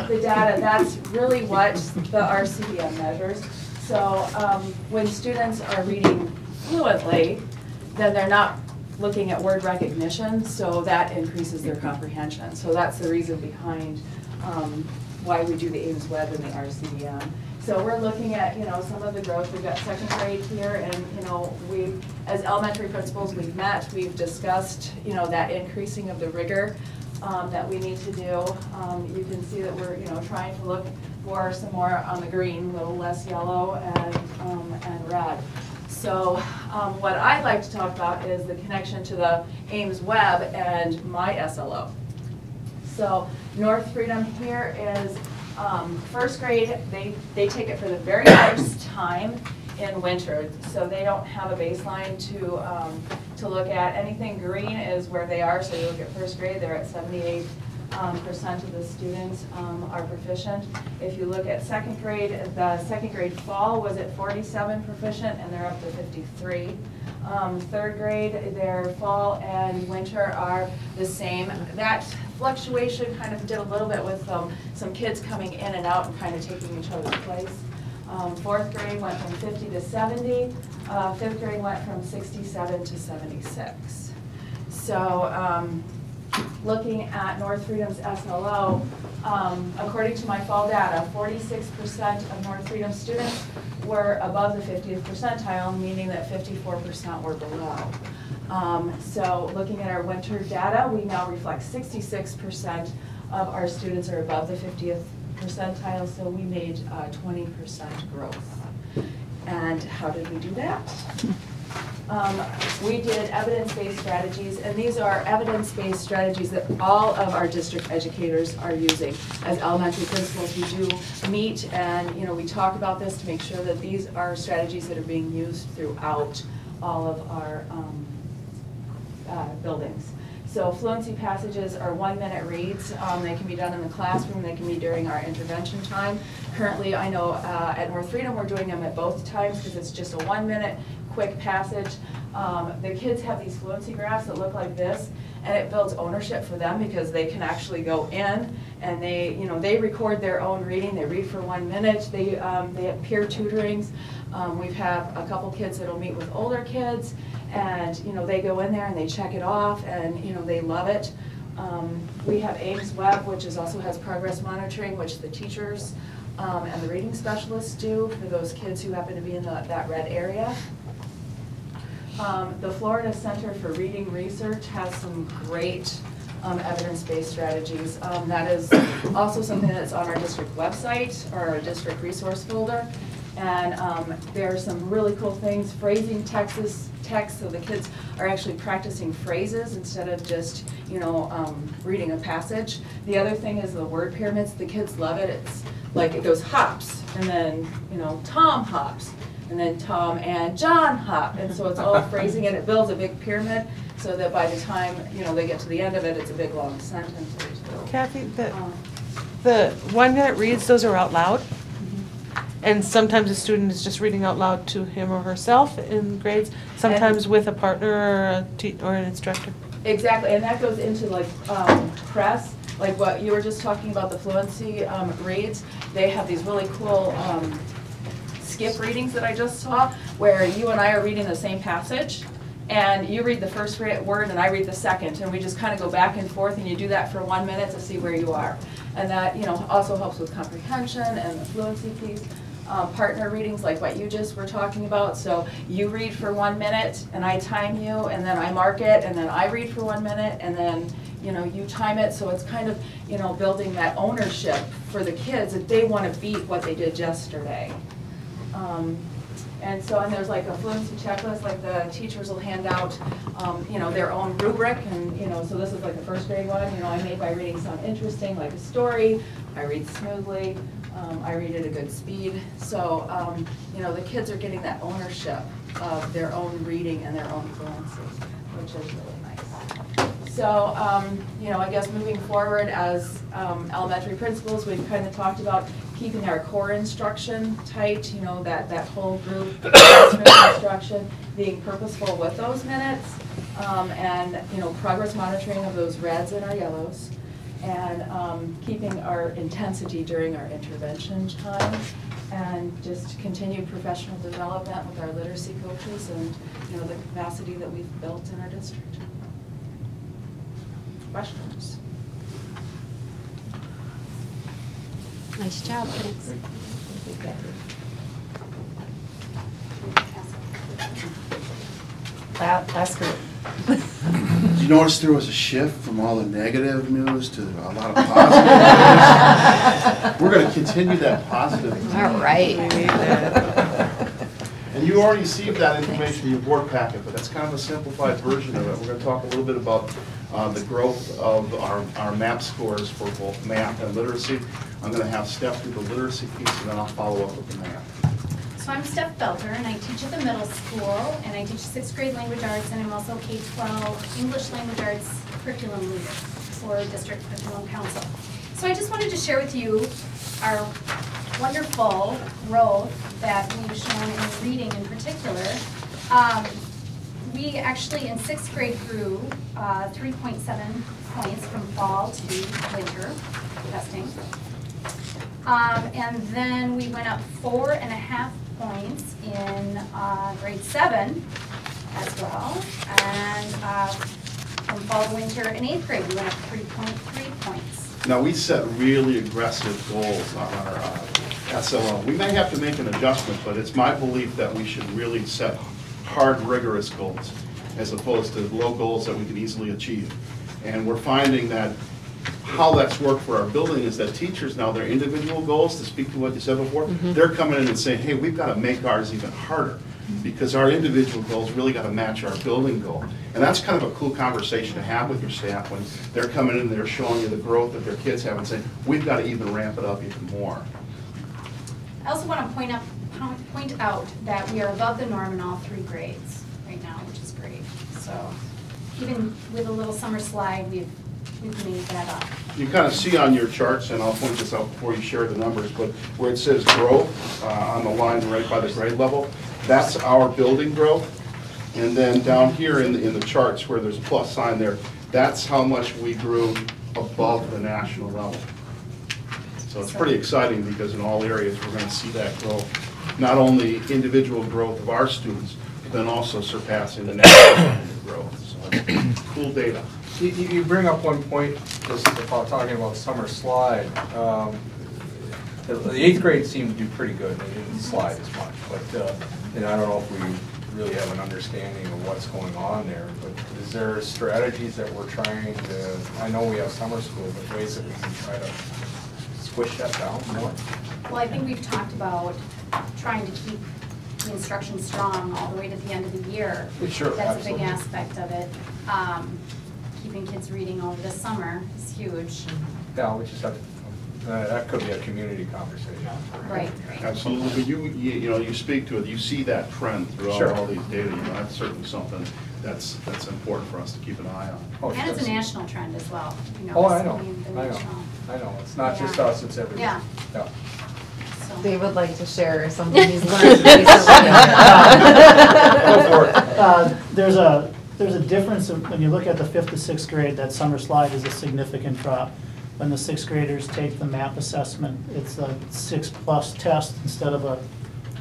the data, that's really what the RCBM measures. So when students are reading fluently, then they're not looking at word recognition, so that increases their comprehension. So that's the reason behind why we do the Ames Web and the RCBM. So we're looking at, some of the growth. We've got 2nd grade here, and, we, as elementary principals, we've met, we've discussed, that increasing of the rigor that we need to do. You can see that we're, trying to look for some more on the green, a little less yellow and red. So what I'd like to talk about is the connection to the Ames Web and my SLO. So North Freedom here is 1st grade, they take it for the very first time in winter, so they don't have a baseline to look at. Anything green is where they are, so you look at 1st grade, they're at 78% of the students are proficient. If you look at 2nd grade, the 2nd grade fall was at 47 proficient, and they're up to 53. 3rd grade, their fall and winter are the same. That fluctuation kind of did a little bit with some kids coming in and out and kind of taking each other's place. 4th grade went from 50 to 70. 5th grade went from 67 to 76. So looking at North Freedom's SLO, according to my fall data, 46% of North Freedom students were above the 50th percentile, meaning that 54% were below. So looking at our winter data, we now reflect 66% of our students are above the 50th percentile, so we made 20% growth. And how did we do that? We did evidence-based strategies, and these are evidence-based strategies that all of our district educators are using. As elementary principals, we do meet and we talk about this to make sure that these are strategies that are being used throughout all of our buildings. So fluency passages are 1-minute reads. They can be done in the classroom, they can be during our intervention time. Currently, I know at North Freedom we're doing them at both times because it's just a 1-minute quick passage. The kids have these fluency graphs that look like this, and it builds ownership for them because they can actually go in and they record their own reading. They read for 1 minute. They have peer tutorings. We have a couple kids that'll meet with older kids, and they go in there and they check it off, and they love it. We have Ames Web, which also has progress monitoring, which the teachers and the reading specialists do for those kids who happen to be in that red area. The Florida Center for Reading Research has some great evidence-based strategies. That is also something that's on our district website or our district resource folder. And there are some really cool things, phrasing text, so the kids are actually practicing phrases instead of just, reading a passage. The other thing is the word pyramids. The kids love it. It's like it goes hops, and then, Tom hops, and then Tom and John hop. And so it's all phrasing, and it builds a big pyramid so that by the time, they get to the end of it, it's a big long sentence. Kathy, the 1-minute reads, those are out loud? And sometimes a student is just reading out loud to him or herself in grades, sometimes with a partner or an instructor. Exactly, and that goes into press, like what you were just talking about, the fluency reads. They have these really cool skip readings that I just saw, where you and I are reading the same passage, and you read the first word and I read the second, and we just kind of go back and forth, and you do that for 1 minute to see where you are. And that also helps with comprehension and the fluency piece. partner readings like what you just were talking about. So you read for 1 minute and I time you, and then I mark it, and then I read for 1 minute, and then you time it. So it's kind of building that ownership for the kids that they want to beat what they did yesterday. And there's like a fluency checklist, like the teachers will hand out, their own rubric, and so this is like the first grade one. I made my reading sound interesting, like a story. I read smoothly. I read at a good speed. So the kids are getting that ownership of their own reading and their own fluency, which is really nice. So I guess moving forward as elementary principals, we've kind of talked about keeping our core instruction tight, that whole group classroom instruction, being purposeful with those minutes, and progress monitoring of those reds and our yellows, and keeping our intensity during our intervention time, and just continued professional development with our literacy coaches and the capacity that we've built in our district. Questions? Nice job, thanks. Last group. Did you notice there was a shift from all the negative news to a lot of positive news? We're going to continue that positive. All right. And you already received that information in your board packet, but that's kind of a simplified version of it. We're going to talk a little bit about the growth of our MAP scores for both math and literacy. I'm going to have Steph do the literacy piece, and then I'll follow up with the math. So I'm Steph Belter, and I teach at the middle school, and I teach 6th grade language arts, and I'm also K-12 English language arts curriculum leader for District Curriculum Council. So I just wanted to share with you our wonderful growth that we've shown in reading in particular. We actually in 6th grade grew 3.7 points from fall to winter testing. And then we went up 4.5 points in grade 7 as well. And from fall to winter in 8th grade, we went up 3.3 points. Now, we set really aggressive goals on our SLO. We may have to make an adjustment, but it's my belief that we should really set hard, rigorous goals as opposed to low goals that we can easily achieve. And we're finding that how that's worked for our building is that teachers now, their individual goals, to speak to what you said before, they're coming in and saying, hey, we've got to make ours even harder because our individual goals really got to match our building goal. And that's kind of a cool conversation to have with your staff when they're coming in and they're showing you the growth that their kids have and saying, we've got to even ramp it up even more. I also want to point out that we are above the norm in all 3 grades right now, which is great. So even with a little summer slide, we've made that up. You kind of see on your charts, and I'll point this out before you share the numbers, but where it says growth on the line right by the grade level, that's our building growth. And then down here in the charts where there's a plus sign there, that's how much we grew above the national level. So it's pretty exciting because in all areas we're going to see that growth. Not only individual growth of our students, but then also surpassing the national growth. So it's cool data. You bring up one point just about talking about summer slide. The 8th grade seemed to do pretty good. They didn't slide as much, but I don't know if we really have an understanding of what's going on there. But is there strategies that we're trying to? I know we have summer school, but ways that we can try to squish that down more. Well, I think we've talked about trying to keep the instruction strong all the way to the end of the year. Sure, that's absolutely. a big aspect of it. Keeping kids reading over the summer is huge. Yeah, we just have that could be a community conversation. Right. Absolutely, but you speak to it, you see that trend throughout Sure. all these data. That's certainly something that's important for us to keep an eye on. And it's a national trend as well. Oh, I know. I know. It's not just us, it's everybody. Yeah. Dave would like to share something he's learned recently. Go for it. There's a difference when you look at the 5th to 6th grade. That summer slide is a significant drop. When the 6th graders take the MAP assessment, it's a 6+ test instead of a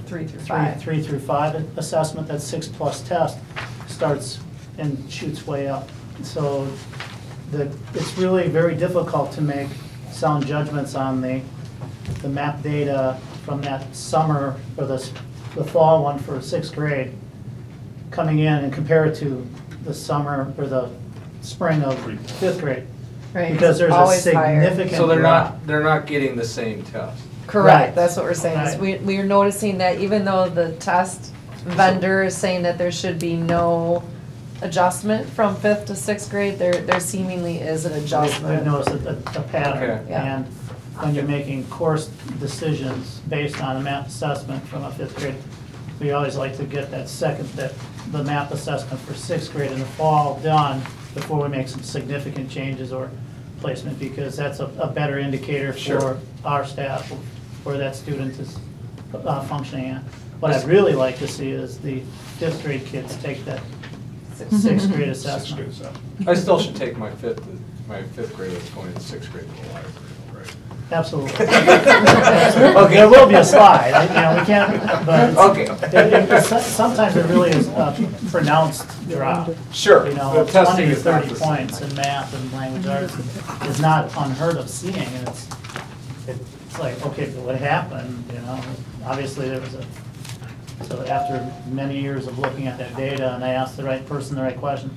3 through 5 assessment. That 6+ test starts and shoots way up. So it's really very difficult to make sound judgments on the MAP data from that summer or the fall one for 6th grade coming in and compare it to the summer or the spring of 5th grade. Right, Because there's a always higher. significant So they're drop. not getting the same test. Correct, Right. that's what we're saying, is we're noticing that even though the test vendor is saying that there should be no adjustment from 5th to 6th grade, there seemingly is an I've adjustment. noticed a pattern. Okay. Yeah. And when you're making course decisions based on a math assessment from a 5th grade, we always like to get the math assessment for 6th grade in the fall done before we make some significant changes or placement, because that's a better indicator Sure. for our staff where that student is functioning at. What I'd really like to see is the 5th grade kids take that 6th grade assessment. I still should take my fifth grader that's going to 6th grade to the library, right? Absolutely. Okay, there will be a slide, we can't, but. Okay. Sometimes it really is a pronounced drop. Sure. You know, The testing 20 to is not 30 the same. points in math and language arts is not unheard of seeing, and it's like, okay, but what happened, Obviously, there was so after many years of looking at that data, and I asked the right person the right question,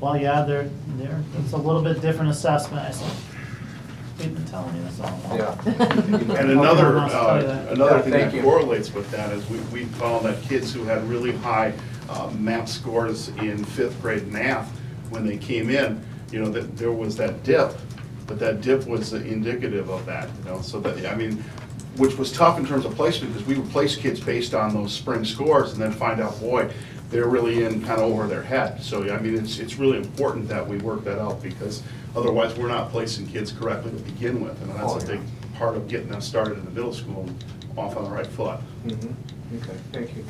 well, yeah, it's a little bit different assessment. I said, we've been telling you this all along. And Okay, another, I'll tell you that. another thing Thank that you. correlates with that is we found that kids who had really high math scores in 5th grade math, when they came in, that there was that dip, but that dip was indicative of that, so that, which was tough in terms of placement, because we would place kids based on those spring scores and then find out, boy, they're really in kind of over their head. So, it's really important that we work that out, because otherwise we're not placing kids correctly to begin with. And that's a big part of getting them started in the middle school and off on the right foot. Okay, thank you.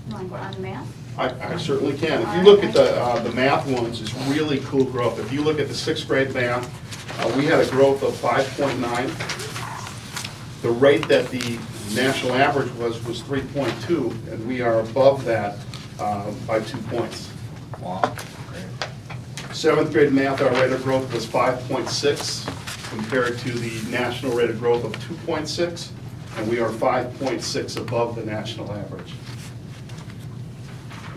You want to go on to math? I certainly can. If you look at the math ones, it's really cool growth. If you look at the 6th grade math, we had a growth of 5.9. The rate that the national average was 3.2, and we are above that by 2 points. Wow. 7th grade math, our rate of growth was 5.6 compared to the national rate of growth of 2.6, and we are 5.6 above the national average.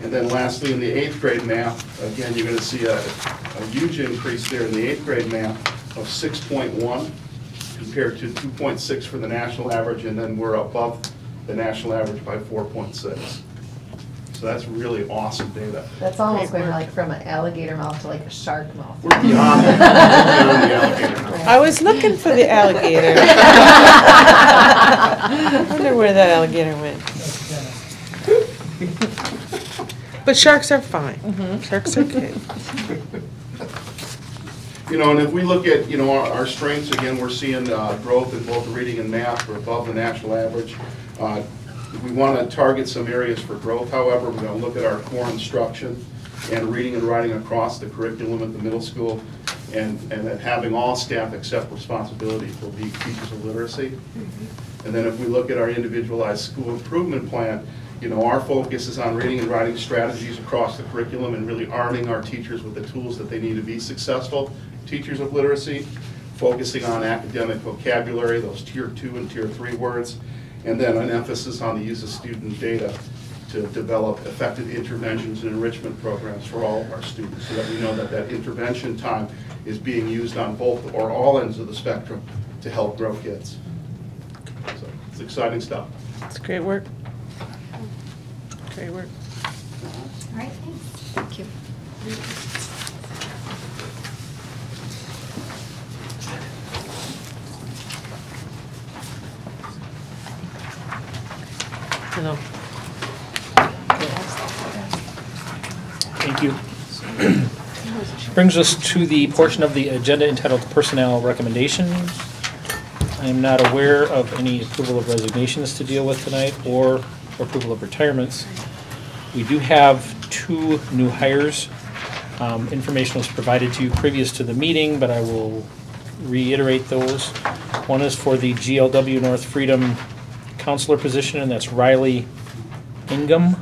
And then lastly, in the 8th grade math, again, you're going to see a huge increase there in the 8th grade math of 6.1 compared to 2.6 for the national average, and then we're above the national average by 4.6. So that's really awesome data. That's almost going like from an alligator mouth to like a shark mouth. We're beyond the alligator now. I was looking for the alligator. I wonder where that alligator went. But sharks are fine. Sharks are good. And if we look at, our strengths, again, we're seeing growth in both reading and math. We're above the national average. We want to target some areas for growth, however. We're going to look at our core instruction and reading and writing across the curriculum at the middle school, and that having all staff accept responsibility for being teachers of literacy. And then if we look at our individualized school improvement plan, our focus is on reading and writing strategies across the curriculum and really arming our teachers with the tools that they need to be successful teachers of literacy, focusing on academic vocabulary, those tier 2 and tier 3 words, and then an emphasis on the use of student data to develop effective interventions and enrichment programs for all of our students, so that we know that that intervention time is being used on both or all ends of the spectrum to help grow kids. So it's exciting stuff. It's great work. Great work. All right, thanks. Thank you. Hello. Thank you. Brings us to the portion of the agenda entitled Personnel Recommendations. I am not aware of any approval of resignations to deal with tonight or approval of retirements. We do have 2 new hires. Information was provided to you previous to the meeting, but I will reiterate those. One is for the GLW North Freedom counselor position, and that's Riley Ingham.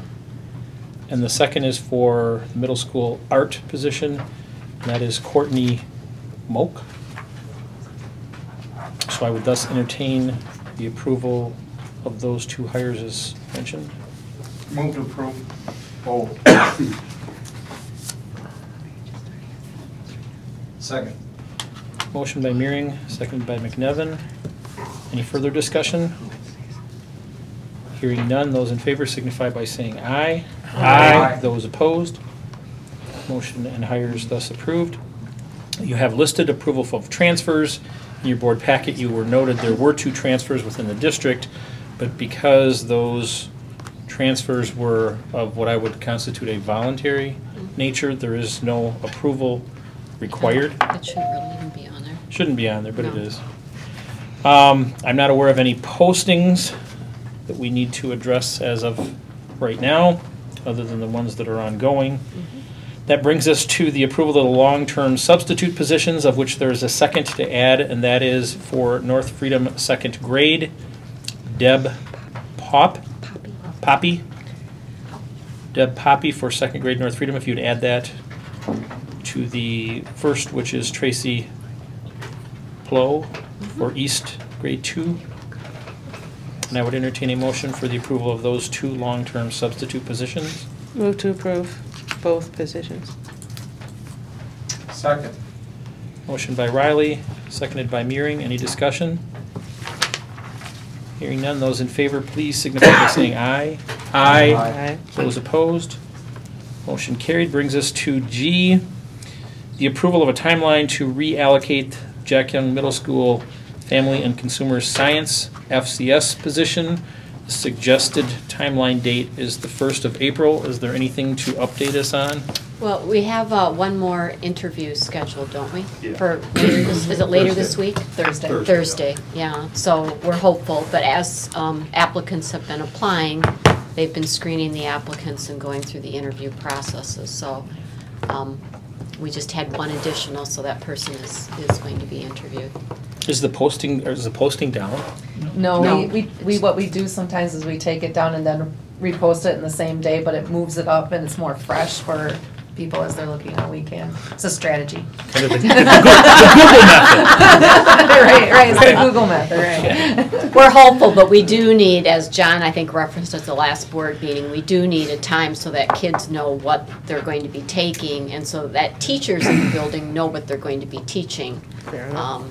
And the second is for the middle school art position, and that is Courtney Moak. So I would thus entertain the approval of those two hires as mentioned. Move to approve. Oh. Second. Motion by Meering, seconded by McNevin. Any further discussion? Hearing none, those in favor signify by saying aye. Aye. Those opposed? Motion and hires thus approved. You have listed approval of transfers. In your board packet, you were noted there were 2 transfers within the district, but because those transfers were of what I would constitute a voluntary nature, there is no approval required. It shouldn't really even be on there. Shouldn't be on there, but it No. is. I'm not aware of any postings that we need to address as of right now, other than the ones that are ongoing. That brings us to the approval of the long-term substitute positions, of which there is a second to add, and that is for North Freedom second grade, Deb Poppy. Deb Poppy for second grade North Freedom, if you'd add that to the first, which is Tracy Plow for East grade 2. And I would entertain a motion for the approval of those 2 long-term substitute positions. Move to approve both positions. Second. Motion by Riley, seconded by Meering. Any discussion? Hearing none, those in favor, please signify by saying aye. Aye. Aye. Those opposed? Motion carried. Brings us to G, the approval of a timeline to reallocate Jack Young Middle School Family and Consumer Science FCS position. The suggested timeline date is the 1st of April. Is there anything to update us on? Well, we have one more interview scheduled, don't we? Yeah. For later this, is it later this Thursday. week? Thursday. Thursday, yeah. So we're hopeful, but as applicants have been applying, they've been screening the applicants and going through the interview processes. So we just had one additional, so that person is going to be interviewed. Is the posting down? No, No. we what we do sometimes is we take it down and then repost it in the same day, but it moves it up and it's more fresh for people as they're looking on weekend. It's a strategy. Kind of the Google method. Right, it's the Google method, right. We're hopeful, but we do need, as John, I think, referenced at the last board meeting, we do need a time so that kids know what they're going to be taking, and so that teachers in the building know what they're going to be teaching. Fair enough.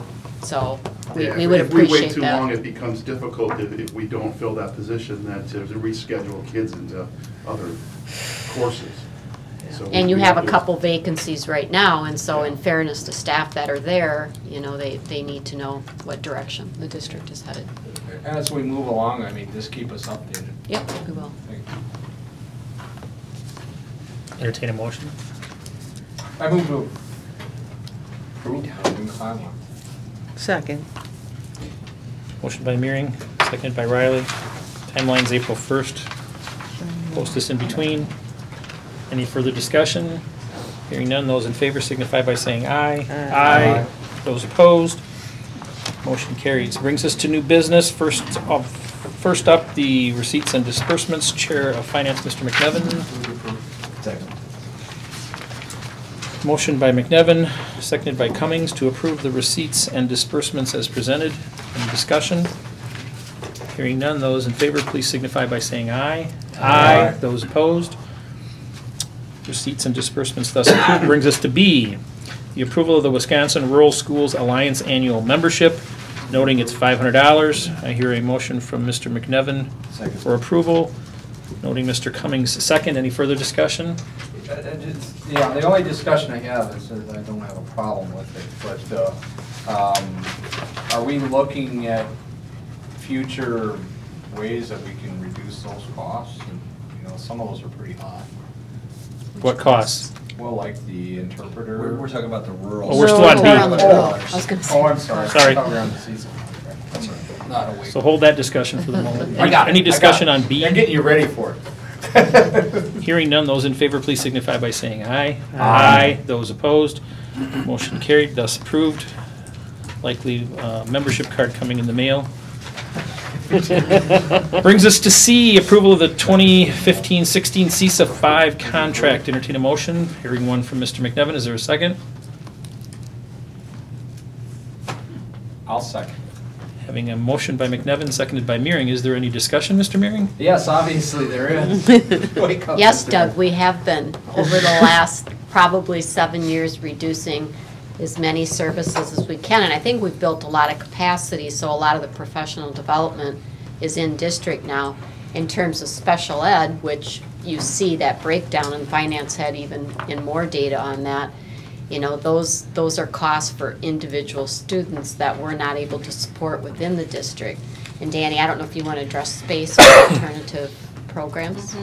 So Yeah, we would If we wait appreciate too long, that. it becomes difficult if we don't fill that position, that to reschedule kids into other courses. So And you we have a to- couple vacancies right now, and so in fairness to staff that are there, you know, they need to know what direction the district is headed. As we move along, I mean, just keep us updated. Yep, we will. Thank you. Entertain a motion? I move to approve the new timeline. Second. Motion by Meering, seconded by Riley. Timeline's April 1st. Post this in between. Any further discussion? Hearing none, those in favor signify by saying aye. Aye. Those opposed? Motion carries. Brings us to new business. First up, the receipts and disbursements. Chair of Finance, Mr. McNevin. Second. Motion by McNevin, seconded by Cummings to approve the receipts and disbursements as presented. Any discussion? Hearing none, those in favor, please signify by saying aye. Aye. Those opposed? Receipts and disbursements thus approved. Brings us to B, the approval of the Wisconsin Rural Schools Alliance Annual Membership, noting it's $500. I hear a motion from Mr. McNevin Second. for approval, noting Mr. Cummings second. Any further discussion? Yeah, the only discussion I have is that I don't have a problem with it, but are we looking at future ways that we can reduce those costs? And, you know, some of those are pretty high. What costs? Well, like the interpreter. We're talking about the rural. Oh, we're still on B. We're on the roll. I was gonna say. Oh, I'm sorry. Sorry. I thought we were on the season contract. That's all right. Not a week. So hold that discussion for the moment. I got it. Any discussion I got on it. B? I'm getting you ready for it. Hearing none, those in favor, please signify by saying aye. Aye. Those opposed? Motion carried, thus approved. Likely membership card coming in the mail. Brings us to C, approval of the 2015-16 CISA 5 contract. Entertain a motion. Hearing one from Mr. McNevin. Is there a second? I'll second. Having a motion by McNevin, seconded by Meering. Is there any discussion, Mr. Meering? Yes, obviously there is. Wake up, Yes, Mr. Doug, we have been, over the last probably 7 years, reducing as many services as we can. And I think we've built a lot of capacity, so a lot of the professional development is in district now. In terms of special ed, which you see that breakdown, and finance had even in more data on that, you know, those are costs for individual students that we're not able to support within the district. And Danny, I don't know if you want to address space or alternative programs?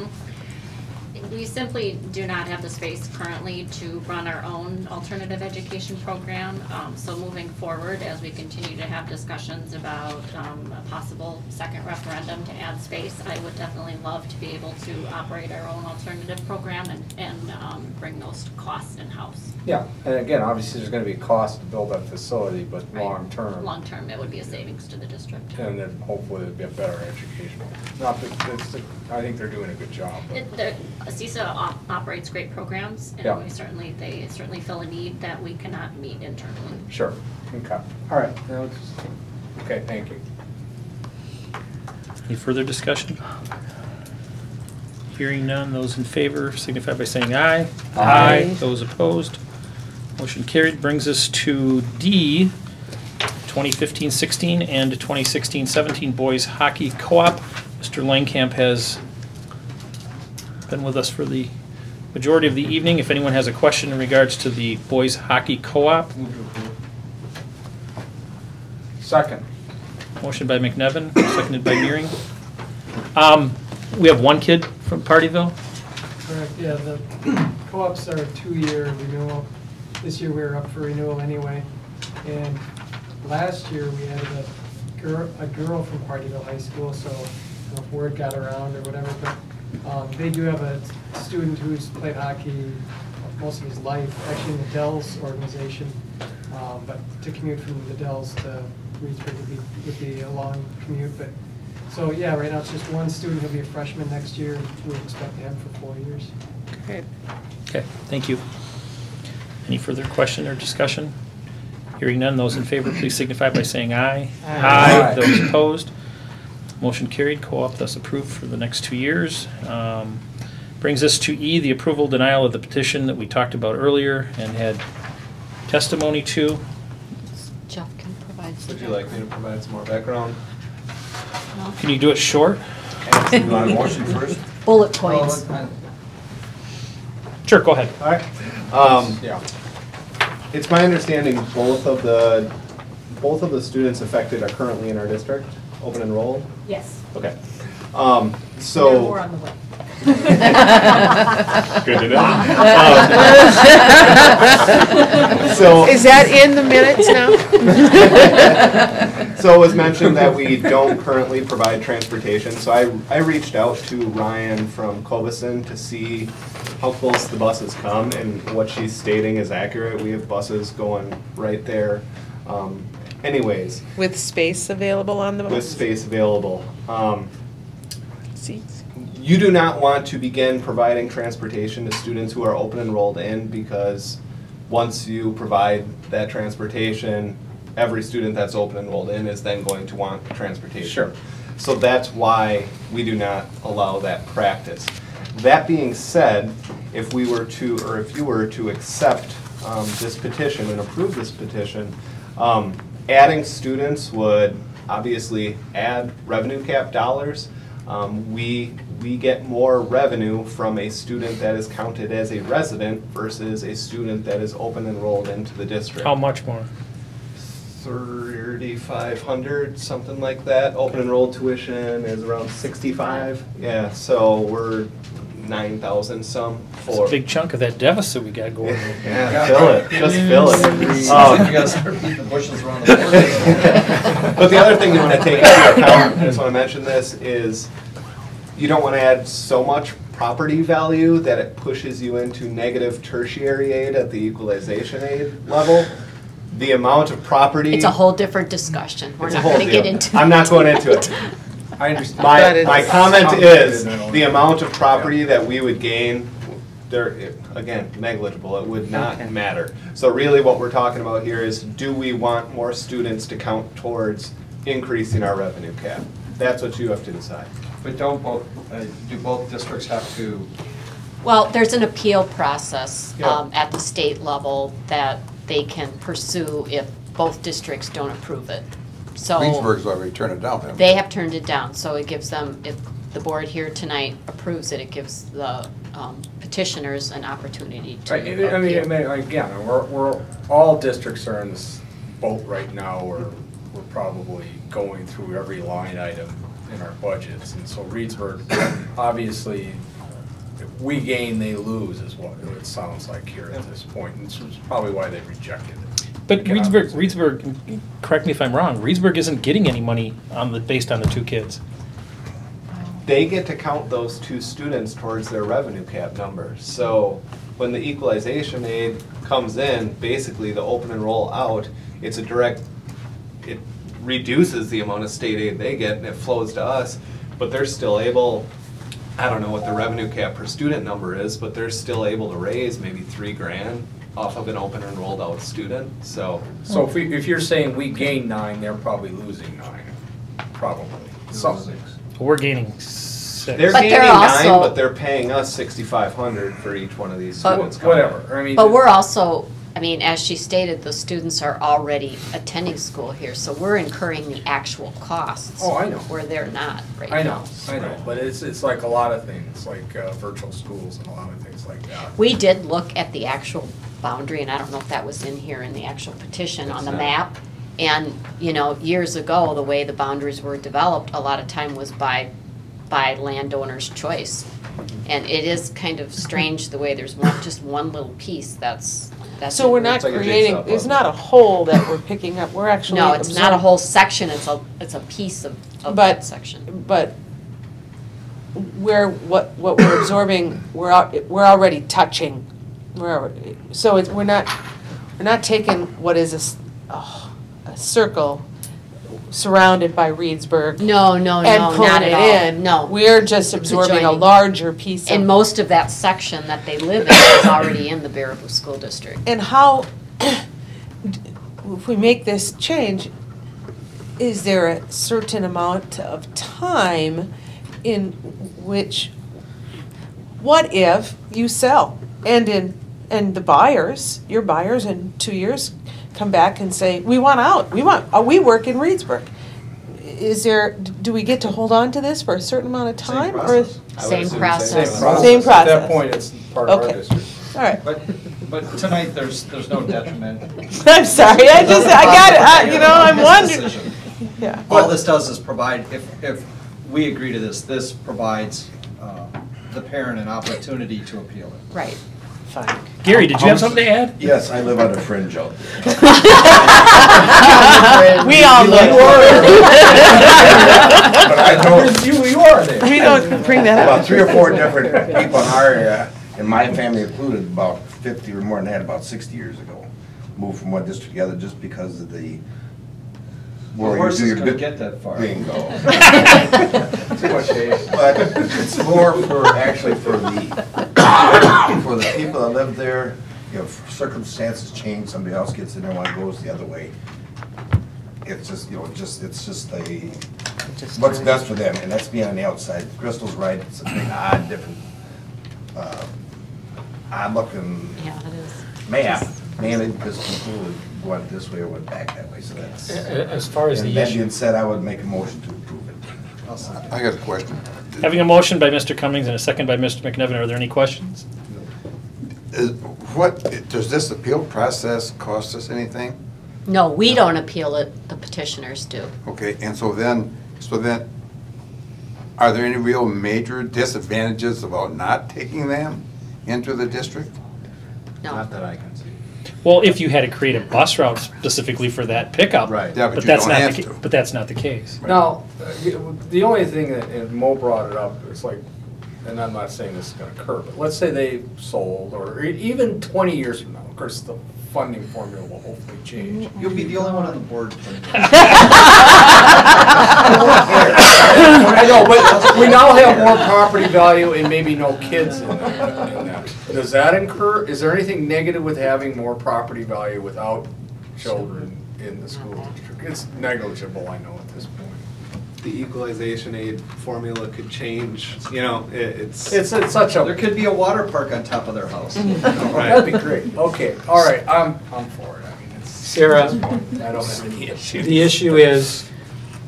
We simply do not have the space currently to run our own alternative education program. So moving forward, as we continue to have discussions about a possible second referendum to add space, I would definitely love to be able to operate our own alternative program and bring those costs in-house. Yeah, and again, obviously there's gonna be a cost to build that facility, but long-term. Long-term, it would be a savings to the district. And then hopefully it'd be a better education. Not that, I think they're doing a good job. But CISA operates great programs, and Yeah. they certainly fill a need that we cannot meet internally. Sure, okay, all right. Okay, thank you. Any further discussion? Hearing none, those in favor signify by saying aye. Aye. Those opposed, motion carried. Brings us to D, 2015-16 and 2016-17 Boys Hockey Co-op. Mr. Langkamp has been with us for the majority of the evening. If anyone has a question in regards to the Boys Hockey Co-op. Second. Motion by McNevin, seconded by Meering. We have one kid from Partyville. Correct, yeah, the co-ops are a 2-year renewal. This year we were up for renewal anyway. And last year we had a girl from Partyville High School, so I don't know if word got around or whatever, but they do have a student who's played hockey most of his life, actually in the Dells organization. But to commute from the Dells to Reedsburg would be a long commute. But so yeah, right now it's just one student. He'll be a freshman next year. We expect to have him for 4 years. Great. Okay, thank you. Any further question or discussion? Hearing none, those in favor, please signify by saying aye. Aye. Those opposed, motion carried. Co-op thus approved for the next 2 years. Brings us to E, the approval denial of the petition that we talked about earlier and had testimony to. Jeff can provide some. Would you like me to provide some more background? Can you do it short? You want a motion first? Bullet points. Sure, go ahead. All right. Yeah. It's my understanding both of the students affected are currently in our district, open enrolled? Yes. Okay. There are more on the way. Good to know. So Is that in the minutes now? So it was mentioned that we don't currently provide transportation, so I reached out to Ryan from Coviston to see how close the buses come, and what she's stating is accurate. We have buses going right there. Anyways. With space available on the bus? With space available. Seats? You do not want to begin providing transportation to students who are open enrolled in, because once you provide that transportation, every student that's open enrolled in is then going to want transportation. Sure. So that's why we do not allow that practice. That being said, if we were to, or if you were to accept this petition and approve this petition, adding students would obviously add revenue cap dollars. We get more revenue from a student that is counted as a resident versus a student that is open enrolled into the district. How much more? 3,500, something like that. Open enrolled tuition is around 65. Yeah, so we're 9,000 some It's for. a big chunk of that deficit we got going. Yeah, fill it, just fill it. You gotta start beating the bushes around the board. But the other thing you want to take into account, I just want to mention this, is you don't want to add so much property value that it pushes you into negative tertiary aid at the equalization aid level. The amount of property. It's a whole different discussion. We're It's not a whole going to get deal. into. I'm not going into it. I understand. My comment is, the amount of property that we would gain, there, again, negligible, it would not matter. So really what we're talking about here is, do we want more students to count towards increasing our revenue cap. That's what you have to decide. But do both districts have to? Well, there's an appeal process Yeah. at the state level that they can pursue if both districts don't approve it. So Greensburg's already turned it down. haven't they have turned it down, so it gives them, if the board here tonight approves it, it gives the petitioners an opportunity to Right, appeal. I mean, again, we're, all districts are in this boat right now, where we're probably going through every line item in our budgets, and so Reedsburg, obviously, if we gain, they lose, is what it sounds like here at this point, and this is probably why they rejected it. But Reedsburg, correct me if I'm wrong, Reedsburg isn't getting any money based on the 2 kids. They get to count those 2 students towards their revenue cap number. So when the equalization aid comes in, basically the open enroll out, it's a direct, it reduces the amount of state aid they get and it flows to us, but they're still able, I don't know what the revenue cap per student number is, but they're still able to raise maybe $3,000 off of an open enrolled out student, so. So if you're saying we gain 9, they're probably losing 9, probably. Something. We're gaining 6. They're But gaining they're 9, also- but they're paying us $6,500 for each one of these But- students. Whatever, I mean. But we're also, I mean, as she stated, the students are already attending school here, so we're incurring the actual costs. Oh, I know. Where they're not right I now. know, but it's like a lot of things, like virtual schools and a lot of things like that. We did look at the actual boundary, and I don't know if that was in here in the actual petition on the map. And, you know, years ago, the way the boundaries were developed, a lot of time was by landowner's choice. And it is kind of strange the way there's just one little piece that's. So we're not creating, it's not a hole that we're picking up, we're actually. No, it's not a whole section, it's a piece of that section. But what we're absorbing, we're already touching. We're not taking what is a circle surrounded by Reedsburg. No, and not pulling at it all. in. No. We're just absorbing a adjoining. larger piece of. And most of that section that they live in is already in the Baraboo School District. And how, if we make this change, is there a certain amount of time in which, what if you sell and the buyers, your buyers in 2 years come back and say, we want out, we work in Reedsburg. Do we get to hold on to this for a certain amount of time? Same process. Same process. At that point, it's part of our district. All right. But tonight, there's no detriment. I'm sorry, I got it, I'm This wondering. decision. Yeah. All this does is provide, if we agree to this provides the parent an opportunity to appeal it. Right. Fine. Gary, did you have something to add? Yes, I live on the fringe out there. We all live. But I know. You are there. We don't bring that up. About 3 or 4 different people in our area, and my family included, about 50 or more than that, about 60 years ago, moved from one district to the other just because of the. Well, where you horses do your couldn't get that far. Bingo. Too much age. But it's more actually for the people that live there, you know, circumstances change, somebody else gets in there, one goes the other way. It's just, it's just what's best for them, and that's being on the outside. Crystal's right, it's a big odd, different, odd looking map. Man, it just completely went this way or went back that way, so that's. As far as and the that issue. being said, I would make a motion to approve it. I got a question. Having a motion by Mr. Cummings and a second by Mr. McNevin, are there any questions? Does this appeal process cost us anything? No, we don't appeal it, the petitioners do. Okay, and so then, are there any real major disadvantages about not taking them into the district? No. Not that I can see. Well, if you had to create a bus route specifically for that pickup. Right. Yeah, but you that's don't not have the, to. But that's not the case. Now, the only thing that, and Mo brought it up, it's like, and I'm not saying this is gonna occur, but let's say they sold, or even 20 years from now, of course, the funding formula will hopefully change. You'll be the only one on the board. I know, but we now have more property value and maybe no kids in that. Does that incur, is there anything negative with having more property value without children in the school district. It's negligible, I know, at this point. The equalization aid formula could change, you know, it's. It's such a. There could be a water park on top of their house. Right. That'd be great. Okay, all right, I'm for it. I mean, it's. Sarah, I don't have any issue. the issue is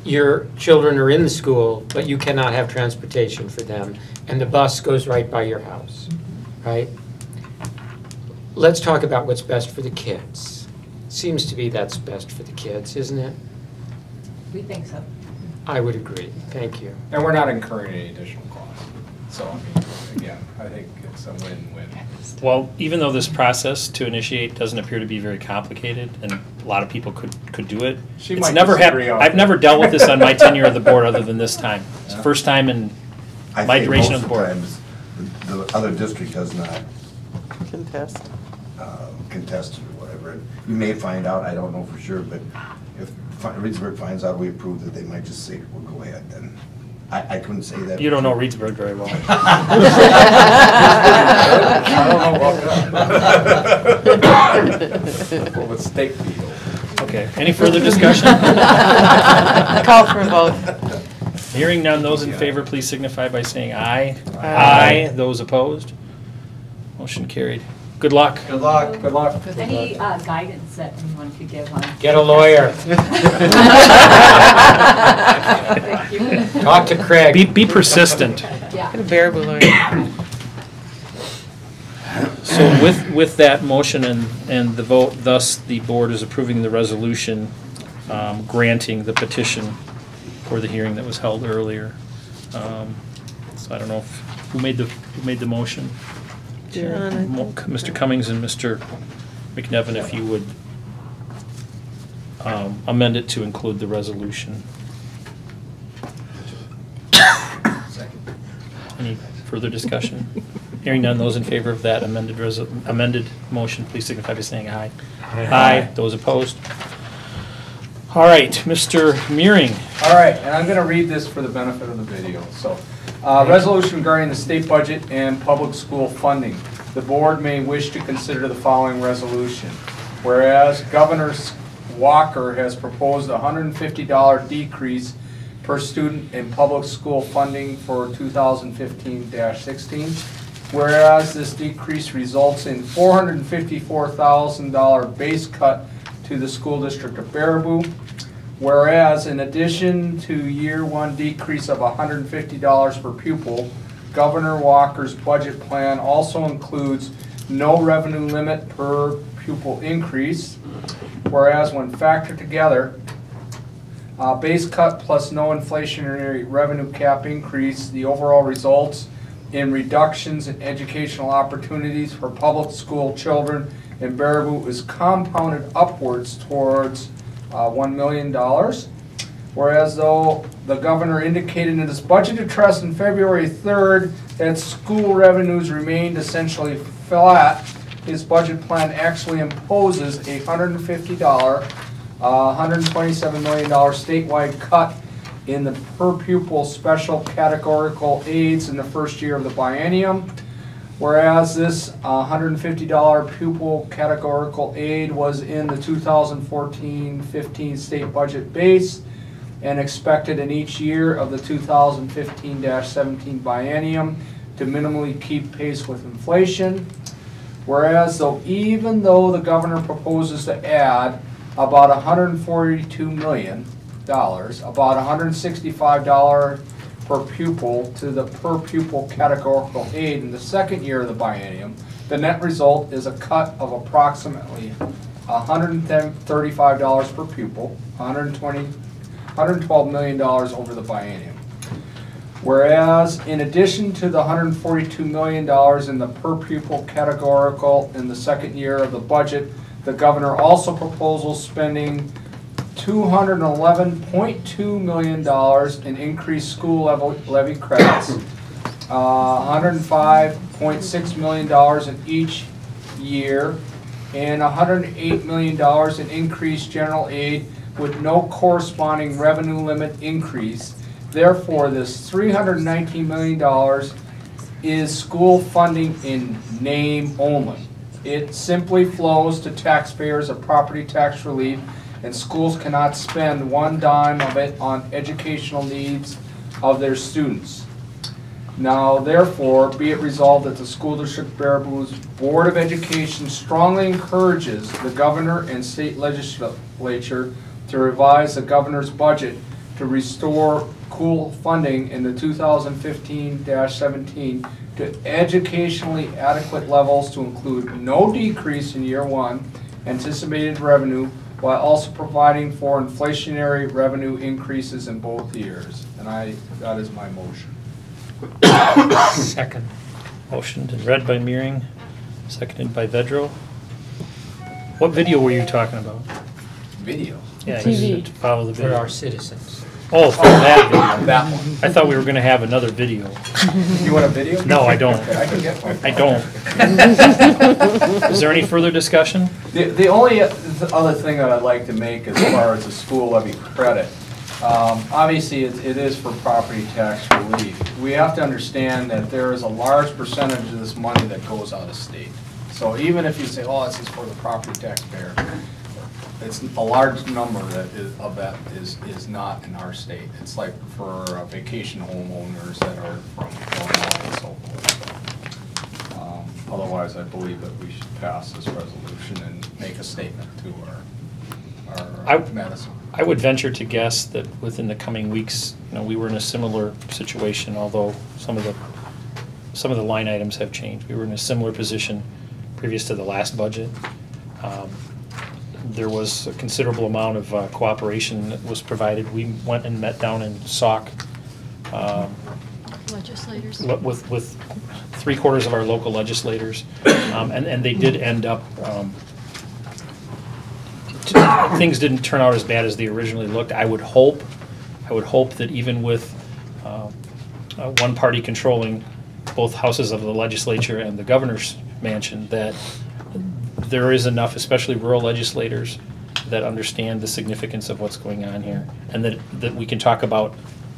your children are in the school, but you cannot have transportation for them, and the bus goes right by your house, right? Let's talk about what's best for the kids. Seems to be that's best for the kids, isn't it? We think so. I would agree. Thank you. And we're not incurring any additional costs. So, I mean, again, I think it's a win-win. Well, even though this process to initiate doesn't appear to be very complicated, and a lot of people could do it, She it's might never disagree happened. on I've that. never dealt with this on my tenure of the board other than this time. It's the Yeah. first time in I my think duration most of the board. times the other district does not Contest. contest it or whatever. And you may find out, I don't know for sure, but if Reedsburg finds out we approve it, they might just say, well, go ahead then. I couldn't say that. You don't know Reedsburg very well. Well, with steak deal. Okay, any further discussion? Call for a vote. Hearing none, those in favor, please signify by saying aye. Aye. Those opposed? Motion carried. Good luck. Good luck. Good luck. Any guidance that anyone could give on? Get a lawyer. Thank you. Talk to Craig. Be persistent. Yeah. Get a bearable lawyer. So with that motion and the vote, thus the board is approving the resolution granting the petition for the hearing that was held earlier. So I don't know who made the motion? John. Mr. Cummings and Mr. McNevin, if you would amend it to include the resolution. Second. Any further discussion? Hearing none, those in favor of that amended motion, please signify by saying aye. Aye. Those opposed? All right, Mr. Meering. All right, and I'm going to read this for the benefit of the video. So, resolution regarding the state budget and public school funding. The board may wish to consider the following resolution. Whereas Governor Walker has proposed a $150 decrease per student in public school funding for 2015-16. Whereas this decrease results in $454,000 base cut to the school district of Baraboo. Whereas in addition to year one decrease of $150 per pupil, Governor Walker's budget plan also includes no revenue limit per pupil increase. Whereas when factored together, base cut plus no inflationary revenue cap increase, the overall results in reductions in educational opportunities for public school children in Baraboo is compounded upwards towards $1 million. Whereas though the governor indicated in his budget address on February 3rd that school revenues remained essentially flat, his budget plan actually imposes a $150, $127 million statewide cut in the per pupil special categorical aids in the first year of the biennium. Whereas this $150 pupil categorical aid was in the 2014-15 state budget base and expected in each year of the 2015-17 biennium to minimally keep pace with inflation. Whereas even though the governor proposes to add about $142 million, about $165 per pupil to the per pupil categorical aid in the second year of the biennium, the net result is a cut of approximately $135 per pupil, $112 million over the biennium. Whereas in addition to the $142 million in the per pupil categorical in the second year of the budget, the governor also proposes spending $211.2 million in increased school levy credits, $105.6 million in each year, and $108 million in increased general aid with no corresponding revenue limit increase. Therefore, this $319 million is school funding in name only. It simply flows to taxpayers of property tax relief and schools cannot spend one dime of it on educational needs of their students. Now therefore, be it resolved that the School District Baraboo's Board of Education strongly encourages the governor and state legislature to revise the governor's budget to restore COOL funding in the 2015-17 to educationally adequate levels to include no decrease in year one anticipated revenue, while also providing for inflationary revenue increases in both years. And that is my motion. Second. Motioned and read by Meering, seconded by Vedro. What video were you talking about? Video? Yeah, TV. to follow the For video. our citizens. Oh, for that video. That one. I thought we were gonna have another video. You want a video? No, I don't. Okay, I can get one. I don't. Is there any further discussion? The only other thing that I'd like to make as far as the school levy credit, obviously it is for property tax relief. We have to understand that there is a large percentage of this money that goes out of state. So even if you say, oh, this is for the property taxpayer, it's a large number of that is not in our state. It's like for vacation homeowners that are from Illinois and so forth. So, otherwise, I believe that we should pass this resolution and make a statement to our Madison. I would venture to guess that within the coming weeks, we were in a similar situation, although some of the line items have changed. We were in a similar position previous to the last budget. There was a considerable amount of cooperation that was provided. We went and met down in Sauk Legislators. with 3/4 of our local legislators, and they did end up. Things didn't turn out as bad as they originally looked. I would hope that even with one party controlling both houses of the legislature and the governor's mansion, that there is enough, especially rural legislators, that understand the significance of what's going on here, and that we can talk about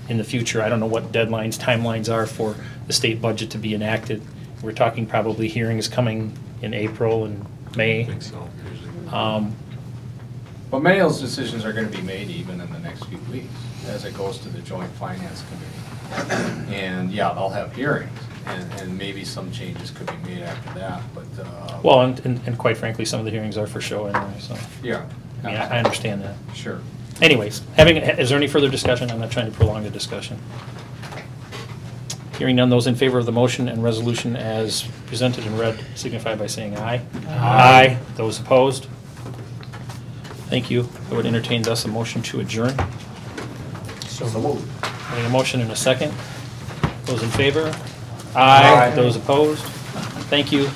in the future. I don't know what deadlines, timelines are for the state budget to be enacted. We're talking probably hearings coming in April and May. I think so. But many of those decisions are going to be made even in the next few weeks as it goes to the Joint Finance Committee. And yeah, they'll have hearings, and maybe some changes could be made after that, but. Well, and quite frankly, some of the hearings are for show anyway, so. Yeah. I mean, I understand that. Sure. Anyways, is there any further discussion? I'm not trying to prolong the discussion. Hearing none, those in favor of the motion and resolution as presented and read signify by saying aye. Aye. Those opposed? Thank you. I would entertain thus a motion to adjourn. So moved. Having a motion and a second. Those in favor? Aye. Those opposed? Thank you.